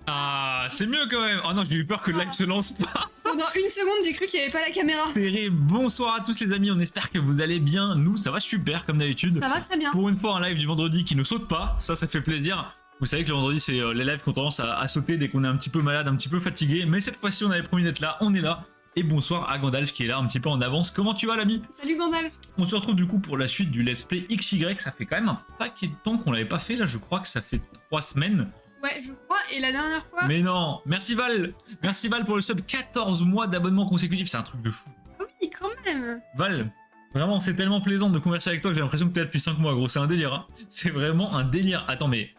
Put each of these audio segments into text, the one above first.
Ah, c'est mieux quand même. Oh non, j'ai eu peur que le live se lance pas. Pendant une seconde, j'ai cru qu'il n'y avait pas la caméra. Terrible. Bonsoir à tous les amis, on espère que vous allez bien. Nous, ça va super comme d'habitude. Ça va très bien. Pour une fois, un live du vendredi qui ne saute pas, ça fait plaisir. Vous savez que le vendredi, c'est les lives qui ont tendance à sauter dès qu'on est un petit peu malade, un petit peu fatigué. Mais cette fois-ci, on avait promis d'être là, on est là. Et bonsoir à Gandalf qui est là un petit peu en avance. Comment tu vas l'ami? Salut Gandalf. On se retrouve du coup pour la suite du Let's Play XY. Ça fait quand même un paquet de temps qu'on l'avait pas fait. Là, je crois que ça fait 3 semaines. Ouais, je crois. Et la dernière fois... Mais non, merci Val. Merci Val pour le sub. 14 mois d'abonnement consécutif, c'est un truc de fou. Oui, quand même. Val, vraiment, c'est tellement plaisant de converser avec toi que j'ai l'impression que t'es là depuis 5 mois, gros. C'est un délire, hein. C'est vraiment un délire. Attends, mais...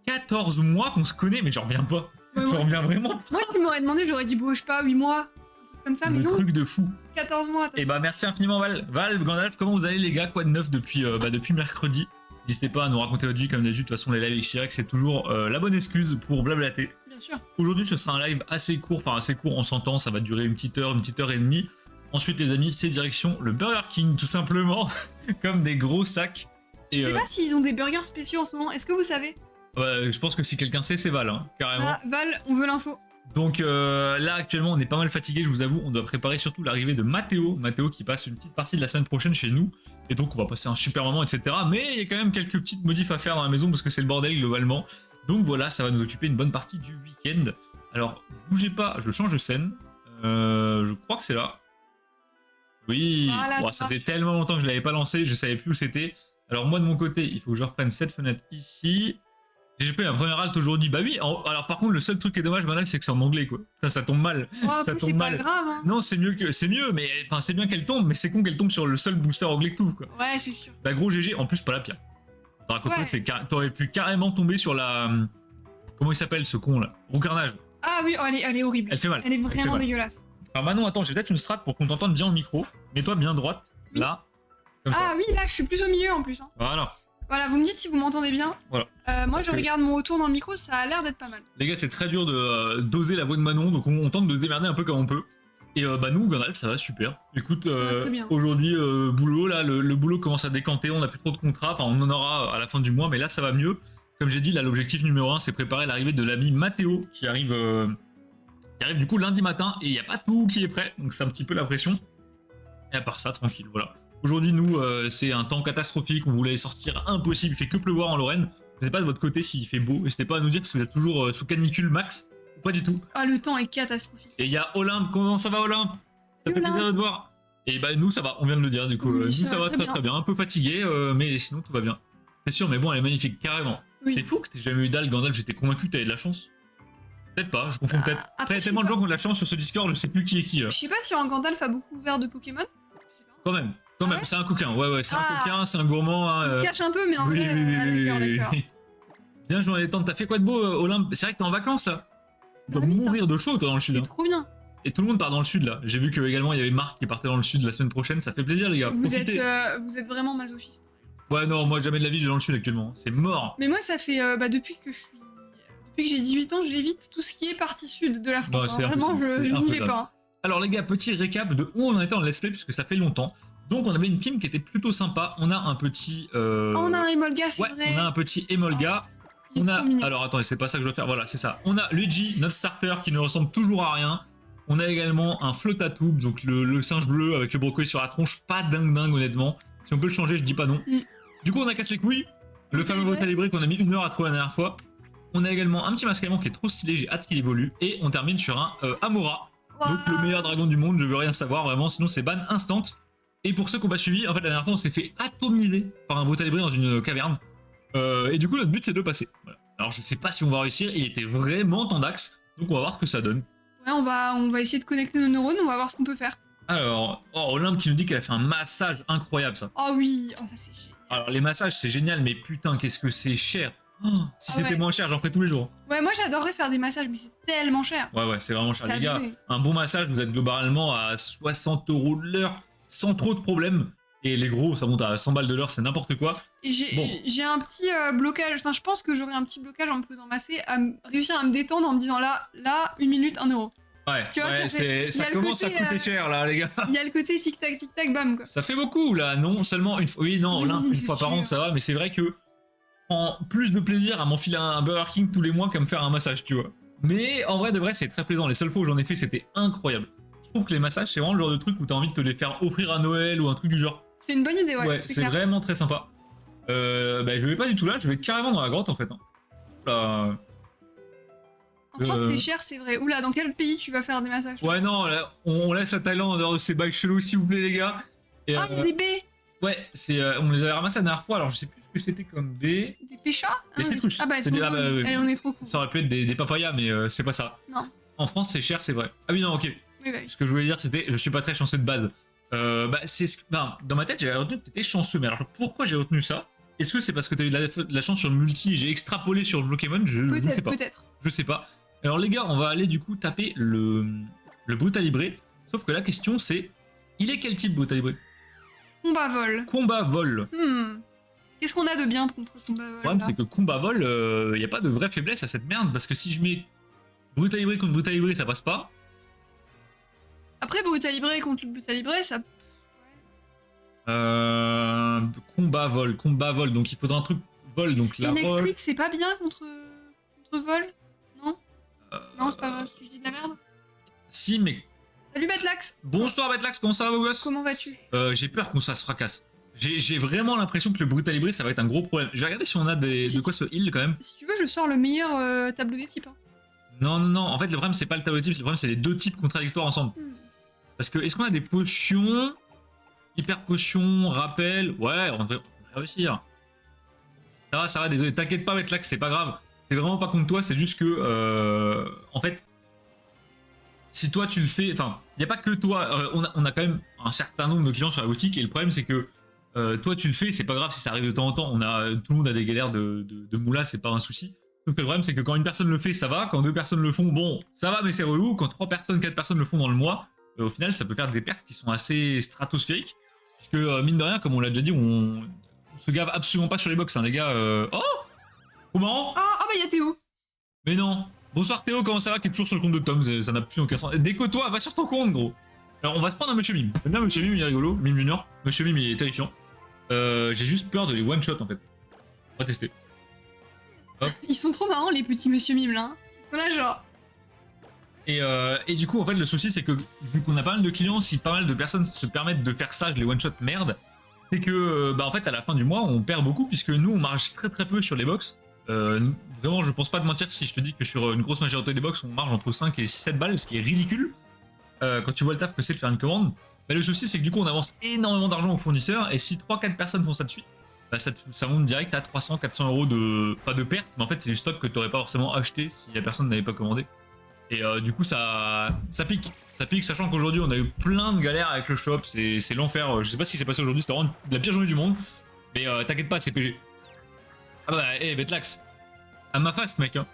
14 mois qu'on se connaît, mais j'en reviens pas. Ouais, J'en reviens vraiment. Moi, tu m'aurais demandé, j'aurais dit, bon, je sais pas, 8 mois. Un truc comme ça, mais Le non. truc de fou. 14 mois. Et bah merci infiniment Val. Val, Gandalf, comment vous allez les gars? Quoi de neuf depuis mercredi? N'hésitez pas à nous raconter votre vie comme d'habitude. De toute façon, les lives XY, c'est toujours la bonne excuse pour blablater. Bien sûr. Aujourd'hui, ce sera un live assez court, enfin assez court, on s'entend, ça va durer une petite heure et demie. Ensuite, les amis, c'est direction le Burger King, tout simplement, comme des gros sacs. Je sais pas s'ils ont des burgers spéciaux en ce moment. Est-ce que vous savez? Je pense que si quelqu'un sait, c'est Val, hein, carrément. Ah, Val, on veut l'info. Donc là, actuellement, on est pas mal fatigué, je vous avoue. On doit préparer surtout l'arrivée de Mathéo. Mathéo qui passe une petite partie de la semaine prochaine chez nous. Et donc, on va passer un super moment, etc. Mais il y a quand même quelques petites modifs à faire dans la maison parce que c'est le bordel globalement. Donc voilà, ça va nous occuper une bonne partie du week-end. Alors, bougez pas, je change de scène. Je crois que c'est là. Oui, Voilà, bon, ça fait tellement longtemps que je l'avais pas lancé, je savais plus où c'était. Alors moi de mon côté, il faut que je reprenne cette fenêtre ici. J'ai pris ma première halte aujourd'hui. Bah oui, alors par contre le seul truc qui est dommage Manal, c'est que c'est en anglais quoi. Ça tombe mal. Oh, ça tombe c'est mal. pas grave. Hein. Non, c'est mieux, mais enfin c'est bien qu'elle tombe, mais c'est con qu'elle tombe sur le seul booster anglais que tout quoi. Ouais, c'est sûr. Bah gros GG, en plus pas la pire. Ouais. T'aurais pu carrément tomber sur la... Comment il s'appelle ce con là? Roucarnage. Ah oui, oh, elle est horrible. Elle fait mal. Elle est vraiment dégueulasse. Alors Manon, attends, j'ai peut-être une strat pour qu'on t'entende bien au micro. Mets-toi bien droite, Oui. là. Comme ça. Ah oui, là, je suis plus au milieu en plus. Hein. Voilà. Voilà, vous me dites si vous m'entendez bien. Voilà. Moi, je regarde mon retour dans le micro, ça a l'air d'être pas mal. Les gars, c'est très dur de doser la voix de Manon, donc on tente de se démerder un peu comme on peut. Et bah nous, Gandalf, ça va super. Écoute, très bien. aujourd'hui, boulot, là, le boulot commence à décanter, on n'a plus trop de contrats, enfin on en aura à la fin du mois, mais là ça va mieux. Comme j'ai dit, là l'objectif numéro 1, c'est préparer l'arrivée de l'ami Mathéo, qui arrive du coup lundi matin, et il n'y a pas tout qui est prêt, donc c'est un petit peu la pression. Et à part ça, tranquille, voilà. Aujourd'hui, nous, c'est un temps catastrophique, on voulait sortir impossible, il fait que pleuvoir en Lorraine. Je sais pas de votre côté s'il fait beau, n'hésitez pas à nous dire si vous êtes toujours sous canicule max, ou pas du tout. Ah, le temps est catastrophique. Et il y a Olympe, comment ça va Olympe? Ça fait plaisir de te voir. Et bah nous ça va, on vient de le dire du coup. Oui, nous ça va très bien, un peu fatigué, mais sinon tout va bien. C'est sûr, mais bon elle est magnifique, carrément. Oui. C'est fou que t'aies jamais eu d'Al, Gandalf, j'étais convaincu que t'avais de la chance. Peut-être pas, je confonds peut-être. Après, il y a tellement de gens qui ont de la chance sur ce Discord, je sais plus qui est qui. Je sais pas si un Gandalf a beaucoup ouvert de Pokémon. Je sais pas. Quand même, Ouais. c'est un coquin, ouais, c'est un coquin, c'est un gourmand. Hein, Il se cache un peu, mais en oui, vrai, d'accord. Bien joué, temps, t'as fait quoi de beau Olympe? C'est vrai que t'es en vacances là. Tu dois Ah oui, mourir de chaud toi dans le sud. C'est Hein. trop bien. Et tout le monde part dans le sud là. J'ai vu que également il y avait Marc qui partait dans le sud la semaine prochaine, ça fait plaisir les gars. Vous Profitez. êtes vraiment masochiste. Ouais non, moi jamais de la vie je vais dans le sud actuellement, c'est mort. Mais moi, ça fait depuis que j'ai 18 ans, j'évite tout ce qui est partie sud de la France. Bah, c'est Vraiment, impossible, c'est je n'y vais infaisable. pas. Hein. Alors les gars, petit récap de où on en était en let's play puisque ça fait longtemps. Donc on avait une team qui était plutôt sympa, on a un petit... Oh, on a un Emolga, c'est Ouais, vrai. on a un petit Emolga. Il est trop mignon. Alors attendez, c'est pas ça que je dois faire, voilà c'est ça. On a Luigi, notre starter qui ne ressemble toujours à rien. On a également un Flotatube, donc le singe bleu avec le brocoli sur la tronche, pas dingue honnêtement. Si on peut le changer, je dis pas non. Du coup on a cassé les couilles, le fameux Brutalibré qu'on a mis 1 heure à trouver la dernière fois. On a également un petit Mascalement qui est trop stylé, j'ai hâte qu'il évolue. Et on termine sur un Amora, donc le meilleur dragon du monde, je veux rien savoir vraiment, sinon c'est ban instant. Et pour ceux qui n'ont pas suivi, en fait la dernière fois on s'est fait atomiser par un Brutalibré dans une caverne. Et du coup notre but c'est de le passer. Voilà. Alors je sais pas si on va réussir, il était vraiment tendax, donc on va voir ce que ça donne. Ouais, on va essayer de connecter nos neurones, on va voir ce qu'on peut faire. Alors, Olympe qui nous dit qu'elle a fait un massage incroyable ça. Oh oui, oh ça c'est génial. Alors les massages c'est génial, mais putain qu'est-ce que c'est cher. Oh, si c'était ouais. moins cher, j'en ferais tous les jours. Ouais, moi j'adorerais faire des massages, mais c'est tellement cher. Ouais, c'est vraiment cher. C'est Les gars, abusé. un bon massage, vous êtes globalement à 60 € de l'heure, sans trop de problèmes. Et les gros, ça monte à 100 balles de l'heure, c'est n'importe quoi. Et j'ai un petit blocage, enfin je pense que j'aurai un petit blocage en me faisant masser, réussir à me détendre en me disant là, 1 minute, 1 euro. Ouais, Tu vois, ça commence à coûter cher là, les gars. Il y a le côté tic-tac, bam quoi. Ça fait beaucoup là, non? Seulement une fois. Oui, non, Olympe, une fois par an, sûr. ça va, mais c'est vrai que prends plus de plaisir à m'enfiler un Burger King tous les mois qu'à me faire un massage, tu vois. Mais en vrai de vrai, c'est très plaisant. Les seules fois où j'en ai fait, c'était incroyable. Je trouve que les massages, c'est vraiment le genre de truc où t'as envie de te les faire offrir à Noël ou un truc du genre. C'est une bonne idée, ouais. Ouais, c'est vraiment très sympa. Bah, je vais pas du tout là, je vais carrément dans la grotte en fait. Hein. Là, En France, c'est cher, c'est vrai. Oula, dans quel pays tu vas faire des massages? ouais, non, là, on laisse la Thaïlande en dehors de ces bails chelous, s'il vous plaît, les gars. Et, Ah, il y a des baies! ouais, on les avait ramassés la dernière fois, alors je sais plus ce que c'était comme baie. Des péchas? Des citrus. Ah bah, elles C'est sont des- ah bah, jaunes. oui. On est trop cool. Ça aurait pu être des papayas, mais c'est pas ça. Non. En France, c'est cher, c'est vrai. Ah oui, non, ok. Oui, bah, Ce que je voulais dire, c'était, je suis pas très chanceux de base. Bah, dans ma tête, j'avais retenu que t'étais chanceux, mais alors pourquoi j'ai retenu ça? Est-ce que c'est parce que t'as eu de la chance sur le multi et j'ai extrapolé sur le Pokémon? Je ne sais peut-être, pas. peut-être. Je sais pas. Alors les gars, on va aller du coup taper le Brutalibré. Sauf que la question c'est, il est quel type Brutalibré? Combat vol. Combat vol. Qu'est-ce qu'on a de bien contre combat vol? Le problème c'est que combat vol, il n'y a pas de vraie faiblesse à cette merde, parce que si je mets Brutalibré contre Brutalibré, ça passe pas. Après, Brutalibré contre Brutalibré, ça... Combat vol, donc il faudra un truc vol, donc la roll. Électrique, c'est pas bien contre vol? Non? Non, c'est pas vrai, si je dis de la merde. Si, mais... Salut Batlax! Bonsoir Batlax, comment ça va beau gosse? Comment vas-tu? J'ai peur qu'on ça se fracasse. J'ai vraiment l'impression que le Brutalibré ça va être un gros problème. Je vais regarder si on a de quoi se heal quand même. Si tu veux, je sors le meilleur tableau des types. Hein. Non, non, non, en fait le problème c'est pas le tableau de types, le problème c'est les deux types contradictoires ensemble. Parce que est-ce qu'on a des potions? Hyper potion, rappel, ouais, on va réussir. Ça va, désolé, t'inquiète pas Batlax, c'est pas grave. C'est vraiment pas contre toi, c'est juste que, en fait, si toi tu le fais, enfin, il n'y a pas que toi, on a quand même un certain nombre de clients sur la boutique, et le problème c'est que toi tu le fais, c'est pas grave si ça arrive de temps en temps, tout le monde a des galères de moula, c'est pas un souci. Sauf que le problème c'est que quand une personne le fait, ça va, quand deux personnes le font, bon, ça va mais c'est relou, quand 3 personnes, 4 personnes le font dans le mois, au final ça peut faire des pertes qui sont assez stratosphériques, puisque mine de rien, comme on l'a déjà dit, on se gave absolument pas sur les box, hein, les gars. Oh, trop marrant. Ah bah y'a Théo. Mais non. Bonsoir Théo, comment ça va? Qui est toujours sur le compte de Tom, ça n'a plus aucun sens. Déco-toi, va sur ton compte, gros. Alors on va se prendre un Monsieur Mime. J'aime bien Monsieur Mime, il est rigolo. Mime Junior. Monsieur Mime, il est terrifiant. J'ai juste peur de les one-shot en fait. On va tester. Hop. Ils sont trop marrants les petits Monsieur Mime là. Ils sont là genre. Et du coup, en fait, le souci, c'est que vu qu'on a pas mal de clients, si pas mal de personnes se permettent de faire ça, je les one-shot merde, c'est que, bah en fait, à la fin du mois, on perd beaucoup, puisque nous, on marge très très peu sur les box. Vraiment, je pense pas te mentir si je te dis que sur une grosse majorité des box, on marge entre 5 et 7 balles, ce qui est ridicule. Quand tu vois le taf que c'est de faire une commande. Mais le souci, c'est que du coup, on avance énormément d'argent aux fournisseurs, et si 3-4 personnes font ça de suite, bah, ça monte direct à 300-400 euros de, pas de perte, mais en fait, c'est du stock que tu n'aurais pas forcément acheté si la personne n'avait pas commandé. Et du coup, ça pique. Ça pique, sachant qu'aujourd'hui, on a eu plein de galères avec le shop. C'est l'enfer. Je sais pas ce qui s'est passé aujourd'hui. C'était vraiment la pire journée du monde. Mais t'inquiète pas, c'est PG. Ah bah, hé, Betlax. À ma fast, mec. Hein.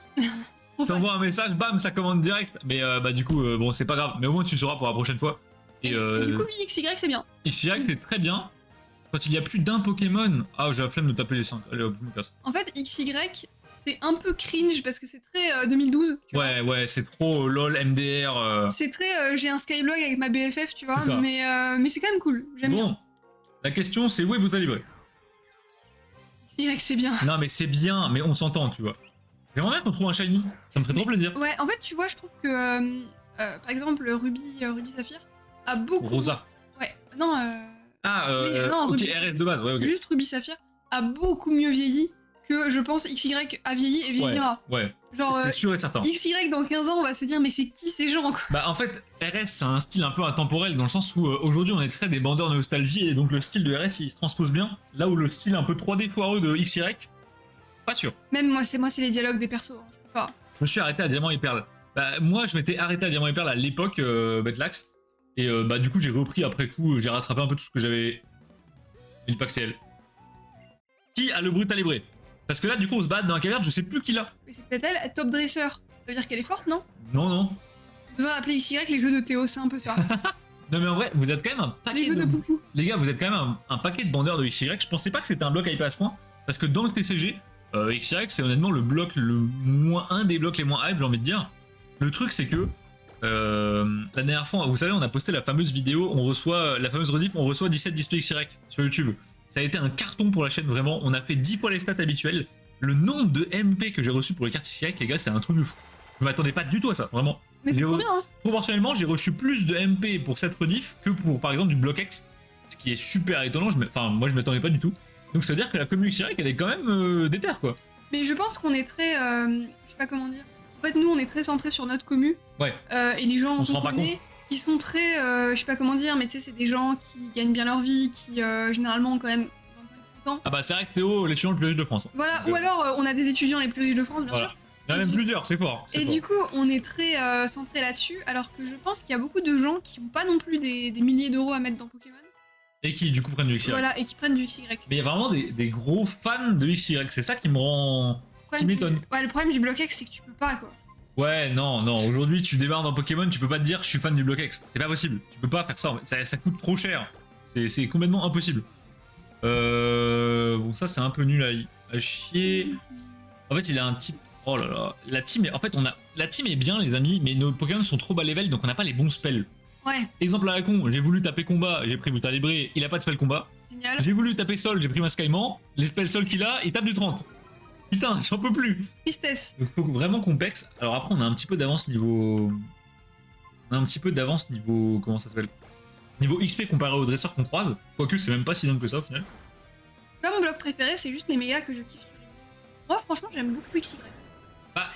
T'envoies un message, bam, ça commande direct. Mais bah, du coup, bon, c'est pas grave. Mais au moins, tu sauras pour la prochaine fois. Et du coup, oui, XY, c'est bien. XY, c'est très bien. Quand il y a plus d'un Pokémon. Ah, j'ai la flemme de taper les 5. Allez hop, je me casse. En fait, XY, c'est un peu cringe parce que c'est très 2012. Tu ouais, ouais, c'est trop LOL, MDR. C'est très. J'ai un Skyblog avec ma BFF, tu vois. Ça. Mais c'est quand même cool. J'aime bien. Bon, la question, c'est où est Brutalibré? XY, c'est bien. Non, mais c'est bien, mais on s'entend, tu vois. J'aimerais bien qu'on trouve un shiny, ça me ferait trop plaisir. Ouais, en fait, tu vois, je trouve que. Par exemple, Ruby Saphir a beaucoup. Rosa. Ouais, non. Non, ok, Ruby... RS de base, ouais, ok. Juste Ruby Saphir a beaucoup mieux vieilli que je pense XY a vieilli et vieillira. Ouais, genre c'est sûr et certain. XY dans 15 ans, on va se dire, mais c'est qui ces gens quoi? Bah, en fait, RS, c'est un style un peu intemporel dans le sens où aujourd'hui on est très des bandeurs de nostalgie et donc le style de RS il se transpose bien. Là où le style un peu 3D foireux de XY, pas sûr. Même moi, c'est les dialogues des persos. Hein, je peux pas. Je me suis arrêté à Diamant et Perle. Bah, moi, je m'étais arrêté à Diamant et Perle à l'époque, Betlax. Et bah, du coup, j'ai repris après coup, j'ai rattrapé un peu tout ce que j'avais. Une pack CL. Qui a le Brutalibré? Parce que là, du coup, on se bat dans la caverne, je sais plus qui l'a. Mais c'est peut-être elle, top dresser. Ça veut dire qu'elle est forte, non? Non, non. On devrait appeler XY les jeux de Théo, c'est un peu ça. Non, mais en vrai, vous êtes quand même un paquet Les jeux de poupou. Les gars, vous êtes quand même un paquet de bandeurs de XY. Je pensais pas que c'était un bloc hype à ce point. Parce que dans le TCG, XY, c'est honnêtement le bloc un des blocs les moins hype, j'ai envie de dire. Le truc, c'est que la dernière fois, vous savez, on a posté la fameuse vidéo, la fameuse rediff, on reçoit 17 displays XY sur YouTube. Ça a été un carton pour la chaîne, vraiment. On a fait 10 fois les stats habituelles. Le nombre de MP que j'ai reçu pour les cartes XY, les gars, c'est un truc de fou. Je m'attendais pas du tout à ça, vraiment. Mais c'est trop bien, hein. Proportionnellement, j'ai reçu plus de MP pour cette rediff que pour, par exemple, du Block X. Ce qui est super étonnant. Enfin, moi, je m'attendais pas du tout. Donc, ça veut dire que la commu XY, elle est quand même déter, quoi. Mais je pense qu'on est très... je sais pas comment dire. En fait, nous, on est très centré sur notre commu. Ouais. Et les gens On se rend pas compte. qui sont très... je sais pas comment dire, mais tu sais, c'est des gens qui gagnent bien leur vie, qui généralement ont quand même 25 ans. Ah bah, c'est vrai que Théo, l'étudiant le plus riche de France. Voilà, ou alors on a des étudiants les plus riches de France, bien sûr. Il y en a même plusieurs, c'est fort. Et du coup, on est très centré là-dessus, alors que je pense qu'il y a beaucoup de gens qui n'ont pas non plus des milliers d'euros à mettre dans Pokémon. Et qui, du coup, prennent du XY. Voilà, et qui prennent du XY. Mais il y a vraiment des gros fans de XY. C'est ça qui me rend... qui m'étonne. Ouais, le problème du Block X, c'est que tu peux pas, quoi. Ouais, non. Aujourd'hui, tu démarres dans Pokémon, tu peux pas te dire je suis fan du Block X. C'est pas possible. Tu peux pas faire ça. En fait. Ça coûte trop cher. C'est complètement impossible. Bon, ça, c'est un peu nul à chier. En fait, il a un type... Oh là là. La team est bien, les amis, mais nos Pokémon sont trop bas level, donc on n'a pas les bons spells. Ouais. Exemple à la con, j'ai voulu taper combat, j'ai pris Brutal Libré, il a pas de spell combat. Génial. J'ai voulu taper sol, j'ai pris Mascaillement, les spells sol qu'il a, il tape du 30. Putain, j'en peux plus. Tristesse. Donc faut vraiment complexe. Alors après, on a un petit peu d'avance niveau... Comment ça s'appelle? Niveau XP comparé aux dresseurs qu'on croise. Quoique, c'est même pas si dingue que ça au final. Là, mon bloc préféré, c'est juste les mégas que je kiffe sur les XY. Moi, franchement, j'aime beaucoup XY. Bah,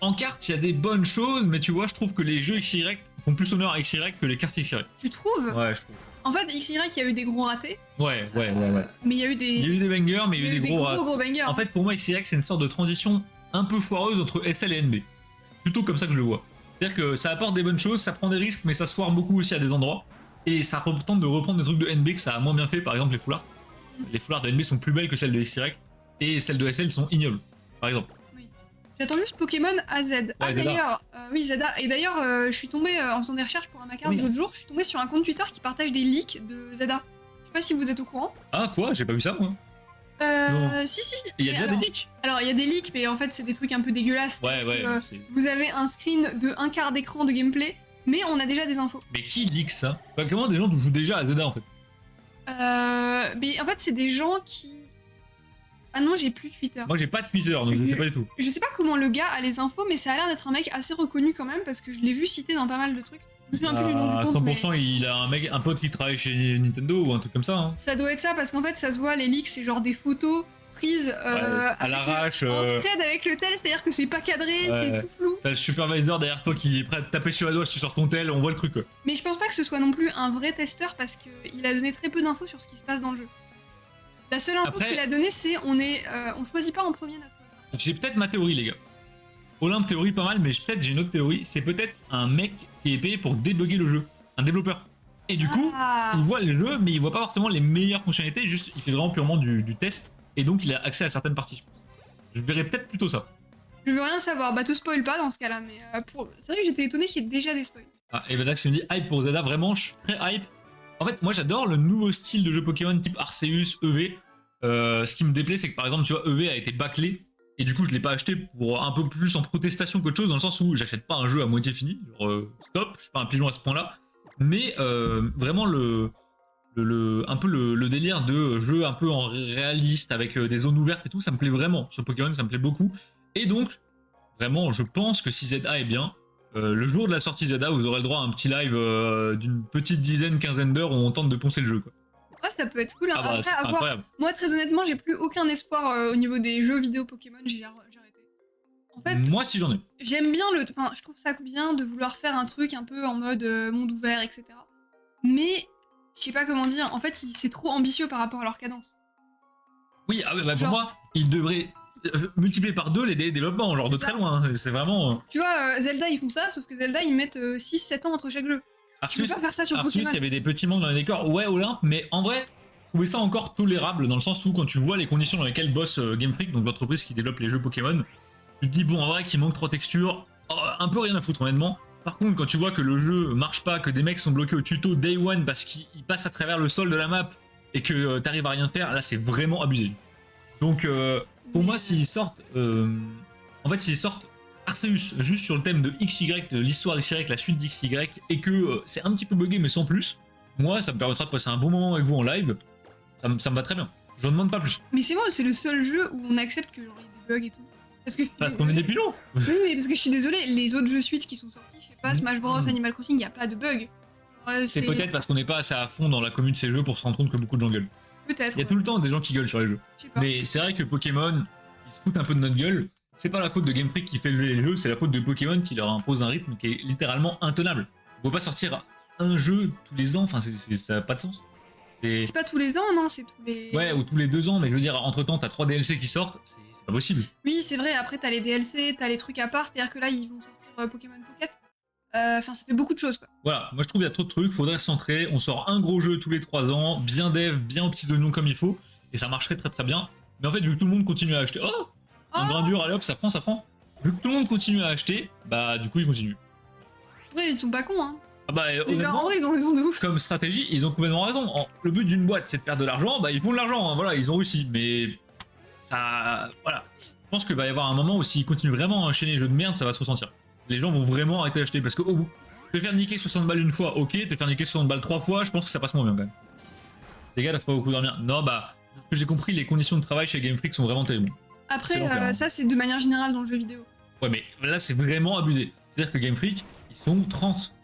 en carte, il y a des bonnes choses, mais tu vois, je trouve que les jeux XY font plus honneur à XY que les cartes XY. Tu trouves? Ouais, je trouve. En fait, XY, il y a eu des gros ratés. Ouais. Mais il y a eu des... Il y a eu des bangers, mais il y a eu des gros bangers. En fait, pour moi, XY, c'est une sorte de transition un peu foireuse entre SL et NB. C'est plutôt comme ça que je le vois. C'est-à-dire que ça apporte des bonnes choses, ça prend des risques, mais ça se foire beaucoup aussi à des endroits. Et ça tente de reprendre des trucs de NB que ça a moins bien fait, par exemple les full art. Les full art de NB sont plus belles que celles de XY, et celles de SL sont ignobles, par exemple. J'attends juste Pokémon AZ. Ah d'ailleurs, oui Zeda. Et d'ailleurs, je suis tombée en faisant des recherches pour un Macard l'autre jour, je suis tombée sur un compte Twitter qui partage des leaks de Zeda. Je sais pas si vous êtes au courant. Ah quoi? J'ai pas vu ça moi. Si. Il y a déjà des leaks? Alors il y a des leaks, mais en fait c'est des trucs un peu dégueulasses. Ouais. Vous avez un screen de un quart d'écran de gameplay, mais on a déjà des infos. Mais qui leak ça? Bah, comment des gens jouent déjà à Zeda en fait? Mais en fait c'est des gens qui... Ah non, j'ai plus Twitter. Moi j'ai pas Twitter, donc je sais pas du tout. Je sais pas comment le gars a les infos, mais ça a l'air d'être un mec assez reconnu quand même, parce que je l'ai vu cité dans pas mal de trucs. Je me souviens plus du nom du compte, 100% mais... il a un pote qui travaille chez Nintendo ou un truc comme ça. Hein. Ça doit être ça, parce qu'en fait ça se voit, les leaks, c'est genre des photos prises à l'arrache. En thread avec le tel, c'est-à-dire que c'est pas cadré, c'est tout flou. T'as le supervisor derrière toi qui est prêt à te taper sur la doigt si tu sors ton tel, on voit le truc quoi. Mais je pense pas que ce soit non plus un vrai testeur, parce qu'il a donné très peu d'infos sur ce qui se passe dans le jeu. La seule info qu'il a donnée, c'est on choisit pas en premier notre... J'ai peut-être ma théorie, les gars. Olympe théorie pas mal, mais peut-être j'ai une autre théorie. C'est peut-être un mec qui est payé pour débugger le jeu. Un développeur. Et du coup, il voit le jeu, mais il voit pas forcément les meilleures fonctionnalités, juste il fait vraiment purement du test. Et donc il a accès à certaines parties, je pense. Je verrais peut-être plutôt ça. Je veux rien savoir, bah te spoil pas dans ce cas-là, mais c'est vrai que j'étais étonné qu'il y ait déjà des spoils. Ah, et ben là, je me dis hype pour Zeda, vraiment, je suis très hype. En fait, moi j'adore le nouveau style de jeu Pokémon type Arceus, EV. Ce qui me déplaît, c'est que par exemple, tu vois, EV a été bâclé. Et du coup, je l'ai pas acheté pour un peu plus en protestation qu'autre chose, dans le sens où j'achète pas un jeu à moitié fini. Genre, stop, je suis pas un pigeon à ce point-là. Mais vraiment, un peu le délire de jeu un peu en réaliste, avec des zones ouvertes et tout, ça me plaît vraiment. Ce Pokémon, ça me plaît beaucoup. Et donc, vraiment, je pense que si ZA est bien, le jour de la sortie ZA, vous aurez le droit à un petit live d'une petite quinzaine d'heures où on tente de poncer le jeu, quoi. Ouais, ça peut être cool. Ah bah, après, incroyable. Moi, très honnêtement, j'ai plus aucun espoir au niveau des jeux vidéo Pokémon, j'ai arrêté. En fait, moi, si j'en ai. J'aime bien Enfin, je trouve ça bien de vouloir faire un truc un peu en mode monde ouvert, etc. Mais, je sais pas comment dire, en fait, c'est trop ambitieux par rapport à leur cadence. Oui, bah, pour moi, ils devraient multiplier par 2 les développements, genre de très loin. C'est vraiment... Tu vois, Zelda, ils font ça, sauf que Zelda, ils mettent 6-7 ans entre chaque jeu. Arceus, tu peux pas faire ça sur Pokémon. Il y avait des petits mondes dans les décors, ouais, Olympe, mais en vrai, je trouvais ça encore tolérable, dans le sens où quand tu vois les conditions dans lesquelles bosse Game Freak, donc l'entreprise qui développe les jeux Pokémon, tu te dis, bon, en vrai, qu'il manque 3 textures, un peu rien à foutre, honnêtement. Par contre, quand tu vois que le jeu marche pas, que des mecs sont bloqués au tuto Day One parce qu'ils passent à travers le sol de la map et que t'arrives à rien faire, là, c'est vraiment abusé. Donc, pour moi, s'ils sortent... en fait, s'ils sortent Arceus juste sur le thème de XY, de l'histoire d'XY, la suite d'XY, et que c'est un petit peu buggé mais sans plus, moi ça me permettra de passer un bon moment avec vous en live, ça me va très bien. J'en demande pas plus. Mais c'est moi, c'est le seul jeu où on accepte que genre il y a des bugs et tout. Parce qu'on est des pilotes. Oui, mais parce que je suis désolée, les autres jeux Switch qui sont sortis, je sais pas, Smash Bros, Animal Crossing, y a pas de bugs. C'est peut-être parce qu'on n'est pas assez à fond dans la commune de ces jeux pour se rendre compte que beaucoup de gens gueulent. Peut-être. Il y a tout le temps des gens qui gueulent sur les jeux. Je sais pas. Mais c'est vrai que Pokémon, ils se foutent un peu de notre gueule. C'est pas la faute de Game Freak qui fait les jeux, c'est la faute de Pokémon qui leur impose un rythme qui est littéralement intenable. On peut pas sortir un jeu tous les ans, enfin ça n'a pas de sens. C'est pas tous les ans, non, c'est tous les... Ouais, ou tous les 2 ans, mais je veux dire, entre temps, t'as 3 DLC qui sortent, c'est pas possible. Oui, c'est vrai, après t'as les DLC, t'as les trucs à part, c'est-à-dire que là, ils vont sortir Pokémon Pocket. Enfin, ça fait beaucoup de choses, quoi. Voilà, moi je trouve qu'il y a trop de trucs, faudrait se centrer, on sort un gros jeu tous les 3 ans, bien dev, bien aux petits oignons comme il faut, et ça marcherait très très bien. Mais en fait, vu que tout le monde continue à acheter... Oh, un grain dur, allez hop, ça prend, ça prend. Vu que tout le monde continue à acheter, bah du coup, ils continuent. Ouais, ils sont pas cons, hein. Ah bah, En vrai, ils ont raison de ouf. Comme stratégie, ils ont complètement raison. Le but d'une boîte, c'est de faire de l'argent, bah ils font de l'argent, hein, voilà, ils ont réussi. Mais ça... Voilà. Je pense qu'il va y avoir un moment où s'ils continuent vraiment à enchaîner les jeux de merde, ça va se ressentir. Les gens vont vraiment arrêter d'acheter, parce que au bout, te faire niquer 60 balles une fois, ok, te faire niquer 60 balles 3 fois, je pense que ça passe moins bien quand même. Les gars doivent pas beaucoup dormir. Non, bah, ce que j'ai compris, les conditions de travail chez Game Freak sont vraiment terribles. Après, ça, c'est de manière générale dans le jeu vidéo. Ouais, mais là, c'est vraiment abusé. C'est-à-dire que Game Freak, ils sont 30.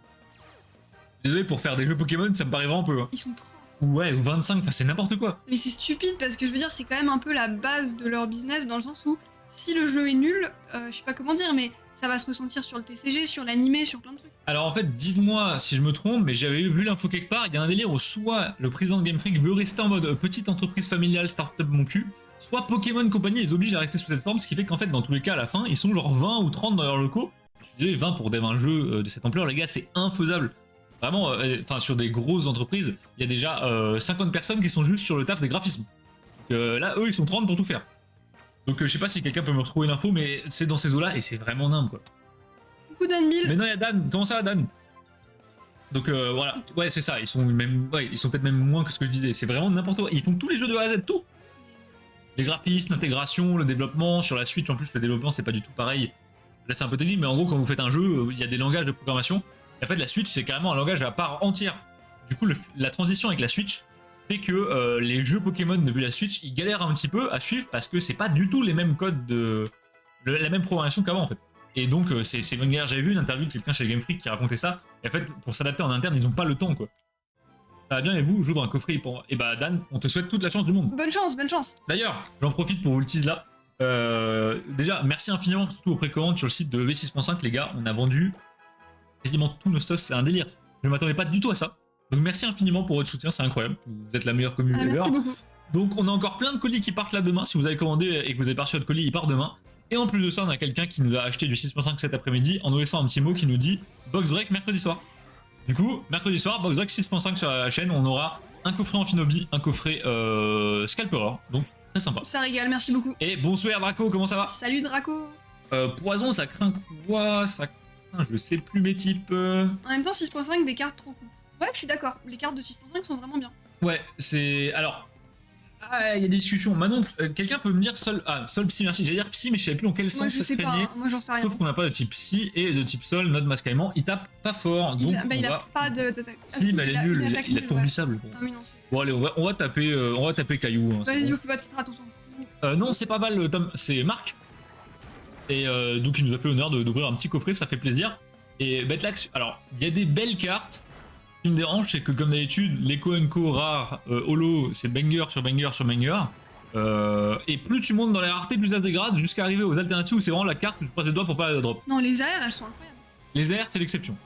Désolé, pour faire des jeux Pokémon, ça me paraît vraiment peu. Hein. Ils sont 30. Ouais, ou 25, enfin, c'est n'importe quoi. Mais c'est stupide parce que je veux dire, c'est quand même un peu la base de leur business dans le sens où si le jeu est nul, je sais pas comment dire, mais ça va se ressentir sur le TCG, sur l'animé, sur plein de trucs. Alors en fait, dites-moi si je me trompe, mais j'avais vu l'info quelque part, il y a un délire où soit le président de Game Freak veut rester en mode petite entreprise familiale, start-up mon cul, soit Pokémon Company les oblige à rester sous cette forme, ce qui fait qu'en fait, dans tous les cas, à la fin, ils sont genre 20 ou 30 dans leurs locaux. Je suis désolé, 20 pour dev un jeu de cette ampleur, les gars, c'est infaisable. Vraiment, enfin sur des grosses entreprises, il y a déjà 50 personnes qui sont juste sur le taf des graphismes. Donc, là, eux, ils sont 30 pour tout faire. Donc je sais pas si quelqu'un peut me retrouver l'info, mais c'est dans ces eaux-là et c'est vraiment nimble quoi. Coucou Dan Bill. Mais non, il y a Dan, comment ça va Dan? Donc voilà, ouais c'est ça, ils sont même, ouais, ils sont peut-être même moins que ce que je disais, c'est vraiment n'importe quoi, ils font tous les jeux de A à Z, tout. Les graphismes, l'intégration, le développement, sur la Switch en plus le développement c'est pas du tout pareil. Là c'est un peu technique, mais en gros quand vous faites un jeu, il y a des langages de programmation, et en fait la Switch c'est carrément un langage à part entière. Du coup la transition avec la Switch fait que les jeux Pokémon depuis la Switch, ils galèrent un petit peu à suivre parce que c'est pas du tout les mêmes codes de... la même programmation qu'avant en fait. Et donc c'est une galère, j'avais vu une interview de quelqu'un chez Game Freak qui racontait ça, et en fait pour s'adapter en interne ils ont pas le temps quoi. Ça va bien et vous, j'ouvre un coffret pour... Et bah Dan, on te souhaite toute la chance du monde. Bonne chance, bonne chance. D'ailleurs, j'en profite pour vous le tease là. Déjà, merci infiniment surtout aux précommandes sur le site de V6.5 les gars, on a vendu quasiment tous nos stocks, c'est un délire. Je ne m'attendais pas du tout à ça. Donc merci infiniment pour votre soutien, c'est incroyable. Vous êtes la meilleure communauté ever. Merci beaucoup. Donc on a encore plein de colis qui partent là demain. Si vous avez commandé et que vous avez pas reçu votre colis, il part demain. Et en plus de ça, on a quelqu'un qui nous a acheté du 6.5 cet après-midi en nous laissant un petit mot qui nous dit Box Break mercredi soir. Du coup, mercredi soir, Box Break 6.5 sur la chaîne, on aura un coffret Amphinobi, un coffret Scalperer. Donc très sympa. Ça régale, merci beaucoup. Et bonsoir Draco, comment ça va? Salut Draco. Poison, ça craint quoi? Ça craint, je sais plus mes types. En même temps, 6.5, des cartes trop cool. Ouais, je suis d'accord. Les cartes de 6.5 sont vraiment bien. Ouais, c'est... Alors... Ah, il y a des discussions. Manon, quelqu'un peut me dire Sol... Ah, Sol Psy, merci. J'allais dire Psy, mais je savais plus en quel sens ça se craignait. Moi, j'en sais rien. Sauf qu'on n'a pas de type Psy et de type Sol, notre mascaillement, il tape pas fort. Donc il a pas d'attaque. Si, mais elle est nulle, il a tourbissable. Ah oui, non, c'est... Bon, allez, on va taper Caillou. Hein, vas-y, bon. fais pas de strat, on s'en fout. Non, c'est pas Val, Tom, c'est Marc. Et donc, il nous a fait l'honneur d'ouvrir un petit coffret, ça fait plaisir. Et Betlax, alors, il y a des belles cartes. Ce qui me dérange, c'est que comme d'habitude, les Koenko rares, holo, c'est banger sur banger sur banger. Et plus tu montes dans les raretés, plus ça se dégrade, jusqu'à arriver aux alternatives où c'est vraiment la carte où tu passes les doigts pour pas la drop. Non, les AR, elles sont incroyables. Les AR, c'est l'exception.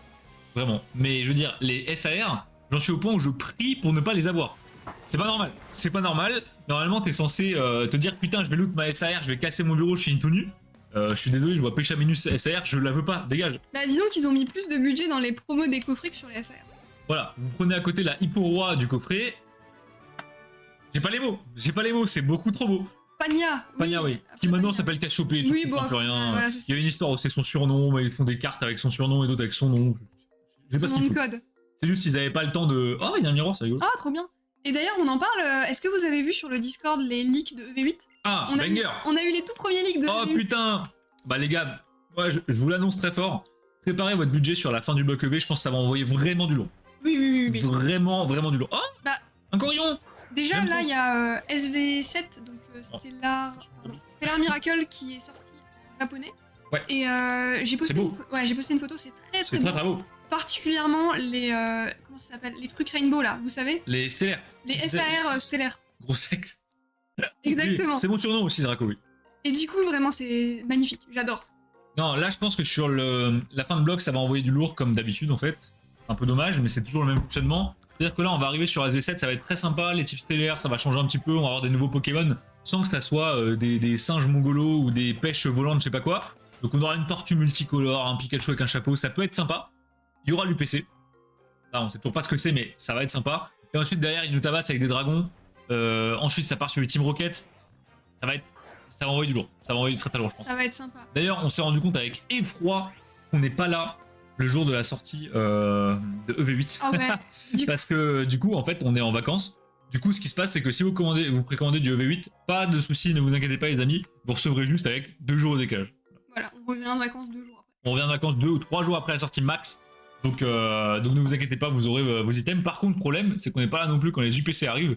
Vraiment. Mais je veux dire, les SAR, j'en suis au point où je prie pour ne pas les avoir. C'est pas normal. C'est pas normal. Normalement, t'es censé te dire putain, je vais loot ma SAR, je vais casser mon bureau, je finis tout nu. Je suis désolé, je vois Péchaminus SAR, je la veux pas, dégage. Bah, disons qu'ils ont mis plus de budget dans les promos des coffrets que sur les SAR. Voilà, vous prenez à côté la Hippo-Roi du coffret. J'ai pas les mots, c'est beaucoup trop beau. Pania, oui. Qui maintenant s'appelle Cassiopée et tout, oui, je bon, comprends plus rien. voilà, il y a une histoire où c'est son surnom, mais ils font des cartes avec son surnom et d'autres avec son nom. Je sais pas ce qu'il faut. Code. C'est juste qu'ils avaient pas le temps de... Oh, il y a un miroir, c'est rigolo. Ah, trop bien. Et d'ailleurs, on en parle, est-ce que vous avez vu sur le Discord les leaks de EV8? Ah, banger. On a eu les tout premiers leaks de Oh EV8. putain. Bah les gars, ouais, je vous l'annonce très fort. Préparez votre budget sur la fin du bloc EV, je pense que ça va envoyer vraiment du lourd. Oui. Vraiment du lourd. Oh bah, un Corion. Déjà, J'aime là, trop. il y a SV7, donc Stellar Miracle, qui est sorti en japonais. Ouais. Et j'ai posté, beau. j'ai posté une photo, c'est très C'est beau. très beau. Particulièrement les. Comment ça s'appelle? Les trucs Rainbow là, vous savez? Les stellaires. Les SAR stellaires. Gros sexe. Exactement. Oui, c'est mon surnom aussi, Draco, oui. Et du coup, vraiment, c'est magnifique, j'adore. Non, là, je pense que sur la fin de bloc, ça va envoyer du lourd comme d'habitude, en fait. Un peu dommage, mais c'est toujours le même fonctionnement. C'est-à-dire que là, on va arriver sur SV7, ça va être très sympa. Les types stellaires, ça va changer un petit peu. On va avoir des nouveaux Pokémon sans que ça soit des singes mongolos ou des pêches volantes, je sais pas quoi. Donc, on aura une tortue multicolore, un Pikachu avec un chapeau. Ça peut être sympa. Il y aura l'UPC. Ça, on sait toujours pas ce que c'est, mais ça va être sympa. Et ensuite, derrière, il nous tabasse avec des dragons. Ensuite, ça part sur les Team Rocket. Ça va envoyer du lourd. Ça va envoyer du très très lourd, je pense. Ça va être sympa. D'ailleurs, on s'est rendu compte avec effroi qu'on n'est pas là le jour de la sortie de EV8. Ah ouais. Parce que du coup, en fait, on est en vacances. Du coup, ce qui se passe, c'est que si vous précommandez du EV8, pas de soucis, ne vous inquiétez pas, les amis. Vous recevrez juste avec 2 jours de décalage. Voilà, on revient de vacances 2 jours après. On revient de vacances 2 ou 3 jours après la sortie max. Donc ne vous inquiétez pas, vous aurez vos items. Par contre, le problème, c'est qu'on n'est pas là non plus quand les UPC arrivent.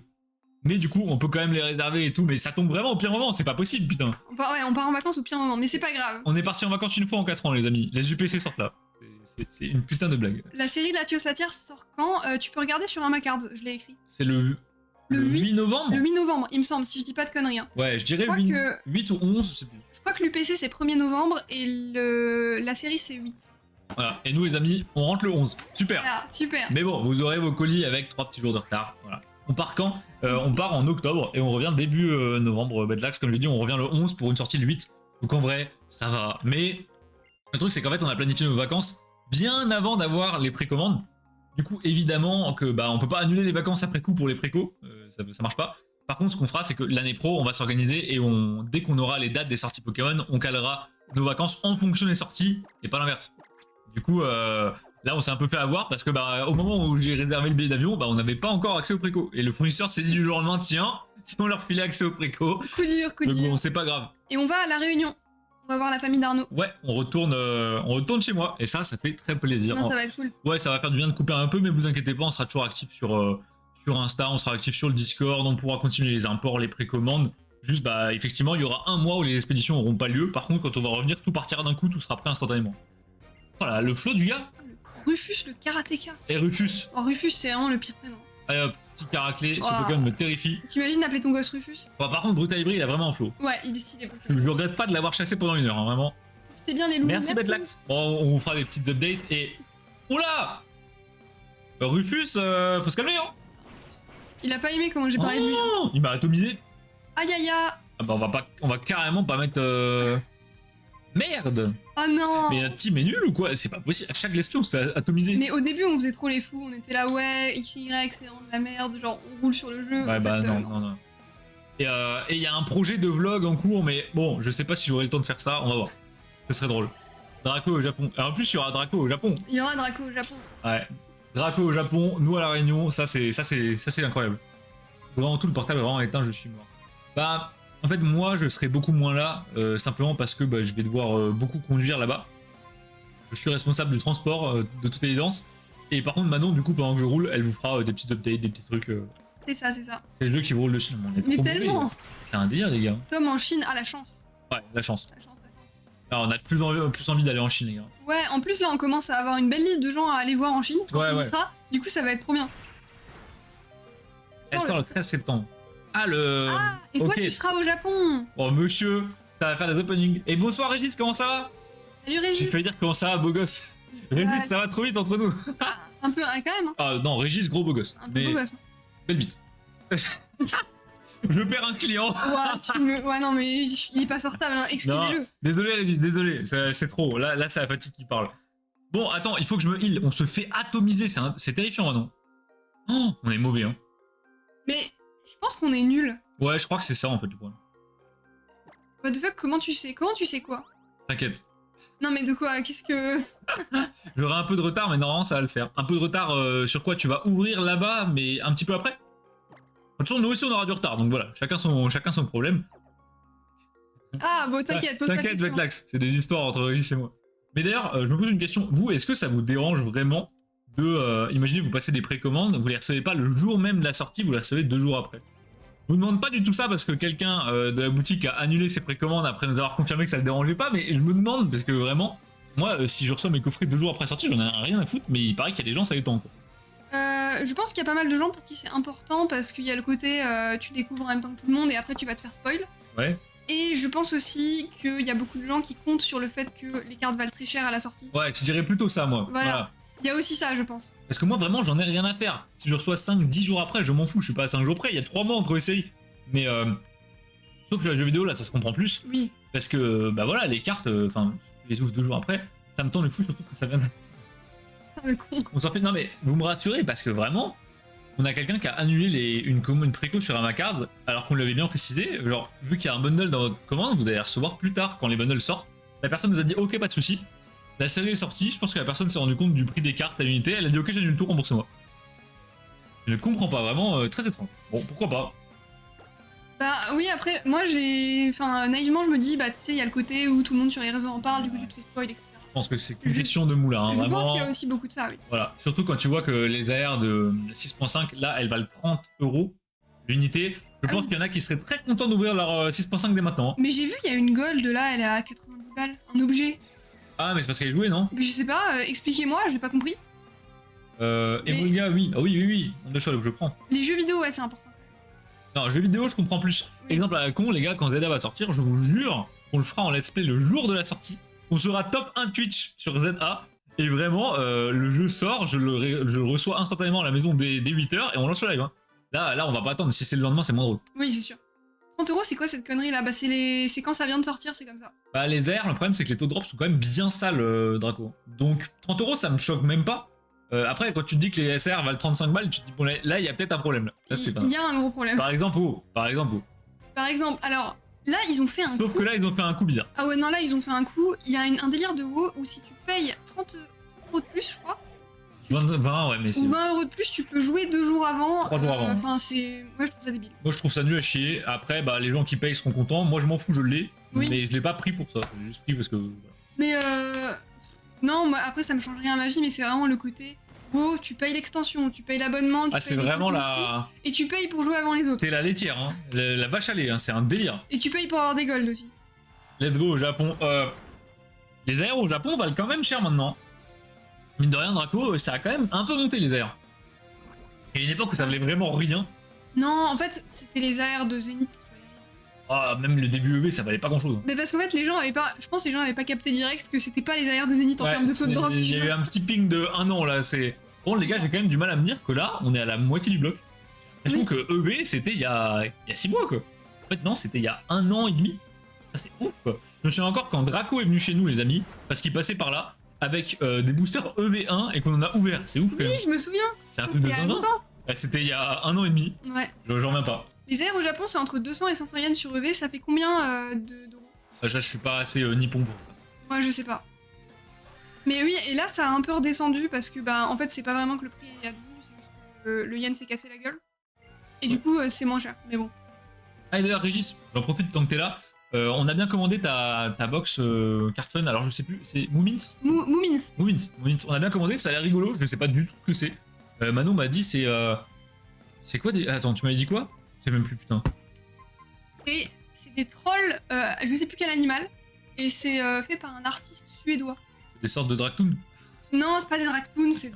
Mais du coup, on peut quand même les réserver et tout. Mais ça tombe vraiment au pire moment, c'est pas possible, putain. On part en vacances au pire moment, mais c'est pas grave. On est parti en vacances une fois en 4 ans, les amis. Les UPC sortent là. C'est une putain de blague. La série de la Latios sort quand? Tu peux regarder sur Amacards, je l'ai écrit. C'est le 8 novembre. Le 8 novembre, il me semble, si je dis pas de conneries. Hein. Ouais, je dirais crois 8 ou 11, je sais plus. Je crois que l'UPC c'est 1er novembre et la série c'est 8. Voilà. Et nous, les amis, on rentre le 11. Super. Voilà, super. Mais bon, vous aurez vos colis avec 3 petits jours de retard. Voilà. On part quand On part en octobre et on revient début novembre. Bedlax, comme je l'ai dit, on revient le 11 pour une sortie le 8. Donc en vrai, ça va. Mais le truc, c'est qu'en fait, on a planifié nos vacances bien avant d'avoir les précommandes. Du coup, évidemment que on peut pas annuler les vacances après coup pour les précos. Ça marche pas. Par contre, ce qu'on fera, c'est que l'année pro, on va s'organiser et dès qu'on aura les dates des sorties Pokémon, on calera nos vacances en fonction des sorties et pas l'inverse. Du coup, là, on s'est un peu fait avoir parce que au moment où j'ai réservé le billet d'avion, on n'avait pas encore accès aux préco. Et le fournisseur s'est dit du jour au lendemain, tiens, si on leur filait accès aux préco. Coup dur. Donc bon, c'est pas grave. Et on va à La Réunion. On va voir la famille d'Arnaud. Ouais, on retourne chez moi. Et ça fait très plaisir. Non, ça va être cool. Ouais, ça va faire du bien de couper un peu, mais vous inquiétez pas, on sera toujours actif sur Insta, on sera actif sur le Discord, on pourra continuer les imports, les précommandes. Juste, effectivement, il y aura un mois où les expéditions n'auront pas lieu. Par contre, quand on va revenir, tout partira d'un coup, tout sera prêt instantanément. Voilà, le flow du gars. Rufus, le karatéka. Et Rufus. Oh, Rufus, c'est vraiment le pire prénom. Allez hop, petit caraclé, ce Pokémon me terrifie. T'imagines appeler ton gosse Rufus? Par contre, Brutalibri, il a vraiment un flow. Ouais, il est stylé. Je regrette pas de l'avoir chassé pendant 1 heure, hein, vraiment. Profitez bien des loups. Merci Bedlax. Bon, on vous fera des petites updates et... Oula Rufus, faut se calmer, hein. Il a pas aimé comment j'ai parlé de lui. Hein. Il m'a atomisé. Aïe aïe aïe. Ah on va carrément pas mettre... Merde. Oh non. Mais notre team est nul ou quoi? C'est pas possible, à chaque let's play on se fait atomiser. Mais au début on faisait trop les fous, on était là ouais, XY c'est vraiment de la merde, genre on roule sur le jeu. Ouais non. Et il y a un projet de vlog en cours, mais bon, je sais pas si j'aurai le temps de faire ça, on va voir. Ce serait drôle. Draco au Japon. Et en plus il y aura Draco au Japon. Il y aura Draco au Japon. Ouais. Draco au Japon, nous à la Réunion, ça c'est incroyable. Vraiment tout le portable est vraiment éteint, je suis mort. En fait, moi, je serai beaucoup moins là, simplement parce que je vais devoir beaucoup conduire là-bas. Je suis responsable du transport, de toute évidence. Et par contre, Manon, du coup, pendant que je roule, elle vous fera des petites updates, des petits trucs. C'est ça. C'est le jeu qui vous roule dessus. Mais tellement. C'est un délire, les gars. Tom en Chine a la chance. Ouais, la chance. Alors, on a plus envie d'aller en Chine, les gars. Ouais, en plus, là, on commence à avoir une belle liste de gens à aller voir en Chine. Ouais. Du coup, ça va être trop bien. Elle sort le 13 septembre. Ah, et toi, tu seras au Japon. Oh, monsieur, ça va faire des openings. Et bonsoir, Régis, comment ça va? Salut, Régis. J'ai failli dire comment ça va, beau gosse. Régis, ça va trop vite entre nous. Un peu, quand même. Hein. Ah, non, Régis, gros beau gosse. Un peu beau gosse. Belle bite. Je perds un client. Ouais, non, mais il est pas sortable, hein. Excusez-le. Désolé, Régis, désolé. C'est trop. Là, c'est la fatigue qui parle. Bon, attends, il faut que je me heal. On se fait atomiser. C'est terrifiant, non? Oh, on est mauvais, hein. Mais je pense qu'on est nul. Ouais, je crois que c'est ça, en fait, le problème. What the fuck, comment tu sais quoi? T'inquiète. Non, mais de quoi? Qu'est-ce que... J'aurai un peu de retard, mais normalement, ça va le faire. Un peu de retard sur quoi? Tu vas ouvrir là-bas, mais un petit peu après? De toute façon, nous aussi, on aura du retard, donc voilà. Chacun son problème. Ah, bon, t'inquiète, pose pas de T'inquiète, questions. Bedlax, c'est des histoires entre Régis et moi. Mais d'ailleurs, je me pose une question. Vous, est-ce que ça vous dérange vraiment imaginez, vous passez des précommandes, vous les recevez pas le jour même de la sortie, vous les recevez 2 jours après. Je vous demande pas du tout ça parce que quelqu'un de la boutique a annulé ses précommandes après nous avoir confirmé que ça le dérangeait pas, mais je me demande parce que vraiment, moi, si je reçois mes coffrets 2 jours après sortie, j'en ai rien à foutre, mais il paraît qu'il y a des gens, ça les tend, quoi. Je pense qu'il y a pas mal de gens pour qui c'est important parce qu'il y a le côté tu découvres en même temps que tout le monde et après tu vas te faire spoil. Ouais. Et je pense aussi qu'il y a beaucoup de gens qui comptent sur le fait que les cartes valent très cher à la sortie. Ouais, je dirais plutôt ça, moi. Voilà. Il y a aussi ça, je pense. Parce que moi, vraiment, j'en ai rien à faire. Si je reçois 5-10 jours après, je m'en fous, je suis pas à 5 jours près, il y a 3 mois entre les séries. Mais sauf que la jeu vidéo, là, ça se comprend plus. Oui. Parce que, bah voilà, les cartes, enfin, les ouvres 2 jours après, ça me tend le fou, surtout que ça vient de... On s'en fait... Non mais, vous me rassurez, parce que vraiment, on a quelqu'un qui a annulé une préco sur Amacards, alors qu'on l'avait bien précisé, genre, vu qu'il y a un bundle dans votre commande, vous allez recevoir plus tard, quand les bundles sortent. La personne nous a dit, ok, pas de souci. La série est sortie, je pense que la personne s'est rendu compte du prix des cartes à l'unité, elle a dit, ok, j'annule tout, remboursez-moi. Je ne comprends pas, vraiment, très étrange. Bon, pourquoi pas. Bah oui, après, moi naïvement, je me dis, bah tu sais, il y a le côté où tout le monde sur les réseaux en parle, du coup tu te fais spoil, etc. Je pense que c'est une question de moulin, hein, je vraiment. pense qu'il y a aussi beaucoup de ça, oui. Voilà, surtout quand tu vois que les AR de 6.5, là, elles valent 30 € l'unité. Je pense qu'il y en a qui seraient très contents d'ouvrir leur 6.5 dès maintenant. Mais j'ai vu, il y a une gold là, elle est à 90 balles, un objet. Ah, mais c'est parce qu'elle est jouée, non? Mais je sais pas, expliquez-moi, je l'ai pas compris. Emulia, oui. Ah oui, on choix que je prends. Les jeux vidéo, ouais, c'est important. Non, jeux vidéo, je comprends plus. Oui. Exemple à la con, les gars, quand Zelda va sortir, je vous jure, on le fera en let's play le jour de la sortie. On sera top 1 Twitch sur ZA. Et vraiment, le jeu sort, je le reçois instantanément à la maison dès 8h et on lance le live. Hein. Là, on va pas attendre. Si c'est le lendemain, c'est moins drôle. Oui, c'est sûr. 30 €, c'est quoi cette connerie là? Bah, c'est quand ça vient de sortir, c'est comme ça. Bah, les airs, le problème, c'est que les taux de drop sont quand même bien sales, Draco. Donc, 30 €, ça me choque même pas. Après, quand tu te dis que les SR valent 35 balles, tu te dis, bon, là, il y a peut-être un problème. Là, c'est pas... Il y a un gros problème. Par exemple, Par exemple, alors, là, ils ont fait un coup. Sauf que là, ils ont fait un coup bizarre. Ah ouais, non, là, ils ont fait un coup. Il y a un délire de WoW où si tu payes 30 € de plus, je crois. 20, ouais, mais c'est... Ou 20 € de plus, tu peux jouer 2 jours avant. 3 jours avant. Enfin, c'est... Moi, je trouve ça débile. Moi, je trouve ça nul à chier. Après, bah, les gens qui payent seront contents. Moi, je m'en fous, je l'ai. Oui. Mais je l'ai pas pris pour ça. J'ai juste pris parce que... Mais non, moi, après, ça me change rien à ma vie, mais c'est vraiment le côté... WoW, tu payes l'extension, tu payes l'abonnement, tu Ah, payes c'est vraiment la... et tu payes pour jouer avant les autres. T'es la laitière, hein. La vache à lait, hein. C'est un délire. Et tu payes pour avoir des golds aussi. Let's go au Japon. Les aéros au Japon valent quand même cher maintenant. Mine de rien, Draco, ça a quand même un peu monté les airs. Il y a une époque où ça valait vraiment rien. Non, en fait, c'était les AR de Zénith. Ah, même le début EV, ça valait pas grand chose. Mais parce qu'en fait, les gens avaient pas... Je pense que les gens avaient pas capté direct que c'était pas les AR de Zénith en termes de taux de drop. Il y a eu un petit ping de 1 an là, c'est... Bon les gars, j'ai quand même du mal à me dire que là, on est à la moitié du bloc. J'ai l'impression que EV, c'était il y a 6 mois quoi. En fait non, c'était il y a 1 an et demi. Ça c'est ouf quoi. Je me souviens encore quand Draco est venu chez nous les amis, parce qu'il passait par là, avec des boosters EV1 et qu'on en a ouvert. C'est ouf quand même. Oui, je me souviens. C'est un truc de dingue. C'était il y a 1 an et demi. Ouais. J'en reviens pas. Les airs au Japon, c'est entre 200 et 500 yens sur EV, ça fait combien d'euros? Là, je suis pas assez nippon pour ça. Moi, je sais pas. Mais oui, et là, ça a un peu redescendu parce que, bah, en fait, c'est pas vraiment que le prix a descendu, c'est juste que le yen s'est cassé la gueule. Et du coup, c'est moins cher, mais bon. Ah, et d'ailleurs, Régis, j'en profite tant que t'es là. On a bien commandé ta box Card Fun, alors je sais plus, c'est Moomins Moomins. On a bien commandé, ça a l'air rigolo, je ne sais pas du tout ce que c'est. Manon m'a dit c'est. C'est quoi des. Attends, tu m'avais dit quoi? Je sais même plus, putain. Et c'est des trolls, je sais plus quel animal, et c'est fait par un artiste suédois. C'est des sortes de Dractoon? Non, c'est pas des Dractoons, c'est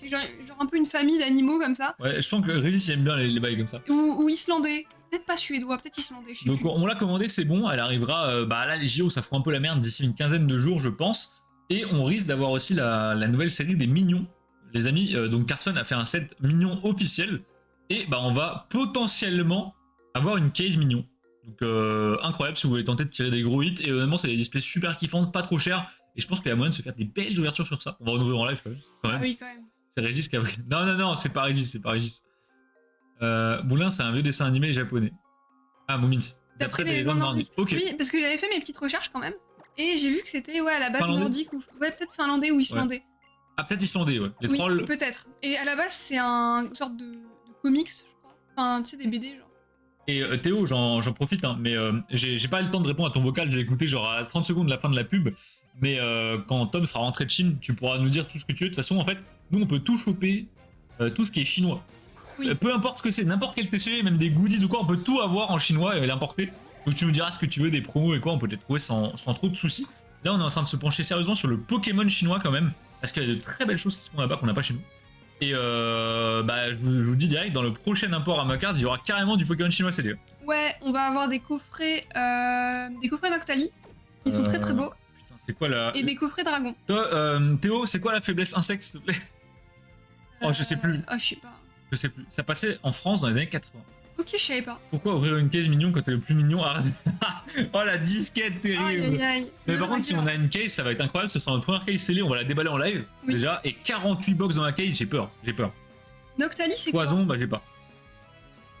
genre un peu une famille d'animaux comme ça. Ouais, je sens que Régis il aime bien les bails comme ça. Ou islandais. Peut-être pas suédois, peut-être islandais. Donc on l'a commandé, c'est bon, elle arrivera, bah là les JO ça fout un peu la merde d'ici une quinzaine de jours je pense, et on risque d'avoir aussi la nouvelle série des Mignons, les amis, donc Card Fun a fait un set Mignon officiel, et bah on va potentiellement avoir une case Mignon, donc incroyable si vous voulez tenter de tirer des gros hits, et honnêtement c'est des displays super kiffants, pas trop chers, et je pense qu'il y a moyen de se faire des belles ouvertures sur ça, on va en ouvrir en live quand même. Ah oui quand même. C'est Régis qui a pris... Non, c'est pas Régis, Moulin, c'est un vieux dessin animé japonais. Ah, Moomins. D'après les légendes nordiques. Ok. Oui, parce que j'avais fait mes petites recherches quand même. Et j'ai vu que c'était à la base Finlandais nordique ou... Ouais, peut-être finlandais ou islandais. Ouais. Ah, peut-être islandais, ouais. Les oui, trolls... peut-être. Et à la base, c'est un sorte de comics, je crois. Enfin, tu sais, des BD, genre. Et Théo, j'en profite, hein, mais j'ai pas eu le temps de répondre à ton vocal, j'ai écouté genre à 30 secondes de la fin de la pub. Mais quand Tom sera rentré de Chine, tu pourras nous dire tout ce que tu veux. De toute façon, en fait, nous on peut tout choper, tout ce qui est chinois. Oui. Peu importe ce que c'est, n'importe quel TCG, même des goodies ou quoi, on peut tout avoir en chinois et l'importer. Donc tu nous diras ce que tu veux, des promos et quoi, on peut les trouver sans trop de soucis. Là on est en train de se pencher sérieusement sur le Pokémon chinois quand même, parce qu'il y a de très belles choses qui se font là-bas qu'on n'a pas chez nous. Et bah je vous dis direct, dans le prochain import à ma carte, il y aura carrément du Pokémon chinois CD. Ouais, on va avoir des coffrets Noctali, qui sont très beaux. Putain, c'est quoi la... Et des coffrets Dragon. Toi, Théo, c'est quoi la faiblesse insecte, s'il te plaît? Oh, je sais plus. Oh, je sais pas. Je sais plus. Ça passait en France dans les années 80. Ok, je savais pas. Pourquoi ouvrir une case mignon quand t'es le plus mignon? Arrête. Oh la disquette terrible. Aïe. Mais par contre, si on a une case, ça va être incroyable. Ce sera notre première case scellée. On va la déballer en live déjà. Et 48 box dans la case, j'ai peur. Noctali, c'est quoi? Poison, bah j'ai pas.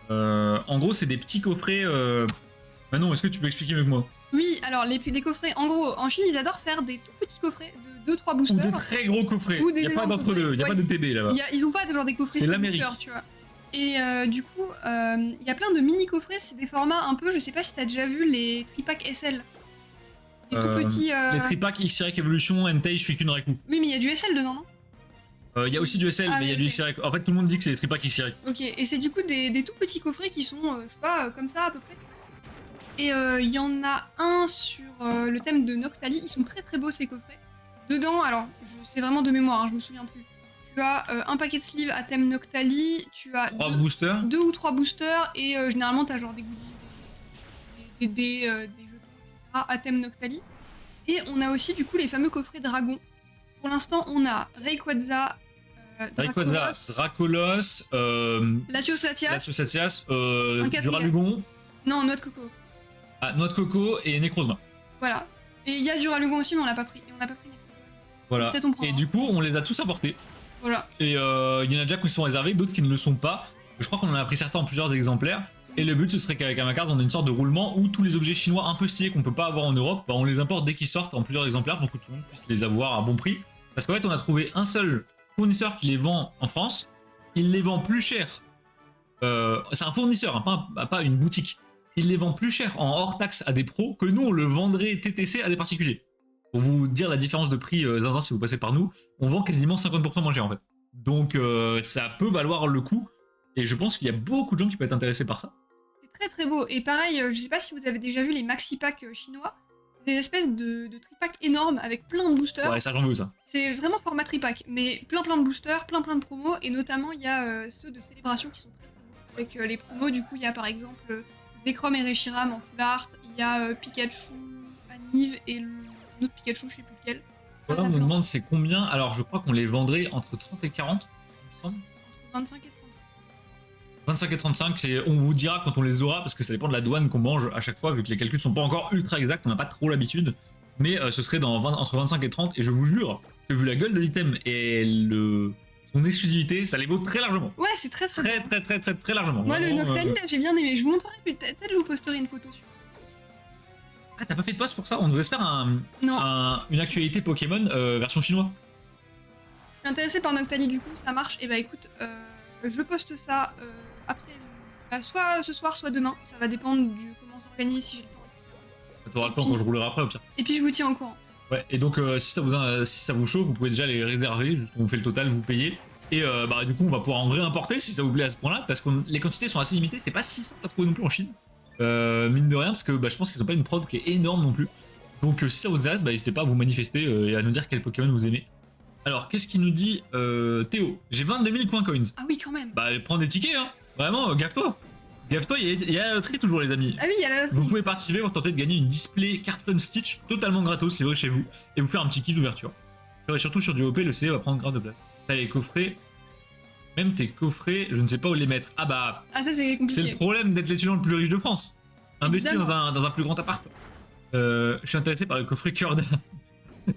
En gros, c'est des petits coffrets. Manon, est-ce que tu peux expliquer mieux que moi? Oui, alors les coffrets, en gros, en Chine, ils adorent faire des tout petits coffrets de 2-3 boosters. Ou de très gros coffrets. Il n'y a pas d'entre-deux, il n'y a pas de TB là-bas. Ils ont pas genre des coffrets c'est l'Amérique, tu vois. Et du coup, il y a plein de mini coffrets, c'est des formats un peu, je sais pas si t'as déjà vu les tripacks SL. Les tout petits. Les tripacks XY Evolution, Entei, Suicune, Raikou. Oui, mais il y a du SL dedans, non? Il y a aussi du SL, mais il y a du XY. En fait, tout le monde dit que c'est des tripacks XY. Ok, et c'est du coup des tout petits coffrets qui sont, je sais pas, comme ça à peu près. Et il y en a un sur le thème de Noctali, ils sont très beaux ces coffrets. Dedans, alors, c'est vraiment de mémoire, hein, je me souviens plus. Tu as un paquet de sleeves à thème Noctali, tu as 2 ou 3 boosters, et généralement t'as genre des goodies, des jetons, etc. à thème Noctali. Et on a aussi du coup les fameux coffrets Dragon. Pour l'instant, on a Rayquaza, Dracolos, Latios Latias, Duralugon. Non, Noix de Coco. Ah, Noix de Coco et Necrozma. Voilà. Et il y a Duralugon aussi, mais on l'a pas pris. Et on n'a pas pris Necrozma. Voilà. Et du coup, on les a tous apportés. Voilà. Et il y en a déjà qui sont réservés, d'autres qui ne le sont pas. Je crois qu'on en a pris certains en plusieurs exemplaires. Et le but, ce serait qu'avec Amacard, on ait une sorte de roulement où tous les objets chinois un peu stylés qu'on peut pas avoir en Europe, bah, on les importe dès qu'ils sortent en plusieurs exemplaires pour que tout le monde puisse les avoir à bon prix. Parce qu'en fait, on a trouvé un seul fournisseur qui les vend en France. Il les vend plus cher. C'est un fournisseur, hein, pas une boutique. Il les vend plus cher en hors taxe à des pros que nous, on le vendrait TTC à des particuliers. Pour vous dire la différence de prix, zinzin, si vous passez par nous, on vend quasiment 50% moins cher en fait. Donc ça peut valoir le coup. Et je pense qu'il y a beaucoup de gens qui peuvent être intéressés par ça. C'est très beau. Et pareil, je sais pas si vous avez déjà vu les maxi packs chinois. C'est des espèces de tripacks énormes avec plein de boosters. Ouais, ça j'en veux ça. C'est vraiment format tripack, mais plein de boosters, plein de promos. Et notamment, il y a ceux de célébration qui sont très beaux. Avec les promos, du coup, il y a par exemple Zekrom et Reshiram en full art. Il y a Pikachu, Aniv et l'autre Pikachu, je sais plus lequel. Voilà, on me demande c'est combien. Alors je crois qu'on les vendrait entre 30 et 40, il me semble. Entre 25 et 30. 25 et 35, on vous dira quand on les aura, parce que ça dépend de la douane qu'on mange à chaque fois, vu que les calculs sont pas encore ultra exacts, on n'a pas trop l'habitude. Mais ce serait entre 25 et 30, et je vous jure que vu la gueule de l'item et son exclusivité, ça les vaut très largement. Ouais, c'est très largement. Moi, le Noctali, j'ai bien aimé. Je vous montrerai, peut-être je vous posterai une photo sur. Ah, t'as pas fait de post pour ça? On devrait se faire une actualité Pokémon version chinois. Je suis intéressé par Noctali, du coup, ça marche. Et bah écoute, je poste ça après, soit ce soir, soit demain. Ça va dépendre du comment on s'organise, si j'ai le temps, etc. T'auras le temps quand je roulerai après, au pire. Et puis je vous tiens au courant. Ouais, et donc si ça vous chauffe, vous pouvez déjà les réserver, juste on vous fait le total, vous payez. Et bah du coup on va pouvoir en réimporter si ça vous plaît à ce point là, parce que les quantités sont assez limitées, c'est pas si simple à trouver non plus en Chine. Mine de rien, parce que bah, je pense qu'ils ont pas une prod qui est énorme non plus. Donc si ça vous intéresse, bah, n'hésitez pas à vous manifester et à nous dire quel Pokémon vous aimez. Alors qu'est-ce qu'il nous dit Théo? J'ai 22 000 coins coins. Ah oui quand même. Bah prends des tickets hein, vraiment gaffe-toi. Gaffe-toi, il y a la loterie toujours les amis. Ah oui, il y a la loterie. Vous pouvez participer pour tenter de gagner une display carte Fun Stitch totalement gratos livrée chez vous et vous faire un petit kiff d'ouverture. Et surtout sur du OP, le CE va prendre grave de place. T'as les coffrets, même tes coffrets, je ne sais pas où les mettre. Ah bah, ça c'est compliqué. C'est le problème d'être l'étudiant le plus riche de France. Investir dans un plus grand appart. Je suis intéressé par le coffret cœur d'âme.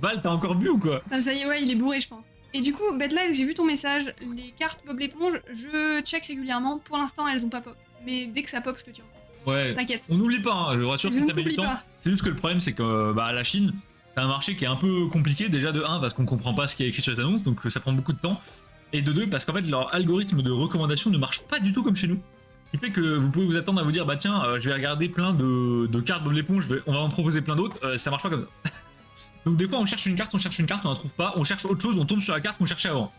Val, t'as encore bu ou quoi? Ah, ça y est, ouais, il est bourré, je pense. Et du coup, Bedlag, j'ai vu ton message. Les cartes Bob l'éponge, je check régulièrement. Pour l'instant, elles ont pas pop. Mais dès que ça pop, je te tiens. Ouais. T'inquiète. On n'oublie pas, hein, je vous rassure, si t'as mis du temps. C'est juste que le problème, c'est que la Chine, c'est un marché qui est un peu compliqué. Déjà de 1, parce qu'on comprend pas ce qui est écrit sur les annonces, donc ça prend beaucoup de temps. Et de 2, parce qu'en fait, leur algorithme de recommandation ne marche pas du tout comme chez nous. Ce qui fait que vous pouvez vous attendre à vous dire, bah tiens, je vais regarder plein de cartes Bob l'éponge, on va en proposer plein d'autres. Ça marche pas comme ça. Donc des fois, on cherche une carte, on en trouve pas. On cherche autre chose, on tombe sur la carte qu'on cherchait avant.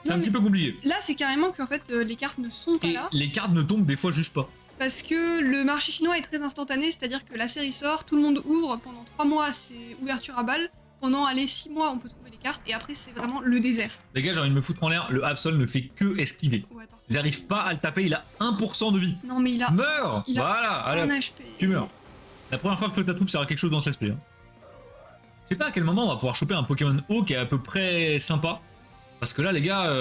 C'est Non, un petit peu compliqué. Là, c'est carrément qu'en fait, les cartes ne sont pas Et là. les cartes ne tombent des fois juste pas. Parce que le marché chinois est très instantané, c'est-à-dire que la série sort, tout le monde ouvre, pendant 3 mois, c'est ouverture à balle. Pendant, allez, 6 mois, on peut trouver des cartes, et après, c'est vraiment le désert. Les gars, j'ai envie de me foutre en l'air, le Absol ne fait que esquiver. Ouais, par contre, J'arrive pas à le taper, il a 1% de vie. Non, mais il a Meurs. il a Voilà, allez, un hop, HP. tu meurs. La première fois que Flotatoub sert à quelque chose dans ce let's play. Hein. Je sais pas à quel moment on va pouvoir choper un Pokémon haut qui est à peu près sympa. Parce que là, les gars,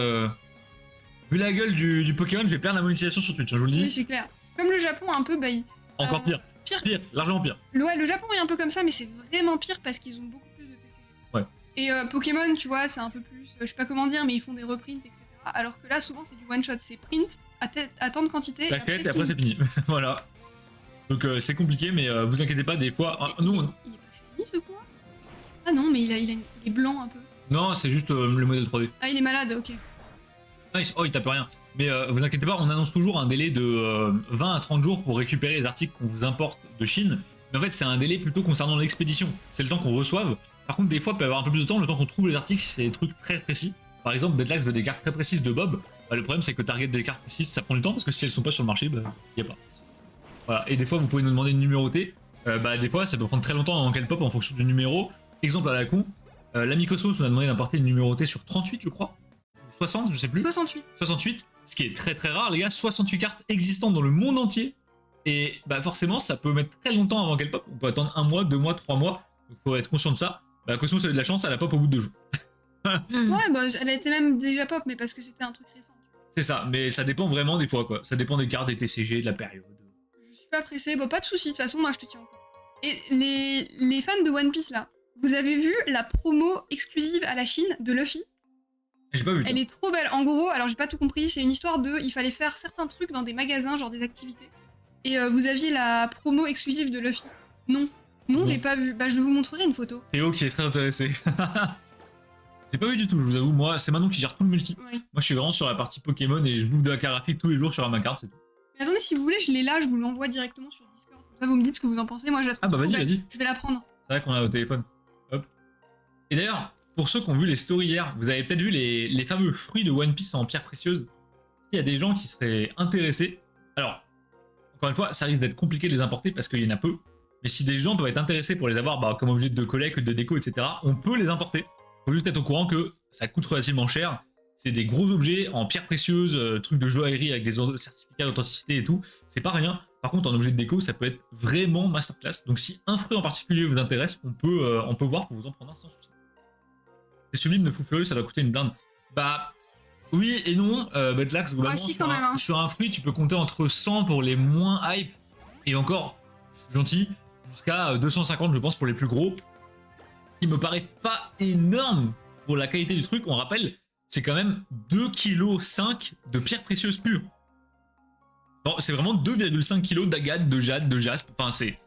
vu la gueule du Pokémon, je vais perdre la monétisation sur Twitch, hein, je vous le dis. Oui, c'est clair. Comme le Japon, un peu, bah, Encore pire. Pire. Largement pire. Ouais, le Japon est un peu comme ça, mais c'est vraiment pire parce qu'ils ont beaucoup plus de TCG. Ouais. Et Pokémon, tu vois, c'est un peu plus, je sais pas comment dire, mais ils font des reprints, etc. Alors que là, souvent, c'est du one-shot, c'est print à tant de quantité. T'achètes et après c'est fini. Voilà. Donc c'est compliqué, mais vous inquiétez pas, des fois. Nous, il est pas shiny ce quoi? Ah non, mais il est blanc un peu. Non, c'est juste le modèle 3D. Ah, il est malade, ok. Nice. Oh, il tape rien. Mais vous inquiétez pas, on annonce toujours un délai de 20 à 30 jours pour récupérer les articles qu'on vous importe de Chine. Mais en fait, c'est un délai plutôt concernant l'expédition. C'est le temps qu'on reçoive. Par contre, des fois, il peut y avoir un peu plus de temps, le temps qu'on trouve les articles, c'est des trucs très précis. Par exemple, Deadlax veut des cartes très précises de Bob. Bah, le problème, c'est que target des cartes précises, ça prend du temps parce que si elles sont pas sur le marché, bah, y a pas. Voilà. Et des fois, vous pouvez nous demander de numéroter. Bah, des fois, ça peut prendre très longtemps en quel pop en fonction du numéro. Exemple à la con, l'ami Cosmos nous a demandé d'importer une numérotée sur 38, je crois. 60, je sais plus. 68. 68, ce qui est très très rare, les gars. 68 cartes existantes dans le monde entier. Et bah, forcément, ça peut mettre très longtemps avant qu'elle pop. On peut attendre 1 mois, 2 mois, 3 mois. Donc, faut être conscient de ça. Bah, Cosmos a eu de la chance, elle a pop au bout de 2 jours. Ouais, bah, elle a été même déjà pop, mais parce que c'était un truc récent. C'est ça, mais ça dépend vraiment des fois, quoi. Ça dépend des cartes, des TCG, de la période. Je suis pas pressée, bah, pas de soucis, de toute façon, moi je te tiens au courant. Et les fans de One Piece là, vous avez vu la promo exclusive à la Chine de Luffy? J'ai pas vu. Elle est trop belle. En gros, alors j'ai pas tout compris, c'est une histoire de. Il fallait faire certains trucs dans des magasins, genre des activités. Et vous aviez la promo exclusive de Luffy. Non. Non, j'ai pas vu. Bah, je vous montrerai une photo. Théo qui est très intéressé. J'ai pas vu du tout, je vous avoue. Moi, c'est Manon qui gère tout le multi. Oui. Moi, je suis vraiment sur la partie Pokémon et je bouffe de la carte tous les jours sur ma carte, c'est tout. Mais attendez, si vous voulez, je l'ai là, je vous l'envoie directement sur Discord. Comme ça, vous me dites ce que vous en pensez. Moi, je la trouve. Ah bah trop vas-y, belle. vas-y. Je vais la prendre. C'est vrai qu'on a au téléphone. Hop. Et d'ailleurs, pour ceux qui ont vu les stories hier, vous avez peut-être vu les fameux fruits de One Piece en pierre précieuse. S'il y a des gens qui seraient intéressés, alors, encore une fois, ça risque d'être compliqué de les importer parce qu'il y en a peu. Mais si des gens peuvent être intéressés pour les avoir bah, comme objet de collecte, de déco, etc., on peut les importer. Faut juste être au courant que ça coûte relativement cher. C'est des gros objets en pierre précieuse, trucs de joaillerie avec des certificats d'authenticité et tout. C'est pas rien. Par contre, en objet de déco, ça peut être vraiment masterclass. Donc si un fruit en particulier vous intéresse, on peut voir pour vous en prendre un sans souci. C'est sublime de fou furieux, ça doit coûter une blinde. Bah oui et non. Bedlax, globalement, si, quand même, hein. sur un fruit, tu peux compter entre 100 pour les moins hype et encore, je suis gentil, jusqu'à 250 je pense pour les plus gros. Ce qui me paraît pas énorme pour la qualité du truc. On rappelle, c'est quand même 2,5 kg de pierres précieuses pures. Bon, c'est vraiment 2,5 kg d'agate, de jade, de jaspe. Enfin, c'est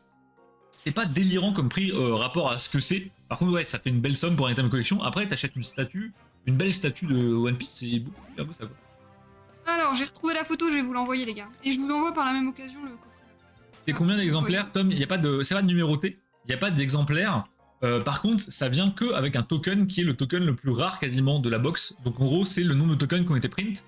pas délirant comme prix rapport à ce que c'est. Par contre, ouais, ça fait une belle somme pour un item de collection. Après, t'achètes une belle statue de One Piece, c'est beaucoup plus beau ça quoi. Alors, j'ai retrouvé la photo, je vais vous l'envoyer, les gars. Et je vous envoie par la même occasion le coffret. C'est combien d'exemplaires, Tom? C'est pas de numéroté. Il n'y a pas d'exemplaires. Par contre, ça vient que avec un token qui est le token le plus rare quasiment de la box. Donc en gros, c'est le nombre de tokens qui ont été print.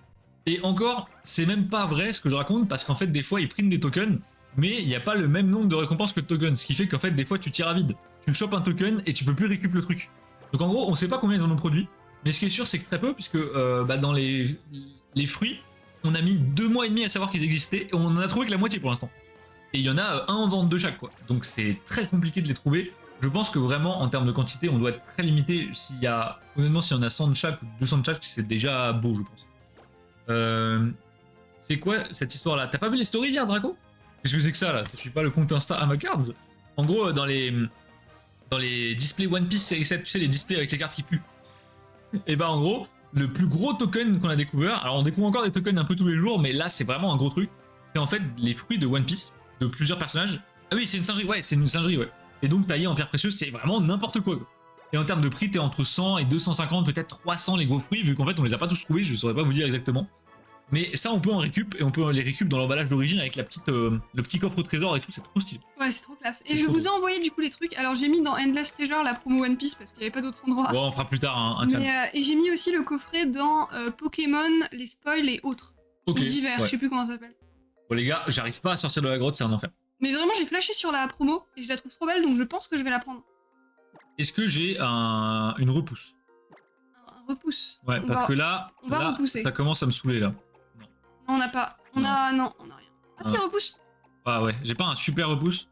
Et encore, c'est même pas vrai ce que je raconte parce qu'en fait, des fois, ils printent des tokens, mais il n'y a pas le même nombre de récompenses que de tokens. Ce qui fait qu'en fait, des fois, tu tires à vide. Tu chopes un token et tu peux plus récupérer le truc. Donc en gros, on sait pas combien ils en ont produit. Mais ce qui est sûr, c'est que très peu, puisque dans les fruits, on a mis 2 mois et demi à savoir qu'ils existaient et on en a trouvé que la moitié pour l'instant. Et il y en a un en vente de chaque, quoi. Donc c'est très compliqué de les trouver. Je pense que vraiment, en termes de quantité, on doit être très limité. Honnêtement, si on a 100 de chaque ou 200 de chaque, c'est déjà beau, je pense. C'est quoi cette histoire-là? T'as pas vu les stories hier, Draco? Qu'est-ce que c'est que ça, là? Tu suis pas le compte Insta Amacards? En gros, dans les displays One Piece série 7, tu sais, les displays avec les cartes qui puent. Et bah, en gros, le plus gros token qu'on a découvert, alors on découvre encore des tokens un peu tous les jours, mais là, c'est vraiment un gros truc. C'est en fait les fruits de One Piece, de plusieurs personnages. Ah oui, c'est une singerie, ouais. Et donc, taillé en pierre précieuse, c'est vraiment n'importe quoi. Et en termes de prix, t'es entre 100 et 250, peut-être 300 les gros fruits, vu qu'en fait, on les a pas tous trouvés, je saurais pas vous dire exactement. Mais ça, on peut en récup, et on peut les récup dans l'emballage d'origine avec la petite, le petit coffre au trésor et tout, c'est trop stylé. Ouais, c'est trop classe. Et C'est je trop vous ai envoyé du coup les trucs. Alors j'ai mis dans Endless Treasure la promo One Piece parce qu'il n'y avait pas d'autre endroit. Bon, on fera plus tard un challenge. Et j'ai mis aussi le coffret dans Pokémon, les spoils et autres. Ok, Ou divers, ouais. je sais plus comment ça s'appelle. Bon les gars, j'arrive pas à sortir de la grotte, c'est un enfer. Mais vraiment, j'ai flashé sur la promo et je la trouve trop belle donc je pense que je vais la prendre. Est-ce que j'ai une repousse? Un repousse. Ouais, On parce va- que là, on va repousser. ça commence à me saouler là. Non, on n'a pas. On Non. a. Non, on a rien. Ah si, Ah. repousse. Ah ouais, j'ai pas un super repousse.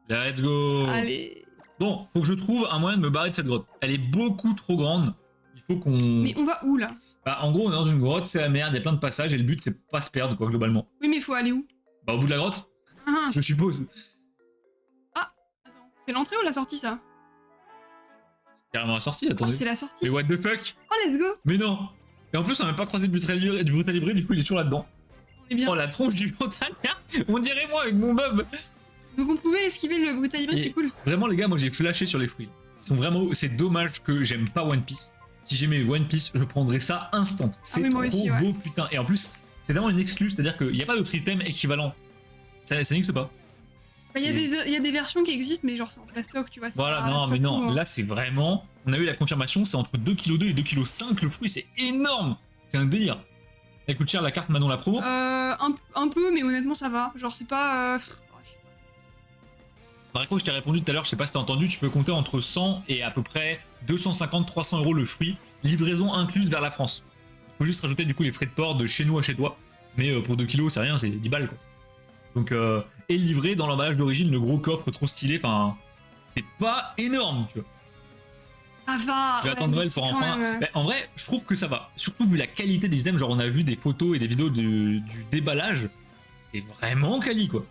Let's go. Allez. Bon, faut que je trouve un moyen de me barrer de cette grotte. Elle est beaucoup trop grande. Il faut qu'on... Mais on va où là? Bah, en gros, on est dans une grotte, c'est la merde, il y a plein de passages et le but c'est pas se perdre quoi globalement. Oui, mais faut aller où? Bah au bout de la grotte, Ah, je suppose. attends, c'est l'entrée ou la sortie ça? Carrément la sortie, Oh, attendez. c'est la sortie. Mais what the fuck? Oh, let's go. Mais non. Et en plus, on n'a même pas croisé du brutal libré, du coup il est toujours là-dedans. On est bien. Oh la tronche du montagnard. On dirait moi avec mon mob. Donc on pouvait esquiver le brutal hybride, Et- c'est cool. Vraiment les gars, moi j'ai flashé sur les fruits. Ils sont vraiment... C'est dommage que j'aime pas One Piece. Si j'aimais One Piece, je prendrais ça instant. C'est oui, trop moi aussi, ouais. beau putain. Et en plus, c'est vraiment une exclue, c'est-à-dire qu'il n'y a pas d'autre item équivalent. Ça n'existe pas. Il y, C'est- y a des versions qui existent, mais genre c'est en plastoc, tu vois. c'est Voilà, pas- non, c'est mais pas non, fou, hein. là c'est vraiment. On a eu la confirmation, c'est entre 2,2 kg et 2,5 kg le fruit, c'est énorme! C'est un délire. Elle coûte cher la carte Manon la promo. Un peu, mais honnêtement ça va. Genre c'est pas. Je sais pas. Par contre, je t'ai répondu tout à l'heure, je sais pas si t'as entendu, tu peux compter entre 100 et à peu près 250-300 € le fruit, livraison incluse vers la France. Faut juste rajouter du coup les frais de port de chez nous à chez toi, mais pour 2 kilos, c'est rien, c'est 10 balles quoi. Donc, et livré dans l'emballage d'origine, le gros coffre trop stylé, enfin, c'est pas énorme, tu vois. Ça va. Je vais ouais, attendre mais Noël c'est pour quand enfin. même, Mais en vrai, je trouve que ça va. Surtout vu la qualité des items, genre on a vu des photos et des vidéos du déballage, c'est vraiment quali quoi.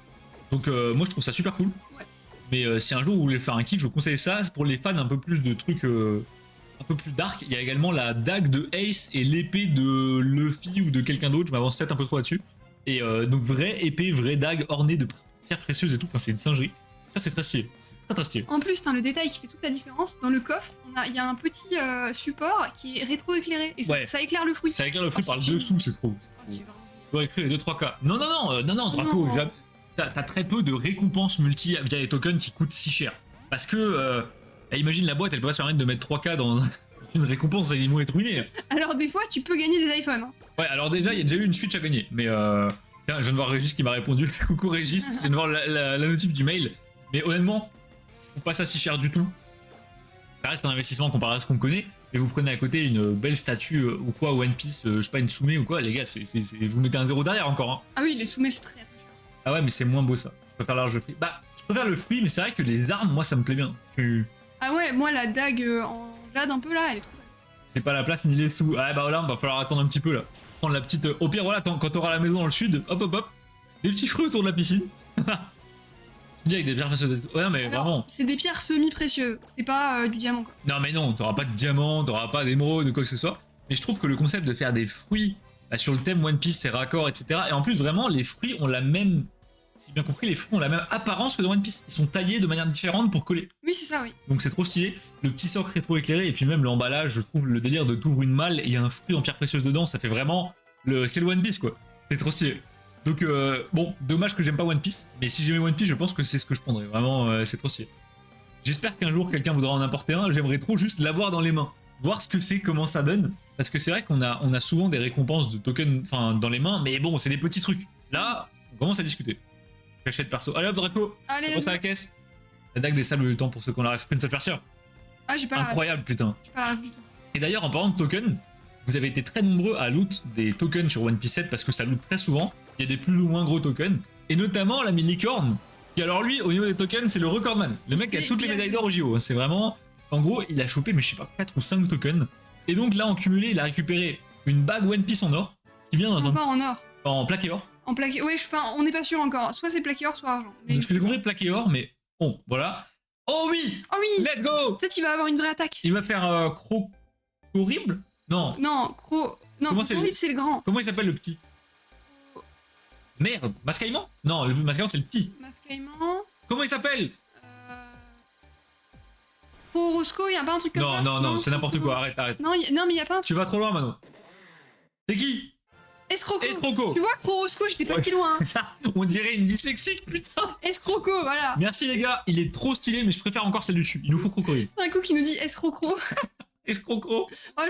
Donc moi je trouve ça super cool. Ouais. Mais si un jour vous voulez faire un kiff, je vous conseille ça. C'est pour les fans un peu plus de trucs un peu plus dark. Il y a également la dague de Ace et l'épée de Luffy ou de quelqu'un d'autre. Je m'avance peut-être un peu trop là-dessus. Et donc vraie épée, vraie dague ornée de pierres précieuses et tout. Enfin c'est une singerie. Ça c'est très stylé. C'est très très stylé. En plus, le détail qui fait toute la différence, dans le coffre, il y a un petit support qui est rétro-éclairé. Et ça, Ouais. ça éclaire le fruit. Ça éclaire le fruit Oh, par le c'est dessous, c'est trop. Oh, c'est vraiment- J'aurais écrit les 2-3K. Non, Draco, Non. t'as très peu de récompenses multi via les tokens qui coûtent si cher. Parce que, imagine la boîte, elle peut pas se permettre de mettre 3K dans une récompense, ils vont être ruinés. Alors des fois, tu peux gagner des iPhones. Hein. Ouais, alors déjà, il y a déjà eu une Switch à gagner, mais tiens, je viens de voir Régis qui m'a répondu. Coucou Régis, je viens de voir la notif du mail. Mais honnêtement, je trouve pas ça si cher du tout. Ça reste un investissement comparé à ce qu'on connaît. Et vous prenez à côté une belle statue ou quoi, One Piece, je sais pas, une Sume ou quoi, les gars, vous mettez un zéro derrière encore. Hein. Ah oui, les soumets, c'est très cher. Ah ouais, mais c'est moins beau ça. Je préfère l'arche de fruit. Bah, je préfère le fruit, mais c'est vrai que les armes, moi, ça me plaît bien. Ah ouais, moi, la dague en jade un peu là, elle est trop belle. J'ai pas la place ni les sous. Ah bah voilà, va falloir attendre un petit peu là. Prendre la petite. Au pire, voilà, quand t'auras la maison dans le sud, hop hop hop, des petits fruits autour de la piscine. Je dis avec des pierres précieuses. Ouais, non, mais Alors, vraiment. c'est des pierres semi-précieuses, c'est pas du diamant quoi. Non, mais non, t'auras pas de diamant, t'auras pas d'émeraude ou quoi que ce soit. Mais je trouve que le concept de faire des fruits bah, sur le thème One Piece, c'est raccord, etc. Et en plus, vraiment, les fruits ont la même. Si j'ai bien compris, les fruits ont la même apparence que dans One Piece. Ils sont taillés de manière différente pour coller. Oui, c'est ça, oui. Donc c'est trop stylé. Le petit socle rétro-éclairé et puis même l'emballage, je trouve le délire de t'ouvres une malle et il y a un fruit en pierre précieuse dedans, ça fait vraiment. C'est le One Piece quoi. C'est trop stylé. Donc bon, dommage que j'aime pas One Piece, mais si j'aimais One Piece, je pense que c'est ce que je prendrais. Vraiment, c'est trop stylé. J'espère qu'un jour quelqu'un voudra en importer un, j'aimerais trop juste l'avoir dans les mains. Voir ce que c'est, comment ça donne. Parce que c'est vrai qu'on a souvent des récompenses de tokens dans les mains, mais bon, c'est des petits trucs. Là, on commence à discuter. J'achète perso. Allez hop, Draco, Allez, passe à la caisse. La dague des sables du temps pour ceux qu'on la rêve. Prince of Persia. ah, j'ai pas la ref. Incroyable, putain. J'ai pas la ref du tout. Et d'ailleurs, en parlant de tokens, vous avez été très nombreux à loot des tokens sur One Piece 7 parce que ça loot très souvent. Il y a des plus ou moins gros tokens. Et notamment la mini-corne, qui alors lui, au niveau des tokens, c'est le recordman. Le mec a C'est toutes les bien. médailles d'or au JO. C'est vraiment. En gros, il a chopé, mais je sais pas, 4 ou 5 tokens. Et donc là, en cumulé, il a récupéré une bague One Piece en or, qui vient dans Non, un. pas en or. En plaqué or. En plaqué. Ouais, enfin, on n'est pas sûr encore. Soit c'est plaqué or, soit argent. Mais... De ce que j'ai compris, plaqué or, mais bon, voilà. Oh oui! Oh oui! Let's go! Peut-être il va avoir une vraie attaque. Il va faire horrible? Non. Non, Non, Comment c'est horrible, c'est le grand. Comment il s'appelle le petit? Merde, Mascaïman? Non, le Mascaïman c'est le petit. Mascaïman. Comment il s'appelle? Roscoe, y a pas un truc comme ça? Non, c'est n'importe quoi, arrête. Non, mais y a pas un truc. Tu vas trop loin, Manon. C'est qui? Escroco. Escroco. Tu vois, Crorosco, j'étais pas si loin. Hein. Ça, on dirait une dyslexique, putain. Escroco, voilà. Merci les gars, il est trop stylé, mais je préfère encore celle du dessus. Il nous faut crocodile. Un coup qui nous dit escrocro. Escroco. Oh,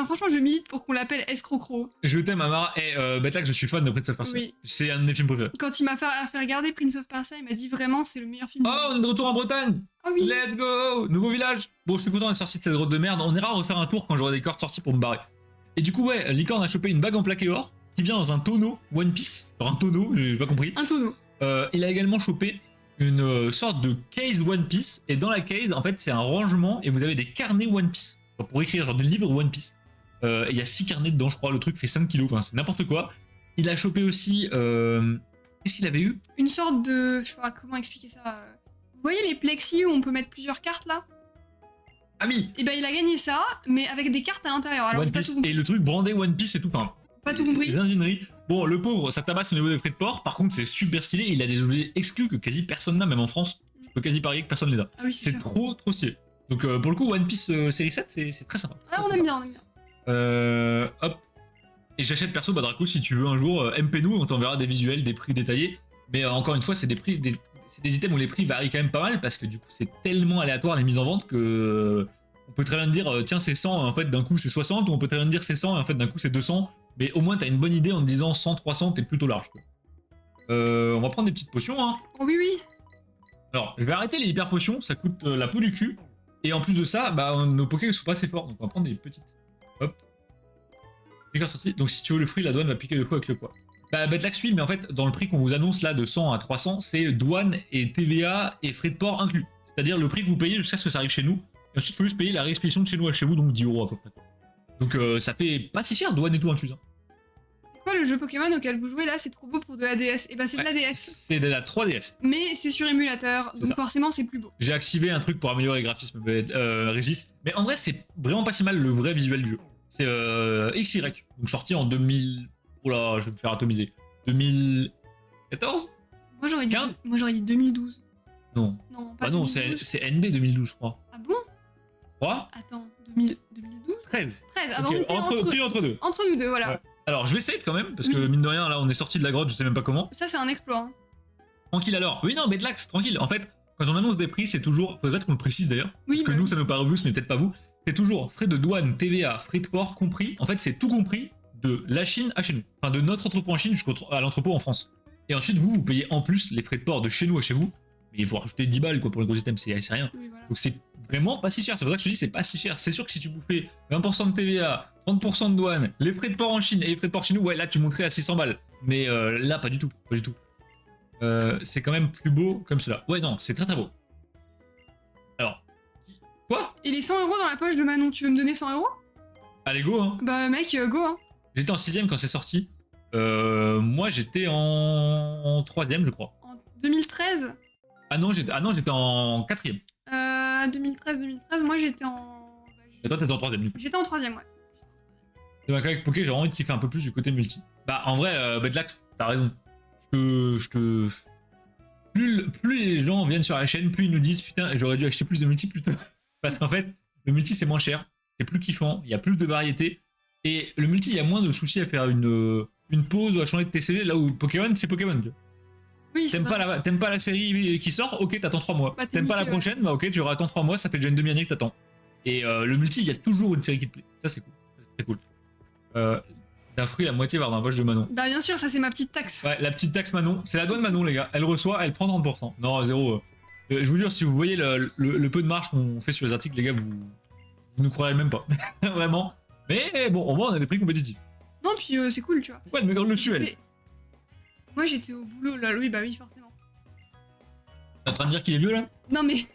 franchement, je milite pour qu'on l'appelle escrocro. Je t'aime, Amara. Et Betlac, je suis fan de Prince of Persia. Oui. C'est un de mes films préférés. Quand il m'a fait regarder Prince of Persia, il m'a dit vraiment c'est le meilleur film. Oh, on est de retour en Bretagne. Ah oui. Let's go. Nouveau village. Bon, je suis content d'être sorti de cette grotte de merde. On ira refaire un tour quand j'aurai des cordes sorties pour me barrer. Et du coup, ouais, Licorne a chopé une bague en plaqué or qui vient dans un tonneau One Piece. Genre un tonneau, j'ai pas compris. Un tonneau. Il a également chopé une sorte de case One Piece. Et dans la case, en fait, c'est un rangement et vous avez des carnets One Piece. Genre pour écrire genre des livres One Piece. Il y a 6 carnets dedans, je crois. Le truc fait 5 kilos. Enfin, c'est n'importe quoi. Il a chopé aussi. Qu'est-ce qu'il avait eu? Une sorte de. Je sais pas comment expliquer ça. Vous voyez les plexis où on peut mettre plusieurs cartes là? Ah oui. Et ben il a gagné ça, mais avec des cartes à l'intérieur. Alors One j'ai pas Piece. tout compris. Et le truc brandé One Piece et tout. Enfin, Pas tout compris. les ingénieries. Bon, le pauvre, ça tabasse au niveau des frais de port. Par contre, c'est super stylé. Il a des objets exclus que quasi personne n'a, même en France. Je peux quasi parier que personne les a. Ah oui, C'est sûr. trop stylé. Donc, pour le coup, One Piece série 7, c'est très sympa. Ah, on aime bien, on aime bien. Hop. Et j'achète perso Badraco si tu veux un jour. MP nous, on t'enverra des visuels, des prix détaillés. Mais encore une fois, c'est des prix, c'est des items où les prix varient quand même pas mal parce que du coup, c'est tellement aléatoire les mises en vente que on peut très bien dire tiens, c'est 100, en fait d'un coup c'est 60, ou on peut très bien dire c'est 100 et en fait d'un coup c'est 200. Mais au moins, t'as une bonne idée en te disant 100, 300, t'es plutôt large. Quoi. On va prendre des petites potions. Hein. Oh oui, oui. Alors, je vais arrêter les hyper potions, ça coûte la peau du cul. Et en plus de ça, bah, nos Poké sont pas assez forts, donc on va prendre des petites. Hop. Donc si tu veux le fruit, la douane va piquer le coup avec le poids. Bah, Betlac suit, mais en fait, dans le prix qu'on vous annonce là de 100 à 300, c'est douane et TVA et frais de port inclus. C'est-à-dire le prix que vous payez jusqu'à ce que ça arrive chez nous. Et ensuite, il faut juste payer la réexpédition de chez nous à chez vous, donc 10 € à peu près. Donc ça fait pas si cher, douane et tout inclus. Hein. C'est quoi le jeu Pokémon auquel vous jouez là? C'est trop beau pour de la DS. Et ben c'est de la DS. C'est de la 3DS. Mais c'est sur émulateur, donc ça. forcément c'est plus beau. J'ai activé un truc pour améliorer les graphismes Régis. Mais en vrai, c'est vraiment pas si mal le vrai visuel du jeu. C'est XY, donc sorti en 2000. Oh là, je vais me faire atomiser. 2014 Moi j'aurais dit, 15? moi j'aurais dit 2012. Non. Non, pas Bah non, 2012. c'est NB 2012, je crois. Ah bon? 3 Attends, 2012? 13. 13. Ah bah Ok, on était entre deux. entre nous deux, voilà. Ouais. Alors, je vais save quand même, parce que Oui. mine de rien, là, on est sorti de la grotte, je sais même pas comment. Ça c'est un exploit. Hein. Tranquille alors. Oui, non, Bedlax, tranquille. En fait, quand on annonce des prix, c'est toujours. Faudrait peut-être qu'on le précise d'ailleurs. Oui, parce que bah nous, oui. ça nous paraît obvious, mais peut-être pas vous. C'est toujours frais de douane, TVA, frais de port compris. En fait, c'est tout compris de la Chine à chez nous. Enfin, de notre entrepôt en Chine jusqu'à l'entrepôt en France. Et ensuite, vous payez en plus les frais de port de chez nous à chez vous. Mais il faut rajouter 10 balles quoi, pour les gros items, c'est rien. Oui, voilà. Donc c'est vraiment pas si cher. C'est pour ça que je te dis, c'est pas si cher. C'est sûr que si tu bouffais 20% de TVA, 30% de douane, les frais de port en Chine et les frais de port chez nous, ouais, là, tu monterais à 600 balles. Mais là, pas du tout. Pas du tout. C'est quand même plus beau comme cela. Ouais, non, c'est très très beau. Alors. Quoi? Et les 100 € dans la poche de Manon, tu veux me donner 100 €? Allez, go, hein. Bah mec, go hein. J'étais en 6ème quand c'est sorti. Moi, j'étais en 3ème, je crois. En 2013 Ah non, j'étais en 4ème. 2013, moi j'étais en... Et toi, t'étais en 3ème, du coup. J'étais en 3ème, ouais. Donc avec Poké, j'ai vraiment envie de kiffer un peu plus du côté multi. Bah, en vrai, Bedlax, t'as raison. Je te... Plus les gens viennent sur la chaîne, plus ils nous disent putain, j'aurais dû acheter plus de multi plus tôt. Parce qu'en fait, le multi c'est moins cher, c'est plus kiffant, il y a plus de variété. Et le multi, il y a moins de soucis à faire une pause ou à changer de TCG, là où Pokémon, c'est Pokémon. Oui, c'est vrai. T'aimes pas la série qui sort, ok, t'attends 3 mois. Bah, t'es T'aimes pas la niqué, prochaine, bah ok, tu attends 3 mois, ça fait déjà une demi-année que t'attends. Et le multi, il y a toujours une série qui te plaît. Ça, c'est cool. C'est très cool. D'un fruit, la moitié va dans la poche de Manon. Bah bien sûr, ça c'est ma petite taxe. Ouais, la petite taxe Manon. C'est la douane Manon, les gars. Elle reçoit, elle prend 30%. Non, zéro. Je vous jure, si vous voyez le peu de marge qu'on fait sur les articles, les gars, vous nous croirez même pas. Vraiment. Mais bon, au moins, on a des prix compétitifs. Non, puis c'est cool, tu vois. Pourquoi elle me garde le suel? Moi j'étais au boulot là, oui, bah oui, forcément. T'es en train de dire qu'il est vieux, là? Non mais,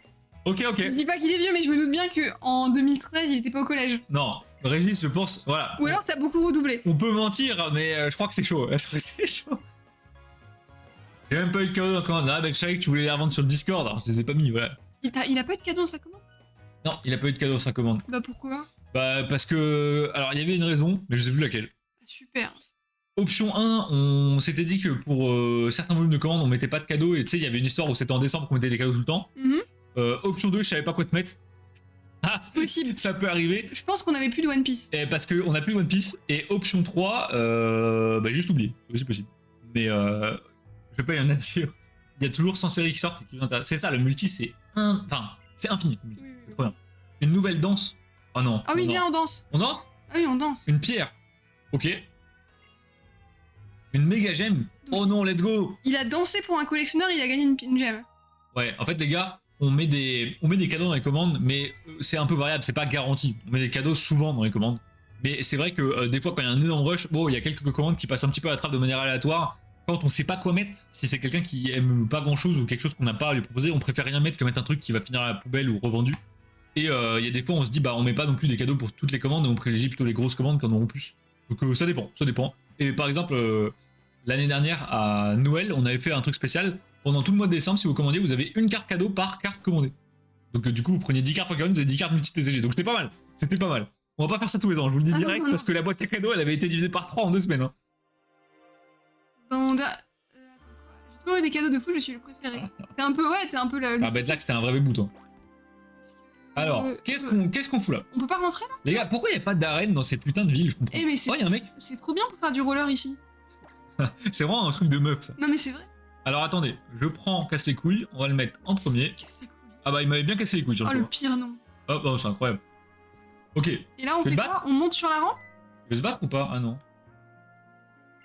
Ok. je dis pas qu'il est vieux, mais je me doute bien que en 2013, il était pas au collège. Non, Régis, je pense, voilà. Ou alors t'as beaucoup redoublé. On peut mentir, mais je crois que c'est chaud. Je crois que c'est chaud. J'ai même pas eu de cadeau encore. Ah, ben je savais que tu voulais les revendre sur le Discord, alors je les ai pas mis, voilà. Il a pas eu de cadeau dans sa commande? Non, il a pas eu de cadeau sans commande. Bah pourquoi? Bah, parce que. Alors, il y avait une raison, mais je sais plus laquelle. Super. Option 1, on s'était dit que pour certains volumes de commandes, on mettait pas de cadeaux, et tu sais, il y avait une histoire où c'était en décembre qu'on mettait des cadeaux tout le temps. Mhm. Option 2, je savais pas quoi te mettre. Ah, C'est possible. ça peut arriver. Je pense qu'on avait plus de One Piece. Et parce qu'on n'a plus One Piece. Et option 3, bah juste oublié. C'est aussi possible. Mais je vais pas y en a dire. Il y a toujours 100 séries qui sortent et qui vous intéressent. C'est ça, le multi, c'est enfin, c'est infini. Oui, oui, C'est oui. trop bien. Une nouvelle danse. Oh non. Ah oui, non, viens, non. on danse. On danse. Ah oui, on danse. Une pierre. Ok. Une méga gemme. Oh non, let's go. Il a dansé pour un collectionneur, il a gagné une gemme. Ouais, en fait, les gars, on met des cadeaux dans les commandes, mais c'est un peu variable, c'est pas garanti. On met des cadeaux souvent dans les commandes. Mais c'est vrai que des fois, quand il y a un énorme rush, bon, il y a quelques commandes qui passent un petit peu à la trappe de manière aléatoire. Quand on sait pas quoi mettre, si c'est quelqu'un qui aime pas grand chose ou quelque chose qu'on n'a pas à lui proposer, on préfère rien mettre que mettre un truc qui va finir à la poubelle ou revendu. Et il y a des fois, on se dit, bah, on met pas non plus des cadeaux pour toutes les commandes, et on privilégie plutôt les grosses commandes qui en auront plus. Donc ça dépend, ça dépend. Et par exemple, l'année dernière, à Noël, on avait fait un truc spécial. Pendant tout le mois de décembre, si vous commandiez, vous avez une carte cadeau par carte commandée. Donc du coup, vous preniez 10 cartes Pokémon, vous avez 10 cartes multi-TCG. Donc c'était pas mal. C'était pas mal. On va pas faire ça tous les ans, je vous le dis Ah non, direct, non, parce que la boîte à cadeaux, elle avait été divisée par 3 en 2 semaines. Hein. J'ai toujours eu des cadeaux de fou, je suis le préféré. T'es un peu, ouais, t'es un peu le. Ah, Bedlac, c'était un vrai bout, toi. Alors, qu'est-ce qu'on fout là? On peut pas rentrer là? Les gars, pourquoi il n'y a pas d'arène dans ces putains de villes? Je comprends. Eh, mais c'est. Oh, il y a un mec. C'est trop bien pour faire du roller ici. C'est vraiment un truc de meuf, ça. Non, mais c'est vrai. Alors attendez, je prends casse les couilles, on va le mettre en premier. Casse les couilles. Ah bah il m'avait bien cassé les couilles sur Oh, le le coup. pire nom. Oh, oh, c'est incroyable. Ok, Et là, on Tu veux fait te quoi? battre On monte sur la rampe? il veut se battre ou pas? Ah non.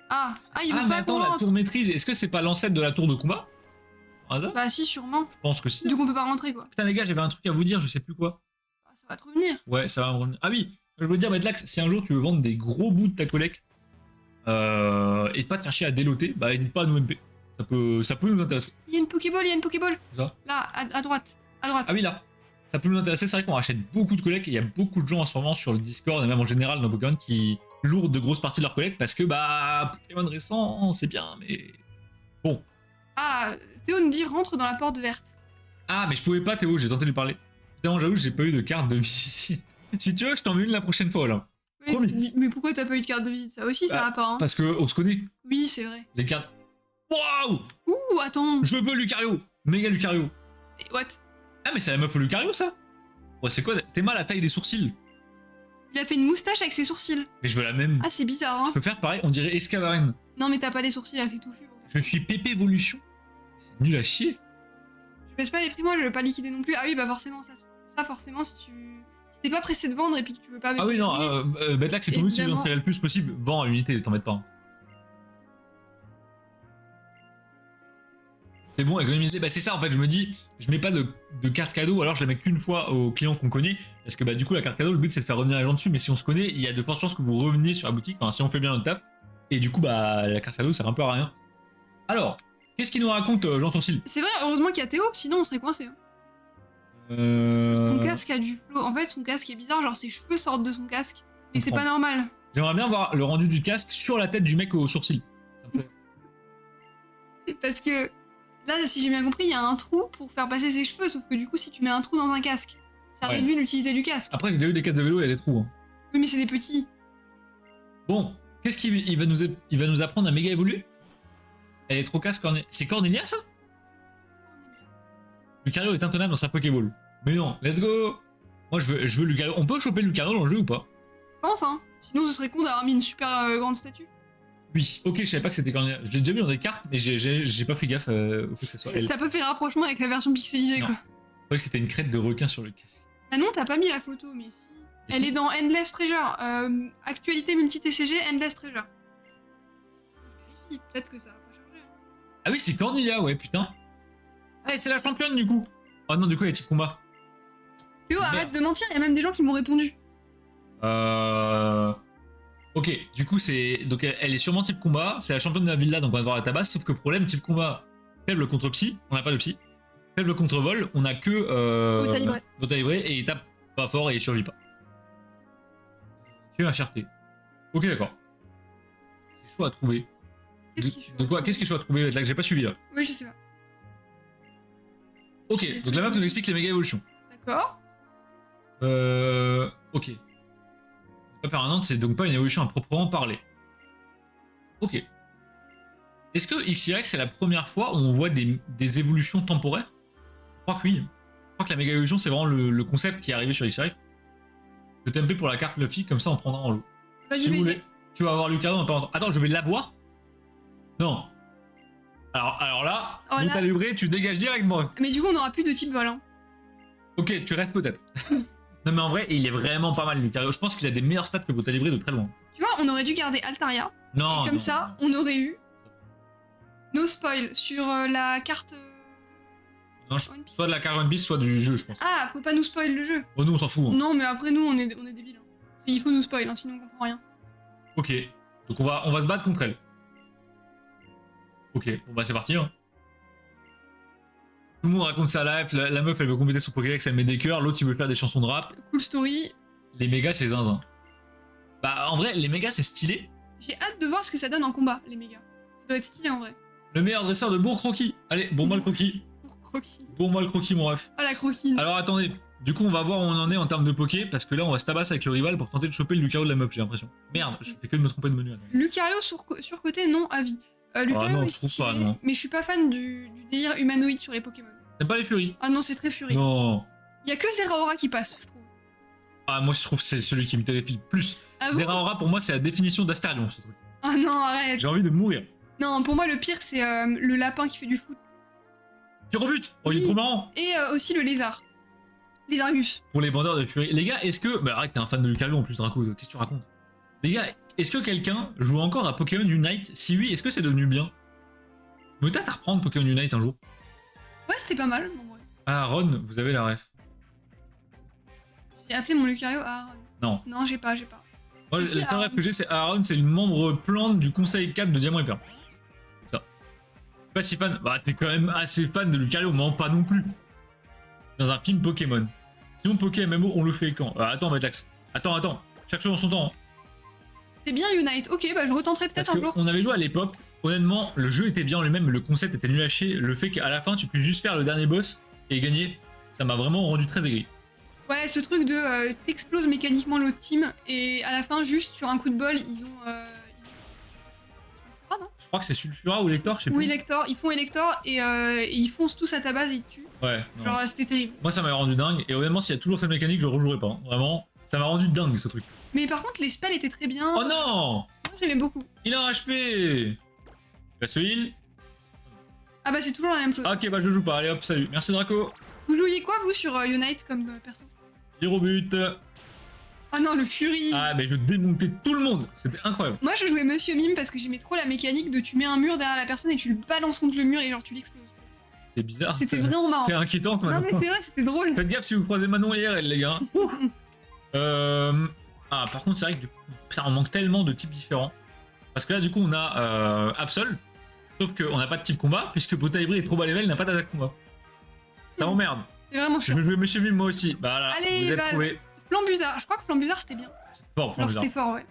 Ah, il veut Ah mais pas attends, qu'on la rentre. tour maîtrise, est-ce que c'est pas l'ancêtre de la tour de combat? Ah, ça Bah, si, sûrement. Je pense que si. Du coup, on peut pas rentrer quoi. Putain les gars, j'avais un truc à vous dire, je sais plus quoi. Ah, ça va te revenir. Ouais, ça va me revenir. Ah oui, je veux dire, Bedlax, si un jour tu veux vendre des gros bouts de ta collecte et pas te faire chier à déloter, bah n'hésite pas à nous MP. Ça peut nous intéresser. Il y a une Pokéball, il y a une Pokéball. Où ça? Là, à droite. À droite. Ah oui, là. Ça peut nous intéresser. C'est vrai qu'on rachète beaucoup de collectes et il y a beaucoup de gens en ce moment sur le Discord et même en général dans Pokémon qui lourdent de grosses parties de leur collecte parce que bah Pokémon récent, c'est bien, mais bon. Ah, Théo nous dit rentre dans la porte verte. Ah, mais je pouvais pas, Théo, j'ai tenté de lui parler. Putain, j'avoue, j'ai pas eu de carte de visite. Si tu veux, je t'en mets une la prochaine fois là. Mais pourquoi t'as pas eu de carte de visite? Ça aussi, ça Bah, va pas, hein. Parce que on se connaît. Oui, c'est vrai. Les cartes. Waouh! Ouh, attends. Je veux Lucario! Méga Lucario! Et what? Ah, mais c'est la meuf au Lucario ça? Ouais, c'est quoi? T'es mal à la taille des sourcils. Il a fait une moustache avec ses sourcils. Mais je veux la même. Ah, c'est bizarre, hein. Je peux faire pareil, on dirait Escavaren. Non, mais t'as pas les sourcils assez touffus. Je suis Pépé Evolution. C'est nul à chier. Je baisse pas les prix, moi, je veux pas liquider non plus. Ah oui, bah forcément, ça forcément, si t'es pas pressé de vendre et puis que tu veux pas... Ah oui, non, Bedlac, c'est ton but si tu veux en Évidemment. tirer le plus possible. Vends à l'unité, t'embête pas. Hein. C'est bon, économiser. Bah, c'est ça en fait, je me dis, je mets pas de carte cadeau, alors je la mets qu'une fois aux clients qu'on connaît. Parce que bah, du coup, la carte cadeau, le but c'est de faire revenir les gens dessus. Mais si on se connaît, il y a de fortes chances que vous reveniez sur la boutique, enfin, si on fait bien notre taf. Et du coup, bah, la carte cadeau sert un peu à rien. Alors, qu'est-ce qu'il nous raconte, Jean Sourcil? C'est vrai, heureusement qu'il y a Théo, sinon on serait coincé. Hein. Son casque a du flow. En fait, son casque est bizarre, genre ses cheveux sortent de son casque. Et c'est pas normal. J'aimerais bien voir le rendu du casque sur la tête du mec au sourcil. Parce que là, si j'ai bien compris, il y a un trou pour faire passer ses cheveux, sauf que du coup, si tu mets un trou dans un casque, ça Ouais. réduit l'utilité du casque. Après, j'ai déjà eu des casques de vélo, il y a des trous. Hein. Oui, mais c'est des petits. Bon, qu'est-ce qu'il va nous apprendre à méga évoluer? Elle est trop casse, Cornelia. C'est Cornelia, ça? Lucario est intenable dans sa Pokéball. Mais non, let's go! Moi, je veux Lucario. On peut choper Lucario dans le jeu ou pas? Je pense, hein. Sinon, ce serait con d'avoir mis une super grande statue. Oui. Ok, je savais pas que c'était Cornelia. Je l'ai déjà vu dans des cartes, mais j'ai pas fait gaffe au fait que ce soit elle. T'as pas fait le rapprochement avec la version pixelisée, Non. quoi. Je croyais que c'était une crête de requin sur le casque. Ah non, t'as pas mis la photo, mais si. Et Elle si. est dans Endless Treasure. Actualité multi-TCG, Endless Treasure. Je vérifie, peut-être que ça va pas changer. Ah oui, c'est Cornelia, ouais, putain. Ah, et c'est la championne du coup. Oh non, du coup, elle est type combat. Théo, Merde. arrête de mentir, il y a même des gens qui m'ont répondu. Ok, du coup, c'est. Donc, elle est sûrement type combat. C'est la championne de la villa, donc on va voir la tabasse. Sauf que problème, type combat, faible contre psy. On n'a pas de psy. Faible contre vol, on a que. Au-calibré. Au-calibré, et il tape pas fort et il survit pas. Tu as cherté. Ok, d'accord. C'est chaud à trouver. Qu'est-ce qui est chaud De quoi Qu'est-ce qui est chaud à trouver là que j'ai pas suivi là? Oui, je sais pas. Ok, donc la meuf nous explique les méga évolutions. D'accord. Ok. Pas permanente, c'est donc pas une évolution à proprement parler. Ok. Est-ce que XY c'est la première fois où on voit des évolutions temporaires? Je crois que oui. Je crois que la méga évolution, c'est vraiment le concept qui est arrivé sur XY. Je TMP pour la carte Luffy, comme ça on prendra en lot. Vas-y, Si vous vas-y. voulez, tu vas avoir Lucario dans pas longtemps. Attends, je vais l'avoir? Non. Alors là, Oh là. Brutalibré, tu dégages directement. Mais du coup, on aura plus de type vol. Hein. Ok, tu restes peut-être. Non mais en vrai, il est vraiment pas mal Lucario. Je pense qu'il a des meilleurs stats que Brutalibré de très loin. Tu vois, on aurait dû garder Altaria. Non. Et comme non. ça, on aurait eu no spoil sur la carte. Non, One Piece. soit de la carte One Piece, soit du jeu, je pense. Ah, faut pas nous spoil le jeu. Oh, nous, on s'en fout. Hein. Non, mais après, nous, on est débiles. Hein. Il faut nous spoil, hein, sinon on comprend rien. Ok. Donc on va se battre contre elle. Ok, bon bah c'est parti. Hein. Tout le monde raconte sa life, la meuf elle veut compléter son Pokédex, elle met des cœurs, l'autre il veut faire des chansons de rap. Cool story. Les mégas c'est zinzin. Bah en vrai, les mégas c'est stylé. J'ai hâte de voir ce que ça donne en combat, les mégas. Ça doit être stylé en vrai. Le meilleur dresseur de Bourg-Croquis. Allez, bon-moi le croquis. Pour croquis. Bon-moi le croquis mon ref. Oh la croquine. Alors attendez, du coup on va voir où on en est en termes de Poké, parce que là on va se tabasser avec le rival pour tenter de choper le Lucario de la meuf, j'ai l'impression. Merde, je fais que de me tromper de menu. Attends. Lucario sur côté, non, avis. Lucario non, est je trouve stylé, pas, non. mais je suis pas fan du délire humanoïde sur les Pokémon. T'aimes pas les furies? Ah non, c'est très furie. Non. Il y a que Zeraora qui passe, je trouve. Ah moi je trouve que c'est celui qui me terrifie le plus. Ah bon? Zeraora pour moi c'est la définition d'Astarion ce truc. Ah non, arrête. J'ai envie de mourir. Non, pour moi, le pire, c'est le lapin qui fait du foot. Pyrobut. Oh il est Oui. trop marrant. Et aussi le lézard. Lézargus. Pour les vendeurs de furie. Les gars, est-ce que... Bah arrête, t'es un fan de Lucario en plus, Draco, qu'est-ce que tu racontes? Les gars, est-ce que quelqu'un joue encore à Pokémon Unite? Si oui, est-ce que c'est devenu bien? Je me tâte à reprendre Pokémon Unite un jour. Ouais, c'était pas mal. Bon, ouais. Ah, Ron, vous avez la ref. J'ai appelé mon Lucario Aaron. Non. Non, j'ai pas. Moi, C'est qui, la seule Aaron ref que j'ai, c'est Aaron, c'est le membre plante du conseil 4 de Diamant et Perle. Ça. Je suis pas si fan. Bah, t'es quand même assez fan de Lucario, mais pas non plus. Dans un film Pokémon. Si on Pokémon MMO, on le fait quand? Attends, Matlax. Attends. Chaque chose en son temps. C'est bien Unite. Ok, bah je retenterai Parce peut-être un jour. qu'on avait joué à l'époque, honnêtement, le jeu était bien en lui-même, mais le concept était nul à chier. Le fait qu'à la fin, tu puisses juste faire le dernier boss et gagner, ça m'a vraiment rendu très aigri. Ouais, ce truc de t'exploses mécaniquement l'autre team et à la fin, juste sur un coup de bol, ils ont. Ah non? Je crois que c'est Sulfura ou Lector, je sais plus. Oui, Elector. Ils font Elector et ils foncent tous à ta base et ils te tuent. Ouais, non. Genre, c'était terrible. Moi, ça m'a rendu dingue. Et honnêtement, s'il y a toujours cette mécanique, je rejouerai pas. Hein. Vraiment, ça m'a rendu dingue ce truc. Mais par contre, les spells étaient très bien. Oh non! Moi, j'aimais beaucoup. Il a un HP! La heal. Ah bah, c'est toujours la même chose. Ah, ok, bah je joue pas. Allez hop, salut. Merci Draco. Vous jouiez quoi, vous, sur Unite comme perso? Pyrobut. Oh non, le Fury. Ah, mais je démontais tout le monde. C'était incroyable. Moi, je jouais Monsieur Mime parce que j'aimais trop la mécanique de tu mets un mur derrière la personne et tu le balances contre le mur et genre tu l'exploses. C'est bizarre. C'était vraiment marrant. T'es inquiétante Non, maintenant. mais c'est vrai, c'était drôle. Faites gaffe si vous croisez Manon IRL, les gars. Ah, par contre, c'est vrai que du coup, putain, on manque tellement de types différents. Parce que là, du coup, on a Absol. Sauf qu'on n'a pas de type combat, puisque Brutalibré est trop bas level, il n'a pas d'attaque combat. Ça m'emmerde. C'est vraiment Je chiant. vais jouer Monsieur Mime moi aussi. Bah là, Allez, vous êtes bah, trouvés. Flambuzard, je crois que Flambuzard c'était bien. C'est fort, Alors bizarre. c'était fort, ouais.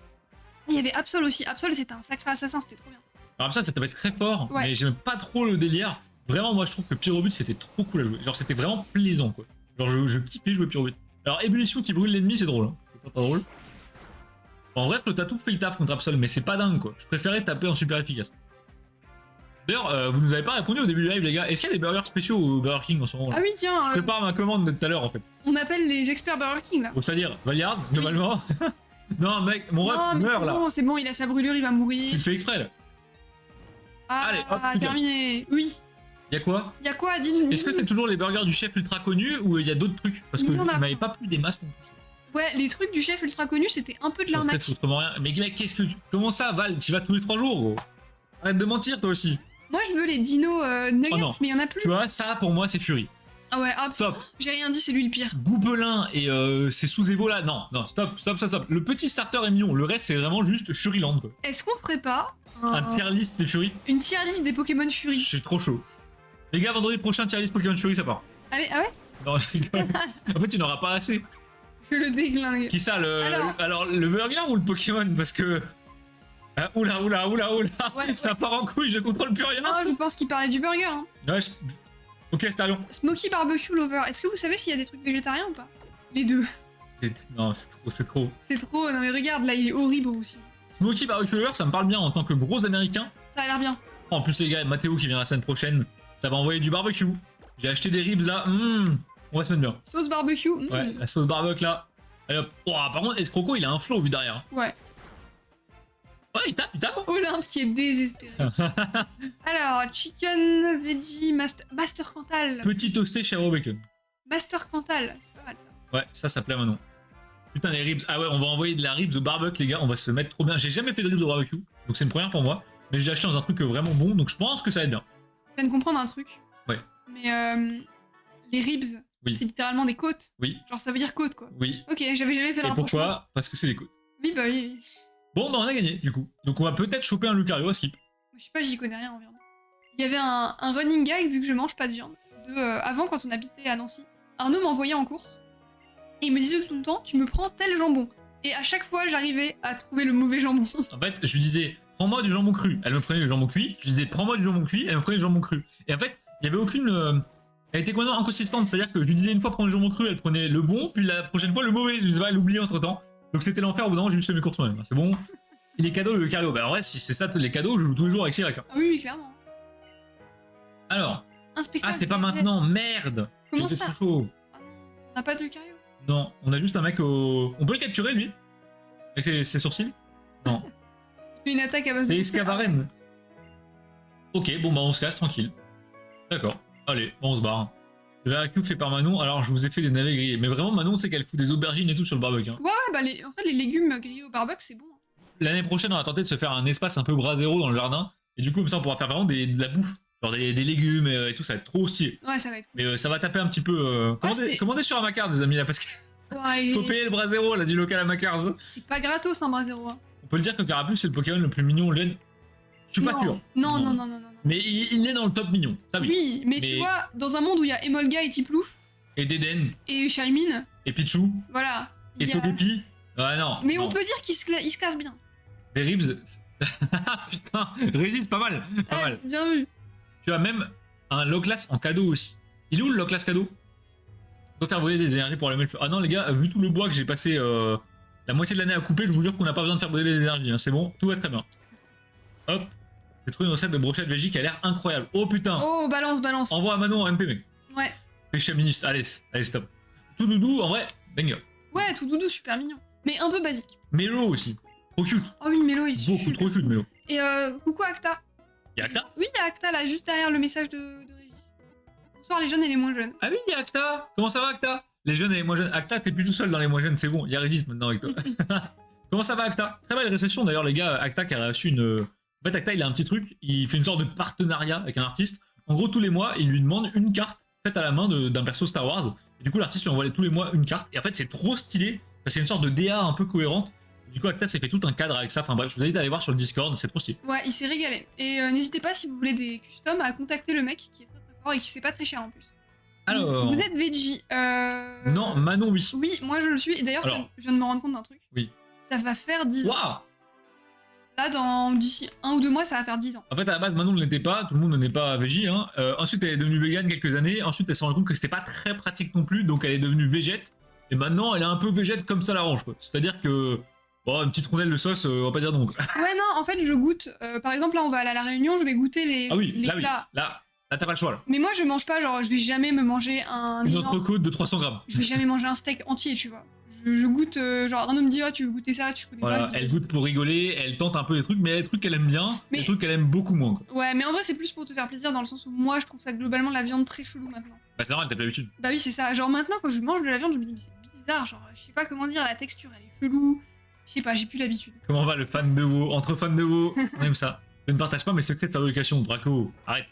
Et il y avait Absol aussi. Absol c'était un sacré assassin, c'était trop bien. Alors Absol, ça peut être très fort, Ouais. mais j'aime pas trop le délire. Vraiment, moi, je trouve que Pyrobut, c'était trop cool à jouer. Genre, c'était vraiment plaisant, quoi. Genre, je kiffais jouer Pyrobut. Alors, ébullition qui brûle l'ennemi, c'est drôle. Hein. C'est pas drôle. En vrai, le tatou fait le taf contre Absol, mais c'est pas dingue, quoi. Je préférais taper en super efficace. D'ailleurs, vous nous avez pas répondu au début du live, les gars. Est-ce qu'il y a des burgers spéciaux au Burger King en ce moment là? Ah oui, tiens, Je prépare ma commande de tout à l'heure, en fait. on appelle les experts Burger King là. Donc, c'est-à-dire, Valiard, globalement. Non, mec, mon ref Non, mais meurt, là. bon, c'est bon, il a sa brûlure, il va Tu mourir. le fais exprès, là. Ah, Allez, hop, plus terminé. Oui. Y'a quoi? Y a quoi, dis-nous. Est-ce que c'est toujours les burgers du chef ultra connu ou il y a d'autres trucs? Parce que Il y en a. il m'avait pas plu des masques non plus. Ouais, les trucs du chef ultra connu, c'était un peu de Ça serait l'arnaque. foutrement rien. Mais mec, qu'est-ce que tu... Comment ça, Val? Tu vas tous les 3 jours, gros. Arrête de mentir, toi aussi. Moi, je veux les dinos nuggets, Oh non. mais y en a plus. Tu vois, ça, pour moi, c'est Fury. Ah ouais, hop. Stop. J'ai rien dit, c'est lui le pire. Goupelin et ces sous-évo là, non, stop. Le petit starter est mignon, le reste, c'est vraiment juste Furyland, quoi. Est-ce qu'on ferait pas Un tier list des Fury, une tier list des Pokémon je Fury? suis trop chaud. Les gars, vendredi prochain, tier list Pokémon Fury, ça part. Allez, ah ouais? Non, je rigole. En fait, tu n'auras pas assez. Je le déglingue. Qui ça, Alors- le burger ou le Pokémon? Parce que... Ah, oula. Ouais, Ça ouais. part en couille, je contrôle plus rien. Non, je pense qu'il parlait du burger. Hein. Ouais, Ok, Starion. Smoky Barbecue Lover. Est-ce que vous savez s'il y a des trucs végétariens ou pas? Les deux. Non, c'est trop. C'est trop. Non mais regarde, là, il est horrible aussi. Smokey Barbecue Lover, ça me parle bien en tant que gros américain. Ça a l'air bien. En plus, les gars, Mathéo qui vient la semaine prochaine, ça va envoyer du barbecue. J'ai acheté des ribs là. On va se mettre bien. Sauce barbecue. Ouais, la sauce barbecue là. Allez hop. Oh, par contre, Escroco, il a un flow vu derrière. Ouais. Ouais, il tape. Olympe qui est désespéré. Alors, chicken, veggie, master Cantal. Petit toasté chez Bacon. Master Cantal, c'est pas mal ça. Ouais, ça plaît à Manon. Putain, les ribs. Ah ouais, on va envoyer de la ribs au barbecue, les gars. On va se mettre trop bien. J'ai jamais fait de ribs au barbecue, donc c'est une première pour moi. Mais je l'ai acheté dans un truc vraiment bon, donc je pense que ça va être bien. Je viens de comprendre un truc. Ouais. Mais les ribs, Oui. c'est littéralement des côtes. Oui. Genre ça veut dire côte quoi. Oui. Ok, j'avais jamais fait Et le rapprochement. pourquoi? Parce que c'est les côtes. Oui, bah oui. Bon, bah on a gagné, du coup. Donc on va peut-être choper un Lucario à skip. Je sais pas, j'y connais rien en viande. Il y avait un running gag, vu que je mange pas de viande. Avant, quand on habitait à Nancy, Arnaud m'envoyait en course. Et il me disait tout le temps, tu me prends tel jambon. Et à chaque fois, j'arrivais à trouver le mauvais jambon. En fait, je lui disais, prends-moi du jambon cru. Elle me prenait du jambon cuit. Je lui disais, prends-moi du jambon cuit. Elle me prenait du jambon cru. Et en fait, il y avait aucune. Elle était complètement inconsistante. C'est-à-dire que je lui disais une fois prendre le jambon cru, elle prenait le bon, puis la prochaine fois le mauvais. Je sais pas, elle oubliait entre temps. Donc c'était l'enfer. Au bout d'un moment, j'ai juste fait mes courses moi-même. C'est bon. Et les cadeaux, le Lucario. Bah en vrai, si c'est ça les cadeaux, je joue tous les jours avec Sirac. Ah oui, clairement. Alors. Un spectacle. Ah, c'est pas maintenant. Merde. Comment J'étais ça? trop chaud. Ah non, on n'a pas de Lucario. Non, on a juste un mec au. On peut le capturer lui? Avec ses sourcils? Non. Il fait une attaque à base de. C'est Escavaren. Ok, bon bah on se casse tranquille. D'accord. Allez, bon, on se barre. Le barbecue fait par Manon, alors je vous ai fait des navets grillés. Mais vraiment, Manon, c'est qu'elle fout des aubergines et tout sur le barbecue. Hein. Ouais, bah en fait, les légumes grillés au barbecue, c'est bon. L'année prochaine, on va tenter de se faire un espace un peu brasero dans le jardin. Et du coup, comme ça, on pourra faire vraiment de la bouffe. Genre des légumes et tout, ça va être trop stylé. Ouais, ça va être cool. Mais ça va taper un petit peu. Commandez sur Amacars, les amis, là, parce qu'il Ouais, faut payer le brasero là, du local Amacars. c'est pas gratos un bras zéro. Hein. On peut le dire que Carapuce, c'est le Pokémon le plus mignon, Len. Je suis pas sûr. Non. Mais il est dans le top mignon, ça oui. Oui, mais tu vois, dans un monde où il y a Emolga et Tiplouf, Et Deden, et Charmine, et Pichou, voilà. et il y a- Togepi. Ah non. Mais non. on peut dire qu'il se casse bien. Des ribs. Putain, Régis, pas mal. Pas mal. Bien vu. Tu as même un Loclas en cadeau aussi. Il est où le Loclas cadeau? On peut faire voler des énergies pour allumer le feu. Ah non, les gars, vu tout le bois que j'ai passé la moitié de l'année à couper, je vous jure qu'on n'a pas besoin de faire brûler des énergies. Hein. C'est bon, tout va très bien. Hop. J'ai trouvé une recette de brochette végé qui a l'air incroyable. Oh putain. Oh, balance. Envoie à Manon en MP, mec. Ouais. Péché ministre. Allez, stop. Tout doudou, en vrai, banger. Ouais, tout doudou, super mignon. Mais un peu basique. Mélo aussi. Trop cute. Oh oui, Mélo, il est Beaucoup super. trop cute, Mélo. Et coucou Acta. Y'a Acta? Oui, il y a Acta là, juste derrière le message de Régis. Bonsoir les jeunes et les moins jeunes. Ah oui, y'a Acta. Comment ça va, Acta? Les jeunes et les moins jeunes. Acta, t'es plus tout seul dans les moins jeunes, c'est bon. Y'a Régis maintenant avec toi. Comment ça va, Acta? Très belle réception d'ailleurs, les gars. Acta qui a reçu une. En fait, Acta, il a un petit truc. Il fait une sorte de partenariat avec un artiste. En gros, tous les mois, il lui demande une carte faite à la main d'un perso Star Wars. Et du coup, l'artiste lui envoie tous les mois une carte. Et en fait, c'est trop stylé. Parce qu'il y a une sorte de DA un peu cohérente. Du coup, Acta s'est fait tout un cadre avec ça. Enfin bref, je vous invite à aller voir sur le Discord, c'est trop stylé. Ouais, il s'est régalé. Et n'hésitez pas si vous voulez des customs à contacter le mec qui est très très fort et qui c'est pas très cher en plus. Alors. Vous êtes veggie. Non, Manon, oui. Oui, moi je le suis. Et d'ailleurs, Alors. je viens de me rendre compte d'un truc. Oui. Ça va faire 10 ans. Waouh! Là, d'ici 1 ou 2 mois, ça va faire 10 ans. En fait, à la base, Manon ne l'était pas, tout le monde n'est pas végé. Hein. Ensuite, elle est devenue végane quelques années. Ensuite, elle s'est rendue compte que c'était pas très pratique non plus, donc elle est devenue végète. Et maintenant, elle est un peu végète comme ça l'arrange, quoi. C'est-à-dire que, bon, une petite rondelle de sauce, on va pas dire non. Quoi. Ouais, non, en fait, je goûte. Par exemple, là, on va aller à la Réunion, je vais goûter les, Ah oui, les là, plats. oui. Là, t'as pas le choix, là. Mais moi, je mange pas, genre, je vais jamais me manger Une entrecôte de 300 grammes. Je vais jamais manger un steak entier, tu vois. Je goûte, genre, Arnaud me dit, ah, tu veux goûter ça, tu connais Voilà, pas. elle goûte pour rigoler, elle tente un peu des trucs, mais il y a des trucs qu'elle aime bien, Mais- des trucs qu'elle aime beaucoup moins. Quoi. Ouais, mais en vrai, c'est plus pour te faire plaisir dans le sens où moi, je trouve ça globalement la viande très chelou maintenant. Bah, c'est normal, t'as plus l'habitude. Bah oui, c'est ça. Genre maintenant, quand je mange de la viande, je me dis, mais c'est bizarre, genre, je sais pas comment dire, la texture, elle est chelou. Je sais pas, j'ai plus l'habitude. Comment va le fan de WoW? Entre fans de WoW, on aime ça. Je ne partage pas mes secrets de fabrication, Draco. Arrête.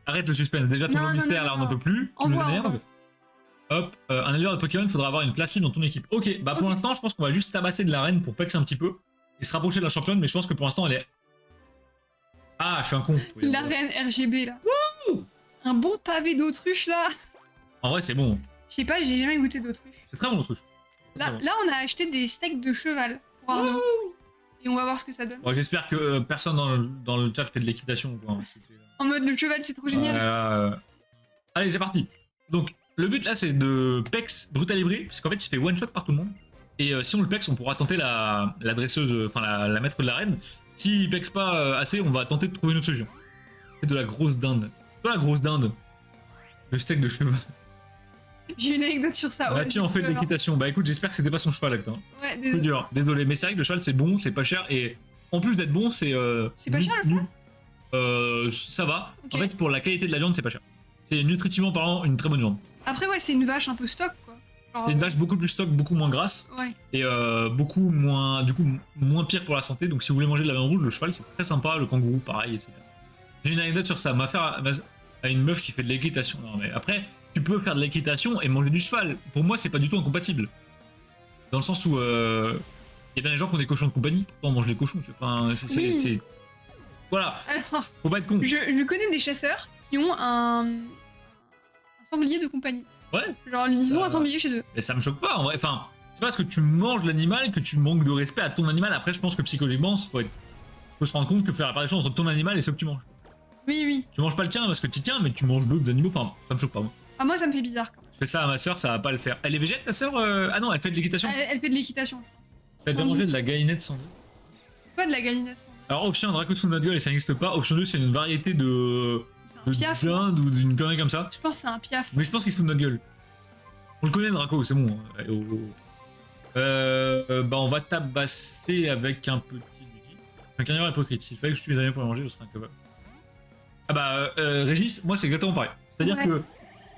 Arrête le suspense. Déjà, ton Non, nom non, mystère, non, là, on non. n'en peut plus. Tu nous Envoie. énerves. Hop, un éleveur de Pokémon, il faudra avoir une place libre dans ton équipe. Ok, bah pour Ok. l'instant, je pense qu'on va juste tabasser de l'arène pour pex un petit peu et se rapprocher de la championne, mais je pense que pour l'instant, elle est. Ah, je suis un con. Oui, La reine RGB là. Un bon pavé d'autruche là. En vrai, c'est bon. Je sais pas, j'ai jamais goûté d'autruche. C'est très bon l'autruche. Là, on a acheté des steaks de cheval pour Arnaud. Et on va voir ce que ça donne. Bon, j'espère que personne dans le chat fait de l'équitation. Quoi. En mode le cheval, c'est trop génial. Allez, c'est parti. Donc, le but là, c'est de pex Brutalibri, parce qu'en fait, il se fait one shot par tout le monde. Et si on le pex, on pourra tenter la dresseuse, enfin la maître de l'arène. S'il pex pas assez, on va tenter de trouver une autre solution. C'est de la grosse dinde. C'est pas la grosse dinde. Le steak de cheval. J'ai une anecdote sur ça. Là, en fait de l'équitation. Bah écoute, j'espère que c'était pas son cheval, là. Ouais, C'est désolé. dur, désolé. Mais c'est vrai que le cheval, c'est bon, c'est pas cher. Et en plus d'être bon, c'est. C'est pas cher, le cheval Ça va. Ok. En fait, pour la qualité de la viande, c'est pas cher. C'est nutritivement parlant une très bonne viande. Après, ouais, c'est une vache un peu stock, quoi. Genre, C'est une vache beaucoup plus stock, beaucoup moins grasse. Ouais. Et beaucoup moins. Du coup, moins pire pour la santé. Donc si vous voulez manger de la viande rouge, le cheval, c'est très sympa. Le kangourou, pareil, etc. J'ai une anecdote sur ça. Ma frère a une meuf qui fait de l'équitation. Non, mais après, tu peux faire de l'équitation et manger du cheval. Pour moi, c'est pas du tout incompatible. Dans le sens où. Il y a bien des gens qui ont des cochons de compagnie. Pourtant, on mange les cochons. Tu vois. Enfin, Oui. Voilà. Alors, Faut pas être con. je connais des chasseurs qui ont un sanglier de compagnie. Ouais. Genre, ils ont Ça- un sanglier chez eux. Et ça me choque pas en vrai. Enfin, c'est pas parce que tu manges l'animal que tu manques de respect à ton animal. Après, je pense que psychologiquement, faut se rendre compte que faire la part des choses entre ton animal et ce que tu manges. Oui, oui. Tu manges pas le tien parce que tu tiens, mais tu manges d'autres animaux. Enfin, ça me choque pas. Moi. Ah, moi, ça me fait bizarre, quand même. Je fais ça à ma soeur, ça va pas le faire. Elle est végète, ta soeur Ah non, elle fait de l'équitation. Elle fait de l'équitation, je pense. Elle a mangé de la galinette sans. C'est pas de la galinette. Alors, option 1, Draco sous notre gueule et ça n'existe pas. Option 2, c'est une variété de. C'est un de piaf. dinde ou d'une connerie comme ça. Je pense que c'est un piaf. Mais je pense qu'il se fout de notre gueule. On le connaît, le Draco, c'est bon. Hein. Oh, oh. Bah, on va tabasser avec un petit lucky. Un carnivore hypocrite. S'il fallait que je tue les animaux pour les manger, je serais incapable. Ah bah, Régis, moi c'est exactement pareil. C'est-à-dire Ouais. que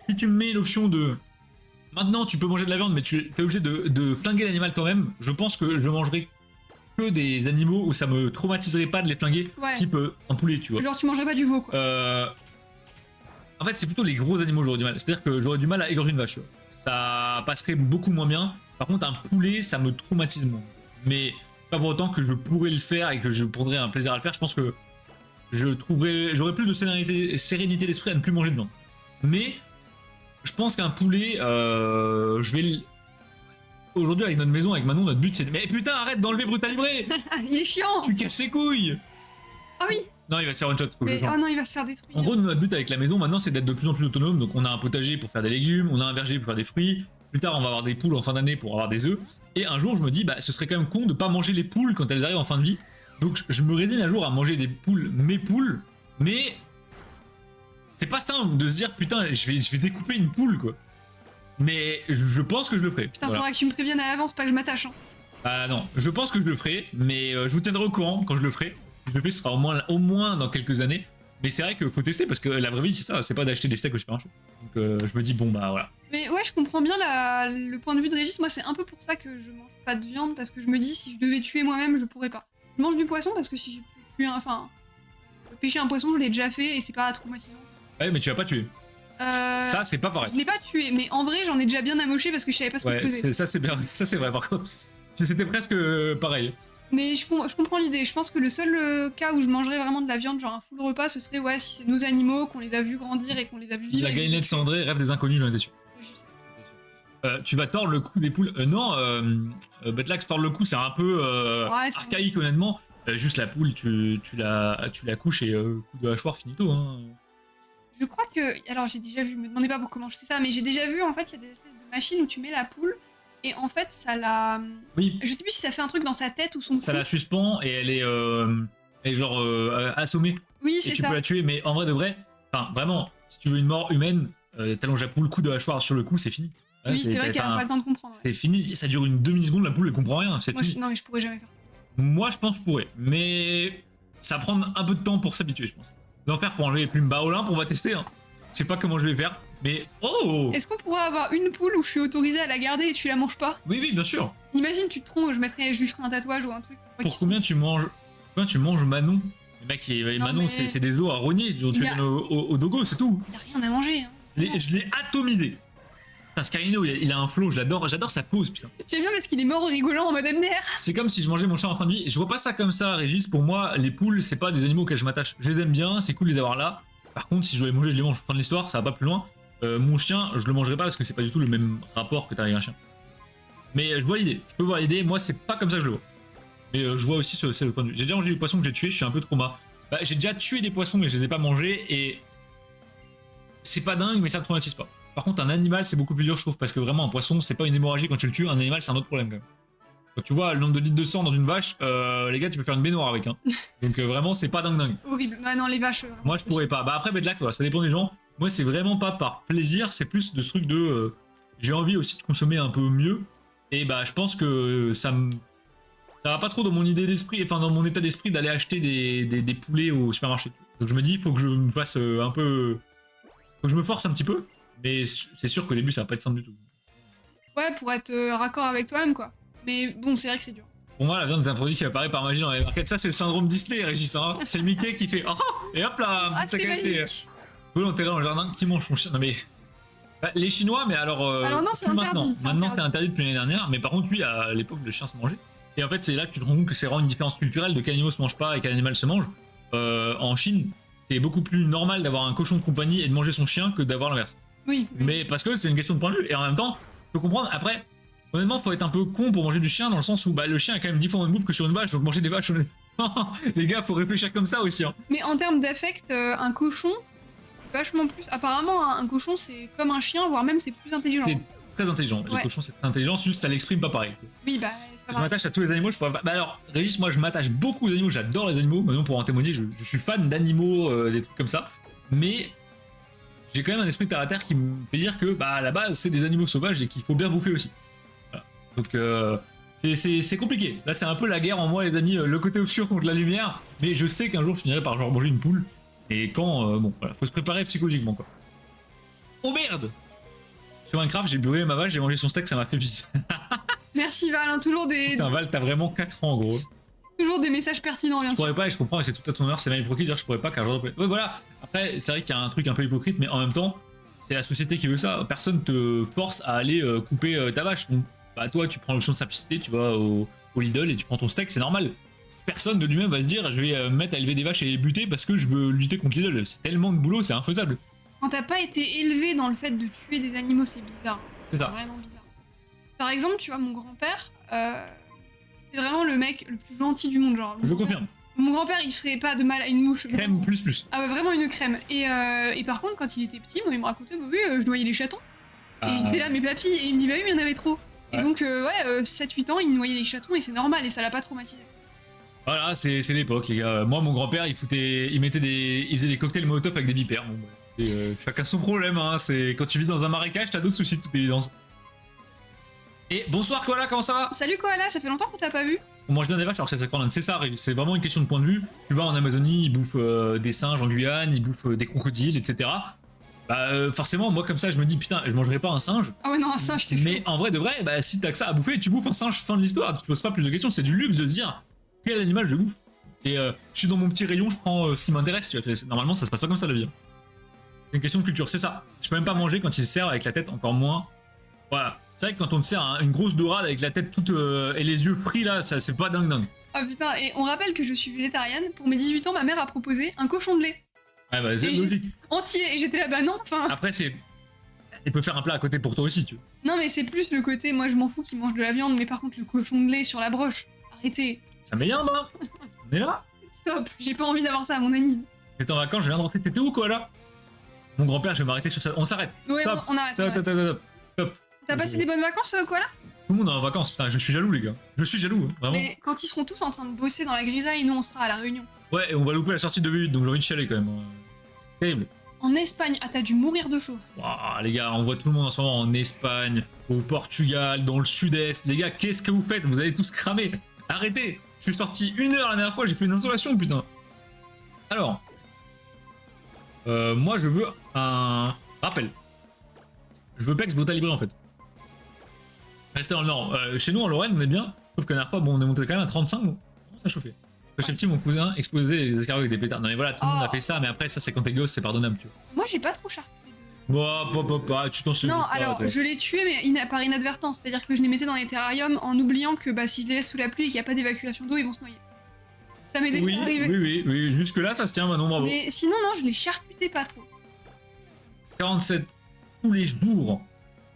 si tu me mets l'option de. Maintenant, tu peux manger de la viande, mais tu es obligé de flinguer l'animal quand même. Je pense que je mangerai que des animaux où ça me traumatiserait pas de les flinguer, Ouais. type un poulet, tu vois. Genre, tu mangerais pas du veau, quoi. En fait, c'est plutôt les gros animaux que j'aurais du mal. C'est-à-dire que j'aurais du mal à égorger une vache. Tu vois. Ça passerait beaucoup moins bien. Par contre, un poulet, ça me traumatise moins. Mais pas pour autant que je pourrais le faire et que je prendrais un plaisir à le faire. Je pense que j'aurais plus de sérénité d'esprit à ne plus manger de viande. Mais je pense qu'un poulet, je vais le... Aujourd'hui, avec notre maison, avec Manon, notre but c'est de... Mais putain, arrête d'enlever Brutal Libré. Ah, il est chiant. Tu casses les couilles. Ah oui. Non, il va se faire one shot. Faut que je Mais, le change. oh non, il va se faire détruire. En gros, notre but avec la maison maintenant, c'est d'être de plus en plus autonome. Donc, on a un potager pour faire des légumes, on a un verger pour faire des fruits. Plus tard, on va avoir des poules en fin d'année pour avoir des œufs. Et un jour, je me dis, bah, ce serait quand même con de pas manger les poules quand elles arrivent en fin de vie. Donc, je me résigne un jour à manger des poules, mes poules. Mais c'est pas simple de se dire, putain, je vais découper une poule, quoi. Mais je pense que je le ferai. Putain, Voilà. faudra que tu me préviennes à l'avance, pas que je m'attache. Hein. Ah non, je pense que je le ferai, mais je vous tiendrai au courant quand je le ferai. Je le ferai, ce sera au moins dans quelques années. Mais c'est vrai qu'il faut tester parce que la vraie vie, c'est ça, c'est pas d'acheter des steaks au supermarché. Donc je me dis, bon bah voilà. Mais ouais, je comprends bien le point de vue de Régis. Moi, c'est un peu pour ça que je mange pas de viande, parce que je me dis, si je devais tuer moi-même, je pourrais pas. Je mange du poisson parce que si j'ai pu tuer pêcher un poisson, je l'ai déjà fait et c'est pas traumatisant. Ouais, mais tu vas pas tuer. Ça, c'est pas pareil. Je l'ai pas tué, mais en vrai, j'en ai déjà bien amoché parce que je savais pas ce que je Ouais, faisais. ça c'est bien, ça c'est vrai par contre. C'était presque pareil. Mais je comprends l'idée. Je pense que le seul cas où je mangerais vraiment de la viande, genre un full repas, ce serait ouais, si c'est nos animaux, qu'on les a vus grandir et qu'on les a vus vivre. La et galinette cendrée, rêve des inconnus, j'en étais sûr. je sais. Tu vas tordre le cou des poules. Non, Betlax tordre le cou, c'est un peu Ouais, c'est archaïque honnêtement. Juste la poule, tu la couches et coup de hachoir finito. Hein. Je crois que. Alors, j'ai déjà vu, me demandez pas pour comment je sais ça, mais j'ai déjà vu, en fait, il y a des espèces de machines où tu mets la poule et en fait, ça la. Oui, Je sais plus si ça fait un truc dans sa tête ou son ça cou. la suspend et elle est genre assommée. Oui, Et c'est tu ça. peux la tuer, mais en vrai de vrai, enfin vraiment, si tu veux une mort humaine, t'allonges la poule, coup de hachoir sur le cou, c'est fini. Ouais, Oui, c'est vrai qu'elle a enfin, pas le temps de comprendre. Ouais. c'est fini, ça dure une demi-seconde, la poule elle comprend rien, c'est Moi, fini. non, mais je pourrais jamais faire ça. Moi je pense que je pourrais, mais ça va prendre un peu de temps pour s'habituer, je pense. D'en faire pour enlever les plumes. Bah Olympe, on va tester, hein. Je sais pas comment je vais faire, mais oh. Est-ce qu'on pourrait avoir une poule où je suis autorisée à la garder et tu la manges pas? Oui, oui, bien sûr. Imagine, tu te trompes, je lui ferai un tatouage ou un truc. Pour combien tu manges Manon? Le mec, Manon, mais- c'est des os à rogner, tu Il les a- donnes au dogo, c'est tout. Y a rien à manger. Hein. Je l'ai atomisé. Putain, Scarino, il a un flow, j'adore sa pose, putain. J'aime bien parce qu'il est mort en rigolant en mode MDR. C'est comme si je mangeais mon chat en fin de vie. Je vois pas ça comme ça, Régis. Pour moi, les poules, c'est pas des animaux auxquels je m'attache. Je les aime bien, c'est cool de les avoir là. Par contre, si je dois les manger, je les mange. Fin de l'histoire, ça va pas plus loin. Mon chien, je le mangerai pas parce que c'est pas du tout le même rapport que t'as avec un chien. Mais je vois l'idée. Je peux voir l'idée. Moi, c'est pas comme ça que je le vois. Mais je vois aussi c'est le point de vue. J'ai déjà mangé des poissons que j'ai tués, je suis un peu trauma. Bah, j'ai déjà tué des poissons, mais je les ai pas mangés et c'est pas dingue, mais ça me traumatise pas. Par contre, un animal, c'est beaucoup plus dur, je trouve, parce que vraiment, un poisson, c'est pas une hémorragie quand tu le tues. Un animal, c'est un autre problème quand même. Quand tu vois le nombre de litres de sang dans une vache, les gars, tu peux faire une baignoire avec. Hein. Donc vraiment, c'est pas dingue. Horrible. Ah non, les vaches. Moi, je pourrais pas. Bah après, Bedlac, voilà, ça dépend des gens. Moi, c'est vraiment pas par plaisir, c'est plus de ce truc de. j'ai envie aussi de consommer un peu mieux. Et bah, je pense que ça va pas trop dans mon idée d'esprit, enfin dans mon état d'esprit d'aller acheter des poulets au supermarché. Donc je me dis, il faut que je me fasse un peu. Faut que je me force un petit peu. Mais c'est sûr qu'au début, ça va pas être simple du tout. Ouais, pour être raccord avec toi-même, quoi. Mais bon, c'est vrai que c'est dur. Pour moi, la viande est un produit qui apparaît par magie dans les markets. Ça, c'est le syndrome Disney, Régis. Hein. C'est Mickey qui fait oh, et hop là, un Ah, petit c'est saccadé. magique. Vous l'enterrez dans le jardin, qui mange son chien? Non mais. Bah, les Chinois, mais alors. Alors non, c'est plus interdit. maintenant. c'est Maintenant, interdit. c'est interdit depuis l'année dernière. Mais par contre, oui, à l'époque, le chien se mangeait. Et en fait, c'est là que tu te rends compte que c'est vraiment une différence culturelle de qu'un animal se mange pas et qu'un animal se mange. En Chine, c'est beaucoup plus normal d'avoir un cochon de compagnie et de manger son chien que d'avoir l'inverse. Oui. Mais parce que c'est une question de point de vue. Et en même temps, je peux comprendre. Après, honnêtement, faut être un peu con pour manger du chien dans le sens où bah, le chien a quand même 10 fois moins de bouffe que sur une vache. Donc manger des vaches, les gars, faut réfléchir comme ça aussi. Hein. Mais en termes d'affect, un cochon, vachement plus. Apparemment, un cochon, c'est comme un chien, voire même c'est plus intelligent. C'est très intelligent. Les Ouais. cochons, c'est très intelligent. Juste, ça l'exprime pas pareil. Quoi. Oui, bah, c'est pas Je grave. m'attache à tous les animaux. Je pourrais pas... Bah alors, Régis, moi, je m'attache beaucoup aux animaux. J'adore les animaux. Maintenant, pour en témoigner, je suis fan d'animaux, des trucs comme ça. Mais j'ai quand même un esprit terre à terre qui me fait dire que, bah, à la base, c'est des animaux sauvages et qu'il faut bien bouffer aussi. Voilà. Donc, c'est compliqué. Là, c'est un peu la guerre en moi, les amis, le côté obscur contre la lumière. Mais je sais qu'un jour, je finirai par genre manger une poule. Et quand, bon, voilà, faut se préparer psychologiquement, quoi. Oh merde! Sur Minecraft, j'ai brûlé ma vache, j'ai mangé son steak, ça m'a fait pisse. Merci Val, hein, toujours des Putain, Val, t'as vraiment 4 ans, gros. messages pertinents, bien Je sûr. pourrais pas, et je comprends, et c'est tout à ton honneur, c'est mal hypocrite de dire je pourrais pas car j'aurais pas. Ouais, voilà. Après, c'est vrai qu'il y a un truc un peu hypocrite, mais en même temps, c'est la société qui veut ça. Personne te force à aller couper ta vache. Donc, bah, toi, tu prends l'option de simplicité, tu vas au Lidl et tu prends ton steak, c'est normal. Personne de lui-même va se dire je vais me mettre à élever des vaches et les buter parce que je veux lutter contre Lidl. C'est tellement de boulot, c'est infaisable. Quand t'as pas été élevé dans le fait de tuer des animaux, c'est bizarre. C'est ça. Vraiment bizarre. Par exemple, tu vois, mon grand-père, c'était vraiment le mec le plus gentil du monde, genre. Je confirme. Mon grand-père, il ferait pas de mal à une mouche. Crème plus plus. Ah ouais, vraiment une crème. Et par contre, quand il était petit, moi, il me racontait, bah oui, je noyais les chatons. Et j'étais là, mais papy, et il me dit, bah oui, mais il y en avait trop. Et Ouais. donc, 7-8 ans, il noyait les chatons, et c'est normal, et ça l'a pas traumatisé. Voilà, c'est l'époque, les gars. Moi, mon grand-père, il faisait des cocktails Molotov avec des vipères. Bon, bah, et, chacun son problème, hein. C'est quand tu vis dans un marécage, t'as d'autres soucis de toute évidence. Et bonsoir, Koala, comment ça va? Salut Koala, ça fait longtemps qu'on t'a pas vu. On mange bien des vaches, alors que c'est ça, c'est vraiment une question de point de vue. Tu vas en Amazonie, ils bouffent des singes en Guyane, ils bouffent des crocodiles, etc. Bah, forcément, moi, comme ça, je me dis, putain, je mangerai pas un singe. Ah ouais, non, un singe, c'est Mais chaud. en vrai de vrai, bah, si t'as que ça à bouffer, tu bouffes un singe, fin de l'histoire. Tu te poses pas plus de questions, c'est du luxe de se dire quel animal je bouffe. Et je suis dans mon petit rayon, je prends ce qui m'intéresse. Tu vois, normalement, ça se passe pas comme ça la vie. C'est une question de culture, c'est ça. Je peux même pas manger quand ils se servent avec la tête, encore moins. Voilà. C'est vrai que quand on te sert une grosse dorade avec la tête toute et les yeux frits là, ça c'est pas dingue dingue. Ah putain, et on rappelle que je suis végétarienne. Pour mes 18 ans, ma mère a proposé un cochon de lait Ouais, bah c'est Et logique. entier. Et j'étais là, bah non, enfin. Après, c'est. Il peut faire un plat à côté pour toi aussi, tu vois. Non, mais c'est plus le côté, moi je m'en fous qu'il mange de la viande, mais par contre, le cochon de lait sur la broche, arrêtez. Ça met bien, bah. On est là. Stop, j'ai pas envie d'avoir ça à mon anime. J'étais en vacances, je viens de rentrer. T'étais où, quoi, là? Mon grand-père, je vais m'arrêter sur ça. On s'arrête. Ouais, Stop. on arrête. Stop, on arrête. stop, stop, stop. T'as passé des bonnes vacances, quoi là? Tout le monde est en vacances, putain, je suis jaloux, les gars. Je suis jaloux, hein, vraiment. Mais quand ils seront tous en train de bosser dans la grisaille, nous on sera à la Réunion. Ouais, et on va louper la sortie de V8, donc j'ai envie de chialer quand même. Terrible. En Espagne, ah t'as dû mourir de chaud. Ouah, les gars, on voit tout le monde en ce moment en Espagne, au Portugal, dans le sud-est. Les gars, qu'est-ce que vous faites? Vous allez tous cramer. Arrêtez. Je suis sorti 1 heure la dernière fois, j'ai fait une installation, putain. Alors. Moi, je veux un rappel. Je veux Pex Brutal Libre, en fait. Restez dans le nord. Chez nous, en Lorraine, on est bien. Sauf que la dernière fois, bon, on est monté quand même à 35. Bon, ça chauffait. Quand j'étais petit, mon cousin explosait les escargots avec des pétards. Non, mais voilà, tout le monde a fait ça, mais après, ça, c'est quand t'es gosse, c'est pardonnable, tu vois. Moi j'ai pas trop charcuté de. Bah, tu t'en souviens. Non, alors je l'ai tué, mais par inadvertance. C'est-à-dire que je les mettais dans les terrariums en oubliant que bah, si je les laisse sous la pluie et qu'il n'y a pas d'évacuation d'eau, ils vont se noyer. Ça m'est déjà Oui, arrivé. oui. Jusque-là, ça se tient, Manon, bravo. Mais sinon, non, je les charcutais pas trop. 47 tous les jours.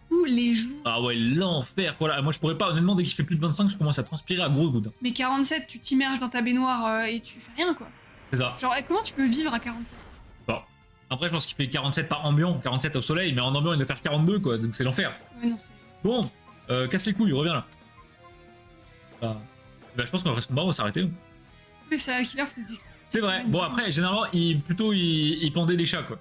Tous les jours. Ah ouais, l'enfer, quoi. Là, moi, je pourrais pas, honnêtement, dès qu'il fait plus de 25, je commence à transpirer à grosses gouttes. Mais 47, tu t'immerges dans ta baignoire et tu fais rien, quoi. C'est ça. Genre, comment tu peux vivre à 47? Bon. Après, je pense qu'il fait 47 par ambiant, 47 au soleil, mais en ambiant, il doit faire 42, quoi. Donc c'est l'enfer. Ouais, non, c'est. Bon, casse les couilles, reviens là. Bah, je pense qu'on va presque on va s'arrêter. Les serial killers faisaient. C'est vrai. Bon, après, généralement, il pendait des chats, quoi.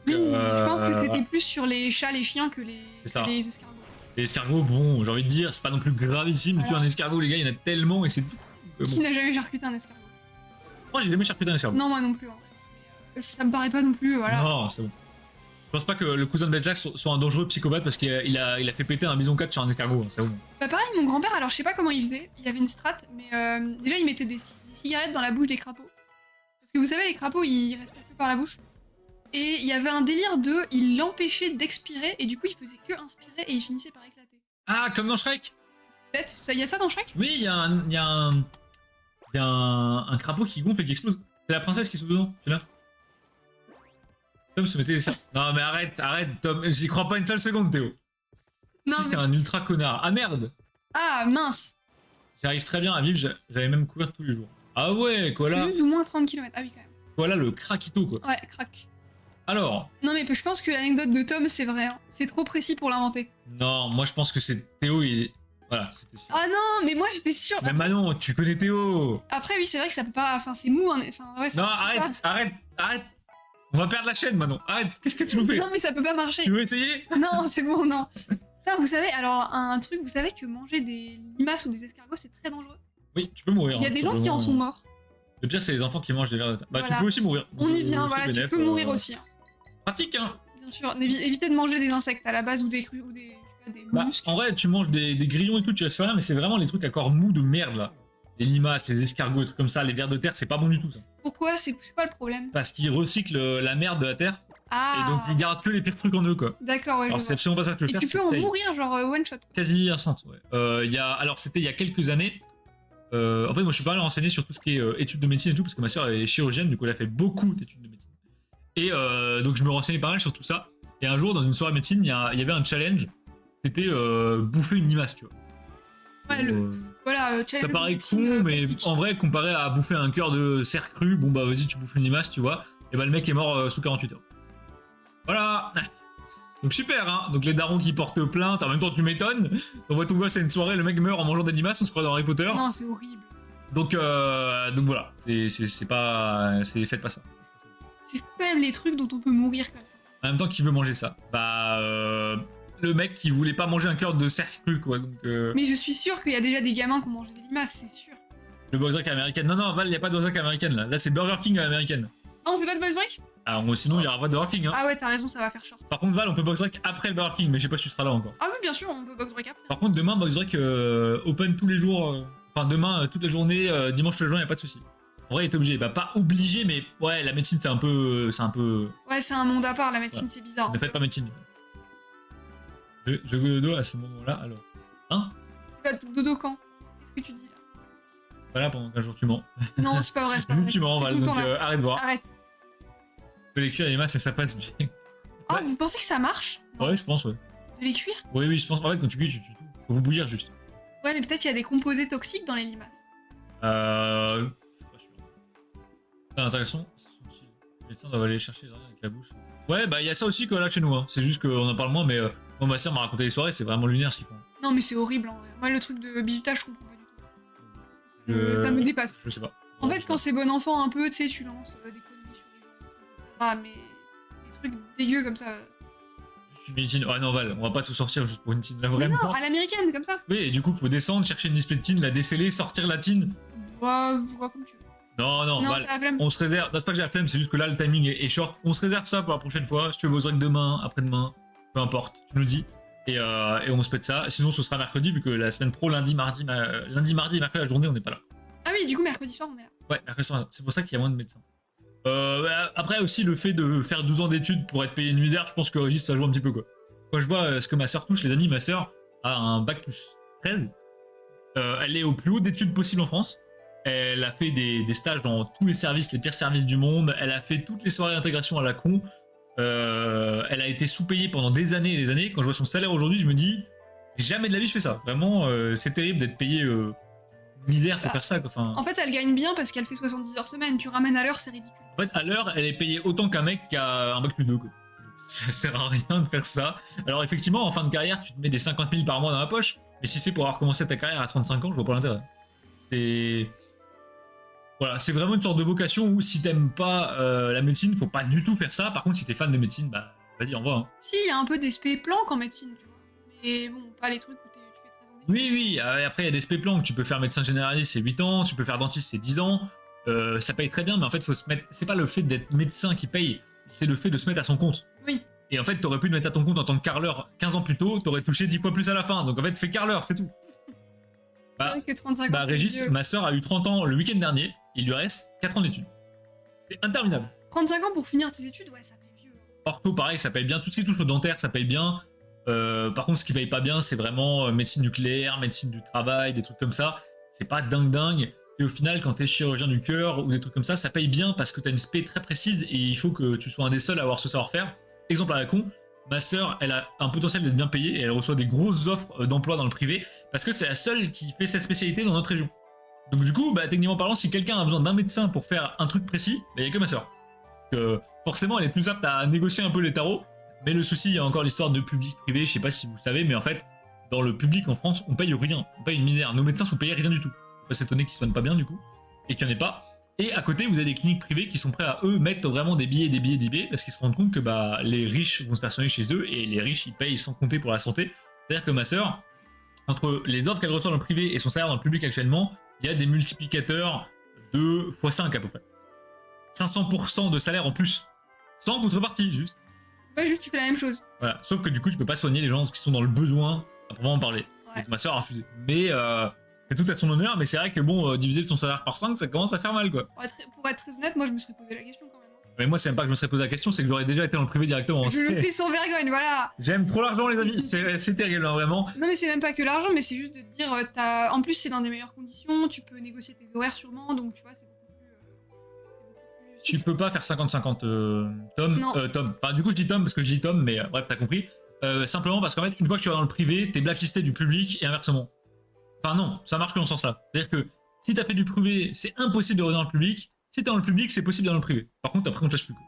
Oui, je pense que Euh, c'était plus sur les chats, les chiens que les, C'est ça. que les escargots. Les escargots, bon, j'ai envie de dire, c'est pas non plus gravissime de tuer un escargot, les gars, il y en a tellement et c'est tout. Qui n'a jamais charcuté un escargot? Moi, j'ai jamais charcuté un escargot. Non, moi non plus. En vrai. Ça me paraît pas non plus, voilà. Non, c'est bon. Je pense pas que le cousin de Bedjack soit un dangereux psychopathe parce qu'il a fait péter un bison 4 sur un escargot, hein, c'est bon. Bah pareil, mon grand-père, alors je sais pas comment il faisait, il y avait une strat, mais déjà il mettait des cigarettes dans la bouche des crapauds. Parce que vous savez, les crapauds, ils respirent que par la bouche. Et il y avait un délire il l'empêchait d'expirer, et du coup il faisait que inspirer, et il finissait par éclater. Ah, comme dans Shrek? Peut-être, il y a ça dans Shrek? Oui, il y a un crapaud qui gonfle et qui explose. C'est la princesse qui se dedans, tu là. Tom se mettait les escargots. Non mais arrête, Tom, j'y crois pas une seule seconde, Théo. Non, Si, mais... c'est un ultra connard. Ah merde! Ah, mince! J'arrive très bien à vivre, j'avais même courir tous les jours. Ah ouais, Koala, Plus ou moins 30 km, ah oui quand même. Koala le craquito quoi. Ouais, crac. Alors, Non mais je pense que l'anecdote de Tom, c'est vrai, hein. C'est trop précis pour l'inventer. non, moi je pense que c'est Théo, voilà, c'était sûr. Ah non, mais moi j'étais sûre... Mais Manon, tu connais Théo! Après oui, c'est vrai que ça peut pas... Enfin, c'est mou, hein. Enfin, ouais, ça Non, marche pas. arrête! On va perdre la chaîne, Manon. Arrête, qu'est-ce que tu nous fais? Non mais ça peut pas marcher. Tu veux essayer? Non, c'est bon, non. Ça, vous savez, alors un truc, vous savez que manger des limaces ou des escargots, c'est très dangereux. Oui, tu peux mourir. Il y a hein, des gens qui en sont morts. Le pire, c'est les enfants qui mangent des vers de terre. Bah, Voilà. tu peux aussi mourir. On y vient, C'est voilà, tu bénef, peux mourir aussi. Hein. Pratique, hein. Bien sûr, évitez de manger des insectes à la base ou des crues ou des Bah, mollusques. en vrai, tu manges des grillons et tout, tu vas se faire rien, mais c'est vraiment les trucs à corps mou de merde, là. Les limaces, les escargots, des trucs comme ça, les vers de terre, c'est pas bon du tout, ça. Pourquoi? C'est quoi le problème? Parce qu'ils recyclent la merde de la terre, Ah. et donc ils gardent que les pires trucs en eux, quoi. D'accord, ouais, Alors, je c'est vois. absolument pas ça que je veux Et faire. tu c'est peux en stay. mourir, genre one shot. Quasi instant, ouais. Alors, c'était il y a quelques années. En fait, moi, je suis pas allé renseigner sur tout ce qui est études de médecine et tout, parce que ma soeur est chirurgienne, du coup, elle a fait beaucoup d'études de médecine. Et donc, je me renseignais pas mal sur tout ça. Et un jour, dans une soirée médecine, il y avait un challenge. C'était bouffer une limace, tu vois. Ouais, voilà, Ça challenge paraît médecine, con, mais basique. en vrai, comparé à bouffer un cœur de cerf cru, bon bah vas-y, tu bouffes une limace, tu vois. Et bah le mec est mort sous 48 heures. Voilà. Donc super, hein. Donc les darons qui portent plainte, en même temps tu m'étonnes. T'envoies ton gosse à une soirée, le mec meurt en mangeant des limaces, on se croit dans Harry Potter. Non, c'est horrible. Donc voilà, c'est pas, faites pas ça. C'est fou quand même les trucs dont on peut mourir comme ça. En même temps, qui veut manger ça? Bah le mec qui voulait pas manger un cœur de cerf cru, quoi. Donc Mais je suis sûre qu'il y a déjà des gamins qui ont mangé des limaces, c'est sûr. le Boxrec américaine. Non, Val, y a pas de Boxrec américaine là. Là c'est Burger King à l'américaine. Ah, on fait pas de boys break? Alors sinon il y aura pas de Burger King, hein. Ah ouais, t'as raison, ça va faire short. Par contre, Val, on peut box break après le Burger King, mais je sais pas si tu seras là encore. Ah oui, bien sûr, on peut box break après. Par contre, demain, box break open tous les jours. Enfin, demain, toute la journée, dimanche tous les jours, y a pas de souci. En vrai, il est obligé. Bah, pas obligé, mais ouais, la médecine, c'est un peu. Ouais, c'est un monde à part, la médecine, c'est bizarre. Ne faites pas médecine. Je go dodo à ce moment-là, alors. Hein? Tu vas dodo quand? Qu'est-ce que tu dis là? Voilà, pendant qu'un jour tu mens. Non, c'est pas vrai. c'est pas vrai. Tu mens, T'es Val, tout le donc temps là. arrête de voir. Arrête. De les cuire les masses et ça passe bien. Ah, Ouais. vous pensez que ça marche? Ouais, je pense, ouais. De les cuire? Oui, je pense. En fait, quand tu cuis, tu faut vous bouillir juste. Ouais, mais peut-être il y a des composés toxiques dans les limaces. Je suis pas sûr. C'est intéressant. Les médecins doivent aller chercher les organes avec la bouche. Ouais, bah il y a ça aussi que là chez nous. Hein. C'est juste qu'on en parle moins, mais moi, ma soeur m'a raconté les soirées, c'est vraiment lunaire ce qu'ils font. Non, mais c'est horrible en vrai. Moi, le truc de bizutage, je comprends pas du tout. Je- Ça me dépasse. Je sais pas. En fait, quand c'est bon enfant un peu, tu sais, tu lances des conneries sur les gens. Ça va, mais des trucs dégueux comme ça. Juste une tine. Ah non, Val, on va pas tout sortir juste pour une tine là, Mais vraiment. non, à l'américaine, comme ça. Oui, et du coup, faut descendre, chercher une display de tine, la déceler, sortir la tine. Bah, vois comme tu veux. Non, Non, Val. t'as la flemme. On se réserve. Non, c'est pas que j'ai la flemme, c'est juste que là, le timing est short. On se réserve ça pour la prochaine fois. Si tu veux, que demain, après-demain, peu importe, tu nous dis. Et on se pète ça. Sinon, ce sera mercredi, vu que la semaine pro, lundi, mardi et mercredi, la journée, on n'est pas là. Ah oui, du coup, mercredi soir, on est là. Ouais, mercredi soir, c'est pour ça qu'il y a moins de médecins. Après aussi, le fait de faire 12 ans d'études pour être payé une misère, je pense que Régis, ça joue un petit peu, quoi. Quand je vois ce que ma soeur touche, les amis, ma soeur a un bac plus 13. Elle est au plus haut d'études possible en France. Elle a fait des stages dans tous les services, les pires services du monde. Elle a fait toutes les soirées d'intégration à la con. Elle a été sous-payée pendant des années et des années. Quand je vois son salaire aujourd'hui, je me dis, jamais de la vie je fais ça. Vraiment, c'est terrible d'être payé misère pour faire ça, quoi. Enfin, En fait, elle gagne bien parce qu'elle fait 70 heures semaine. Tu ramènes à l'heure, c'est ridicule. en fait, à l'heure, elle est payée autant qu'un mec qui a un bac plus 2, quoi. Ça sert à rien de faire ça. Alors effectivement, en fin de carrière, tu te mets des 50 000 par mois dans la poche. Mais si c'est pour avoir commencé ta carrière à 35 ans, je vois pas l'intérêt. C'est... Voilà, c'est vraiment une sorte de vocation où si t'aimes pas la médecine, faut pas du tout faire ça. Par contre, si t'es fan de médecine, bah vas-y, envoie. Hein. Si, il y a un peu d'aspect planque en médecine, tu vois. Et bon, pas les trucs où tu fais 13 ans d'études. Oui, après il y a des spé-plans que tu peux faire médecin généraliste, c'est 8 ans, tu peux faire dentiste, c'est 10 ans. Ça paye très bien, mais en fait, faut se mettre. C'est pas le fait d'être médecin qui paye, c'est le fait de se mettre à son compte. Oui. Et en fait, t'aurais pu te mettre à ton compte en tant que carreleur 15 ans plus tôt, t'aurais touché 10 fois plus à la fin. Donc en fait, fais carreleur, c'est tout. C'est vrai que 35 ans. Bah, c'est Régis, vieux. ma soeur a eu 30 ans le week-end dernier, il lui reste 4 ans d'études. C'est interminable. 35 ans pour finir tes études, ouais, ça fait vieux. Ortho, pareil, ça paye bien. Tout ce qui touche au dentaire, ça paye bien. Par contre, ce qui paye pas bien, c'est vraiment médecine nucléaire, médecine du travail, des trucs comme ça. C'est pas dingue. Et au final, quand t'es chirurgien du cœur ou des trucs comme ça paye bien parce que t'as une spé très précise et il faut que tu sois un des seuls à avoir ce savoir-faire. Exemple à la con, ma sœur, elle a un potentiel d'être bien payée et elle reçoit des grosses offres d'emploi dans le privé parce que c'est la seule qui fait cette spécialité dans notre région. Donc du coup, bah, techniquement parlant, si quelqu'un a besoin d'un médecin pour faire un truc précis, bah, il y a que ma sœur. Forcément, elle est plus apte à négocier un peu les tarots. Mais le souci, il y a encore l'histoire de public-privé, je sais pas si vous le savez, mais en fait, dans le public en France, on paye rien, on paye une misère. Nos médecins sont payés rien du tout. On peut s'étonner qu'ils soignent pas bien du coup, et qu'il n'y en ait pas. Et à côté, vous avez des cliniques privées qui sont prêts à eux mettre vraiment des billets, parce qu'ils se rendent compte que bah, les riches vont se faire soigner chez eux, et les riches ils payent sans compter pour la santé. C'est-à-dire que ma sœur, entre les offres qu'elle reçoit dans le privé et son salaire dans le public actuellement, il y a des multiplicateurs de x5 à peu près. 500% de salaire en plus. Sans contrepartie, juste. Ouais, juste tu fais la même chose. Voilà. Sauf que du coup, tu peux pas soigner les gens qui sont dans le besoin à proprement parler. Ouais. Donc, ma soeur a refusé. Mais c'est tout à son honneur, mais c'est vrai que bon, diviser ton salaire par 5, ça commence à faire mal quoi. Pour être très honnête, moi je me serais posé la question quand même. Mais moi, c'est même pas que je me serais posé la question, c'est que j'aurais déjà été dans le privé directement. Je le fais sans vergogne, voilà. J'aime trop l'argent, les amis. C'est terrible, hein, vraiment. Non, mais c'est même pas que l'argent, mais c'est juste de te dire, en plus, c'est dans des meilleures conditions, tu peux négocier tes horaires sûrement, donc tu vois, c'est beaucoup plus. Tu peux pas faire 50-50 Tom. Non. Tom. Enfin, du coup, je dis Tom parce que je dis Tom, mais bref, t'as compris. Simplement parce qu'en fait, une fois que tu vas dans le privé, t'es blacklisté du public et inversement. Enfin, non, ça marche que dans ce sens-là. C'est-à-dire que si t'as fait du privé, c'est impossible de revenir dans le public. Si t'es dans le public, c'est possible d'aller dans le privé. Par contre, après, on te lâche plus. Quoi.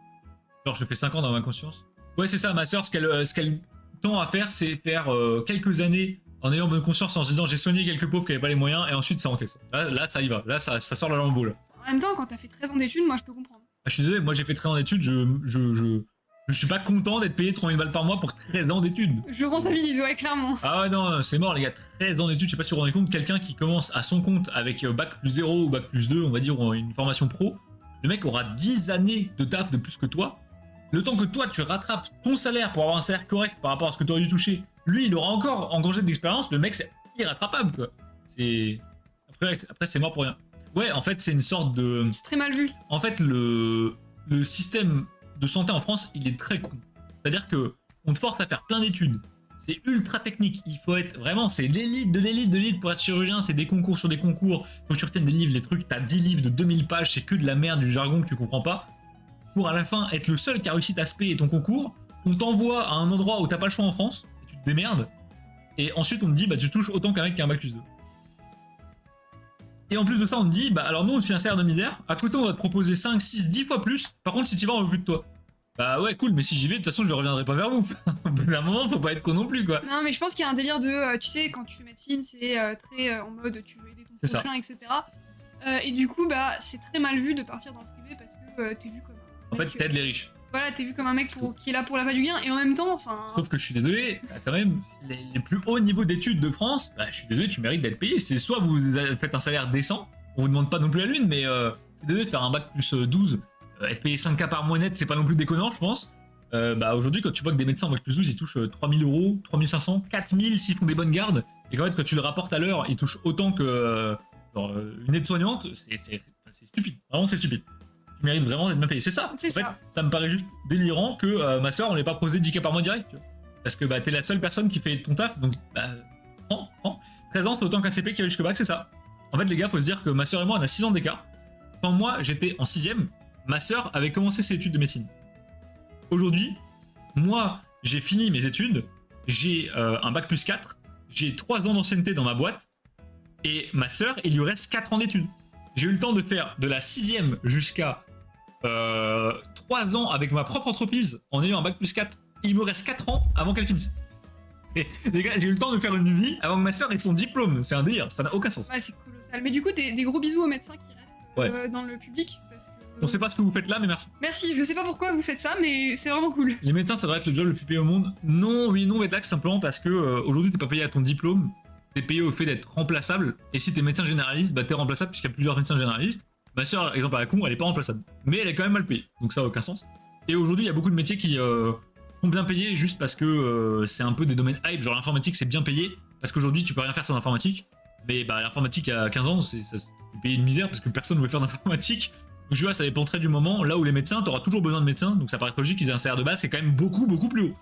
Genre, je fais 5 ans dans ma conscience. Ouais, c'est ça, ma soeur, ce qu'elle tend à faire, c'est faire quelques années en ayant bonne conscience, en se disant j'ai soigné quelques pauvres qui n'avaient pas les moyens, et ensuite ça encaisse. Là, ça y va. Là, ça sort la lambeau, là. En même temps, quand t'as fait 13 ans d'études, moi je peux comprendre. Ah, je suis désolé, moi j'ai fait 13 ans d'études, je suis pas content d'être payé 3000 balles par mois pour 13 ans d'études. Je rentabilise, ouais, clairement. Ah ouais, non, c'est mort, les gars, 13 ans d'études, je sais pas si vous vous rendez compte, quelqu'un qui commence à son compte avec bac plus 0 ou bac plus 2, on va dire, ou une formation pro, le mec aura 10 années de taf de plus que toi. Le temps que toi, tu rattrapes ton salaire pour avoir un salaire correct par rapport à ce que tu aurais dû toucher, lui, il aura encore engagé de l'expérience, le mec, c'est irrattrapable, quoi. C'est... Après, c'est mort pour rien. Ouais, en fait, c'est une sorte de... C'est très mal vu. En fait, le système de santé en France, il est très con. C'est-à-dire que on te force à faire plein d'études. C'est ultra technique. Il faut être vraiment, c'est l'élite de l'élite de l'élite pour être chirurgien. C'est des concours sur des concours. Faut que tu retiennes des livres, des trucs. T'as 10 livres de 2000 pages. C'est que de la merde, du jargon que tu comprends pas. Pour à la fin être le seul qui a réussi ta spé et ton concours, on t'envoie à un endroit où t'as pas le choix en France. Et tu te démerdes. Et ensuite, on te dit, bah tu touches autant qu'un mec qui a un bac plus 2. Et en plus de ça, on te dit, bah alors nous on te fait un salaire de misère, à côté on va te proposer 5, 6, 10 fois plus, par contre si tu vas on veut plus de toi. Bah ouais cool, mais si j'y vais, de toute façon je reviendrai pas vers vous. Au bout d'un moment, faut pas être con non plus quoi. Non, mais je pense qu'il y a un délire de, tu sais, quand tu fais médecine, c'est très en mode tu veux aider ton prochain, etc. Et du coup, bah c'est très mal vu de partir dans le privé parce que t'es vu comme un En mec, fait, t'aides les riches. Voilà, t'es vu comme un mec qui est là pour la du gain, et en même temps, enfin... Sauf que je suis désolé, t'as quand même les plus hauts niveaux d'études de France, bah je suis désolé, tu mérites d'être payé. C'est soit vous faites un salaire décent, on vous demande pas non plus la lune, mais désolé de faire un bac plus 12, être payé 5K par mois net, c'est pas non plus déconnant, je pense. Bah aujourd'hui, quand tu vois que des médecins en bac plus 12, ils touchent 3000 euros, 3500, 4000 s'ils font des bonnes gardes, et qu'en fait, quand tu le rapportes à l'heure, ils touchent autant que une aide-soignante, c'est stupide. Vraiment, c'est stupide. Tu mérites vraiment d'être bien payé. C'est ça. C'est en fait, ça. ça me paraît juste délirant que ma soeur, on l'ait pas proposé 10K par mois direct, tu vois. Parce que bah, t'es la seule personne qui fait ton taf, donc bah, prends. 13 ans, c'est autant qu'un CP qui va jusqu'au bac, c'est ça. En fait, les gars, faut se dire que ma soeur et moi, on a 6 ans d'écart. Quand moi, j'étais en 6ème, ma soeur avait commencé ses études de médecine. Aujourd'hui, moi, j'ai fini mes études, j'ai un bac plus 4, j'ai 3 ans d'ancienneté dans ma boîte, et ma soeur, il lui reste 4 ans d'études. J'ai eu le temps de faire de la 6ème jusqu'à 3 ans avec ma propre entreprise en ayant un bac plus 4. Il me reste 4 ans avant qu'elle finisse. Et, les gars, j'ai eu le temps de faire une vie avant que ma soeur ait son diplôme. C'est un délire, ça n'a aucun sens. Ouais, c'est colossal. Mais du coup, des gros bisous aux médecins qui restent dans le public, parce que On sait pas ce que vous faites là, mais merci. Merci, je sais pas pourquoi vous faites ça, mais c'est vraiment cool. Les médecins, ça devrait être le job le plus payé au monde. Non, oui, non, Vetlax, simplement parce que aujourd'hui, t'es pas payé à ton diplôme, t'es payé au fait d'être remplaçable. Et si t'es médecin généraliste, bah t'es remplaçable puisqu'il y a plusieurs médecins généralistes. Ma soeur, exemple à la con, elle est pas remplaçable. Mais elle est quand même mal payée, donc ça a aucun sens. Et aujourd'hui, il y a beaucoup de métiers qui sont bien payés juste parce que c'est un peu des domaines hype. Genre l'informatique, c'est bien payé parce qu'aujourd'hui, tu peux rien faire sur l'informatique. Mais bah, l'informatique, à 15 ans, c'est payé une misère parce que personne ne veut faire d'informatique. Donc tu vois, ça dépend très du moment. Là où les médecins, t'auras toujours besoin de médecins, donc ça paraît logique qu'ils aient un salaire de base qui est quand même beaucoup plus haut.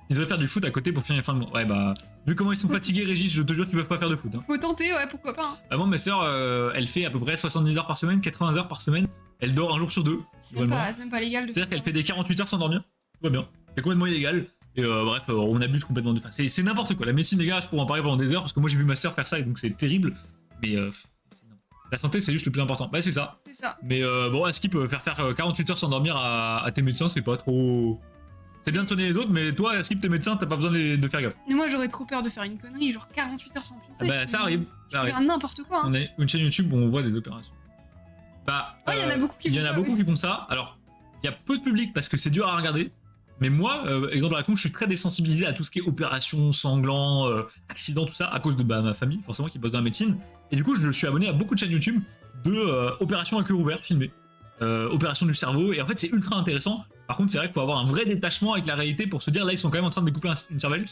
Ils devraient faire du foot à côté pour finir les fins de mois. Ouais, bah, vu comment ils sont fatigués, Régis, je te jure qu'ils peuvent pas faire de foot. Hein. Faut tenter, ouais, pourquoi pas. Hein. Avant, ma soeur, elle fait à peu près 70 heures par semaine, 80 heures par semaine. Elle dort un jour sur deux. C'est même pas légal. C'est-à-dire qu'elle fait des 48 heures sans dormir. Tout va bien. C'est complètement illégal. Et bref, on abuse complètement de. Enfin, c'est n'importe quoi. La médecine, les gars, je pourrais en parler pendant des heures parce que moi j'ai vu ma soeur faire ça et donc c'est terrible. Mais la santé, c'est juste le plus important. Bah, c'est ça. C'est ça. Mais bon, est-ce qu'il peut faire 48 heures sans dormir à tes médecins, c'est pas trop. C'est bien de soigner les autres, mais toi, Skip, tes médecins, t'as pas besoin de faire gaffe. Mais moi, j'aurais trop peur de faire une connerie, genre 48 heures sans pioncer. Ah bah, ça arrive. Ça arrive. Faire n'importe quoi. Hein. On a une chaîne YouTube où on voit des opérations. Bah, il y en a beaucoup qui font ça. Il y en a beaucoup qui font ça. Alors, il y a peu de public parce que c'est dur à regarder. Mais moi, exemple à la con, je suis très désensibilisé à tout ce qui est opération, sanglant, accident, tout ça, à cause de ma famille, forcément, qui bosse dans la médecine. Et du coup, je suis abonné à beaucoup de chaînes YouTube de opérations à cœur ouvert filmées. Opération du cerveau. Et en fait, c'est ultra intéressant. Par contre, c'est vrai qu'il faut avoir un vrai détachement avec la réalité pour se dire, là, ils sont quand même en train de découper une cervelle.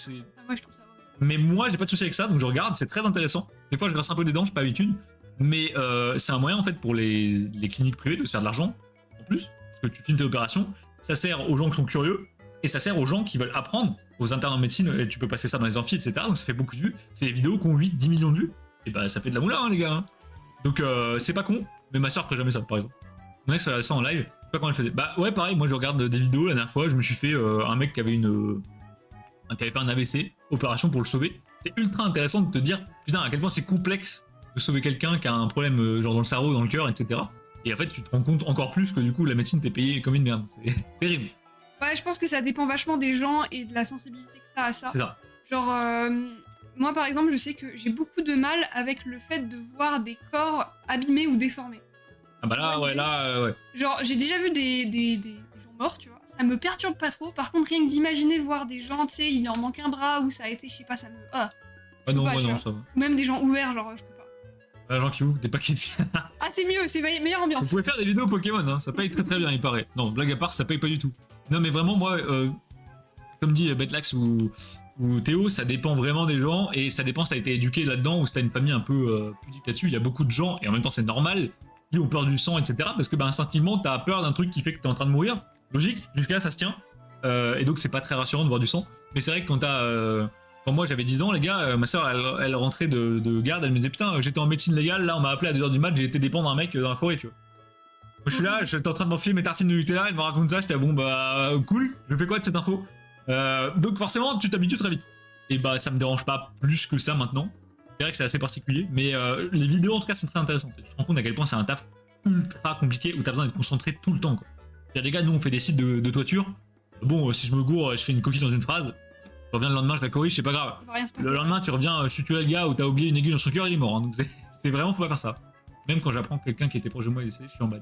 Moi, je trouve ça vraiment. Mais moi, j'ai pas de souci avec ça, donc je regarde, c'est très intéressant. Des fois, je graisse un peu des dents, j'ai pas l'habitude. Mais c'est un moyen, en fait, pour les cliniques privées de se faire de l'argent, en plus. Parce que tu filmes tes opérations. Ça sert aux gens qui sont curieux. Et ça sert aux gens qui veulent apprendre, aux internes en médecine, et tu peux passer ça dans les amphis, etc. Donc ça fait beaucoup de vues. C'est des vidéos qui ont 8-10 millions de vues. Et bah ça fait de la moula, hein, les gars. Hein. Donc c'est pas con, mais ma soeur ferait jamais ça, par exemple. Mon ex faisait ça en live, je sais pas comment elle faisait. Bah ouais, pareil, moi je regarde des vidéos. La dernière fois, je me suis fait un mec qui avait fait un AVC, opération pour le sauver. C'est ultra intéressant de te dire, putain, à quel point c'est complexe de sauver quelqu'un qui a un problème genre dans le cerveau, dans le cœur, etc. Et en fait, tu te rends compte encore plus que du coup, la médecine t'est payée comme une merde. C'est terrible. Ouais, je pense que ça dépend vachement des gens et de la sensibilité que t'as à ça. C'est ça. Genre, moi par exemple, je sais que j'ai beaucoup de mal avec le fait de voir des corps abîmés ou déformés. Ah bah là, ouais. Genre, j'ai déjà vu des gens morts, tu vois. Ça me perturbe pas trop. Par contre, rien que d'imaginer voir des gens, tu sais, il en manque un bras ou ça a été, je sais pas, ça me. Ah non, pas, moi non, vois. ça va. Ou même des gens ouverts, genre, je peux pas. Les gens qui ouvrent des paquets de... Ah, c'est mieux, c'est meilleure ambiance. Vous pouvez faire des vidéos Pokémon, hein, ça paye très bien, il paraît. Non, blague à part, ça paye pas du tout. Non, mais vraiment, moi, comme dit Betlax ou Théo, ça dépend vraiment des gens, et ça dépend si t'as été éduqué là-dedans ou si t'as une famille un peu pudique là-dessus. Il y a beaucoup de gens, et en même temps, c'est normal, qui ont peur du sang, etc. Parce que, bah, instinctivement, t'as peur d'un truc qui fait que t'es en train de mourir. Logique, jusqu'à là, ça se tient. Et donc, c'est pas très rassurant de voir du sang. Mais c'est vrai que quand moi j'avais 10 ans, les gars, ma soeur elle rentrait de garde, elle me disait putain, j'étais en médecine légale, là on m'a appelé à 2h du mat, j'ai été dépendre d'un mec dans la forêt, tu vois. Moi je suis là, j'étais en train de m'enfiler mes tartines de Nutella, elle me raconte ça, j'étais bon bah cool, je fais quoi de cette info donc forcément tu t'habitues très vite. Et bah ça me dérange pas plus que ça maintenant. C'est vrai que c'est assez particulier, mais les vidéos en tout cas sont très intéressantes. Tu te rends compte à quel point c'est un taf ultra compliqué où t'as besoin d'être concentré tout le temps quoi. Il y a des gars, nous on fait des sites de toiture. Bon, si je me gourre, je fais une coquille dans une phrase. Je reviens le lendemain, je la corrige, c'est pas grave. Le lendemain, tu reviens, si tu es le gars où t'as oublié une aiguille dans son cœur, il est mort. Hein, donc c'est vraiment, faut pas faire ça. Même quand j'apprends que quelqu'un qui était proche de moi est décédé, je suis en bad.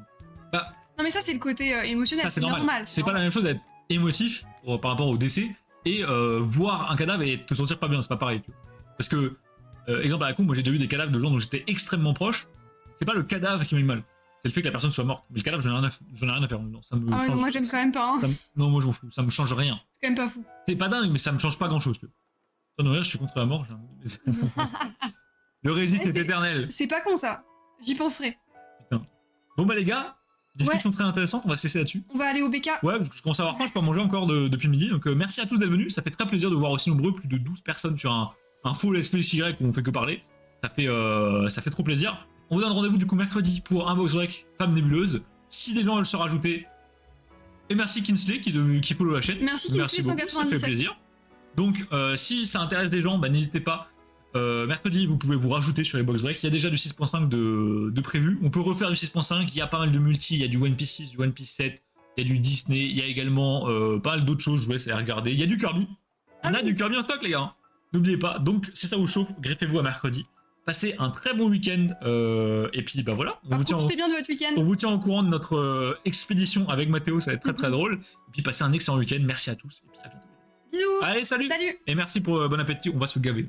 Bah, non, mais ça, c'est le côté émotionnel, c'est normal. C'est pas la même chose d'être émotif par rapport au décès et voir un cadavre et te sentir pas bien, c'est pas pareil. Parce que, exemple à la con, moi j'ai déjà vu des cadavres de gens dont j'étais extrêmement proche. C'est pas le cadavre qui m'a eu mal. C'est le fait que la personne soit morte. Mais le cadavre, j'en ai rien à faire. Non, ça me change, non, moi j'aime quand même pas. Hein. Non, moi je m'en fous. Ça me change rien. C'est quand même pas fou. C'est pas dingue, mais ça me change pas grand chose. Non, je suis contre la mort. Le Régis est éternel. C'est pas con ça. J'y penserai. Putain. Bon bah les gars, discussion très intéressante. On va se laisser là-dessus. On va aller au BK. Ouais, parce que je commence à avoir faim. Je peux pas manger encore depuis le midi. Donc merci à tous d'être venus. Ça fait très plaisir de voir aussi nombreux, plus de 12 personnes sur un full SPY où on fait que parler. Ça fait trop plaisir. On vous donne rendez-vous du coup mercredi pour un box break Femme Nébuleuse. Si des gens veulent se rajouter. Et merci Kinsley qui follow la chaîne. Merci Kinsley 197. Ça fait plaisir. Donc si ça intéresse des gens, bah, n'hésitez pas. Mercredi, vous pouvez vous rajouter sur les box break. Il y a déjà du 6.5 de prévu. On peut refaire du 6.5. Il y a pas mal de multi. Il y a du One Piece 6, du One Piece 7. Il y a du Disney. Il y a également pas mal d'autres choses. Je vous laisse aller regarder. Il y a du Kirby. On a du Kirby en stock, les gars. N'oubliez pas. Donc si ça vous chauffe, griffez-vous à mercredi. Passez un très bon week-end. Et puis bah voilà, Profitez bien de votre week-end. on vous tient au courant de notre expédition avec Mathéo, ça va être très très drôle. Et puis passez un excellent week-end, merci à tous. Et puis à bientôt. Bisous. Allez, salut. Salut. Et merci pour bon appétit, on va se gaver.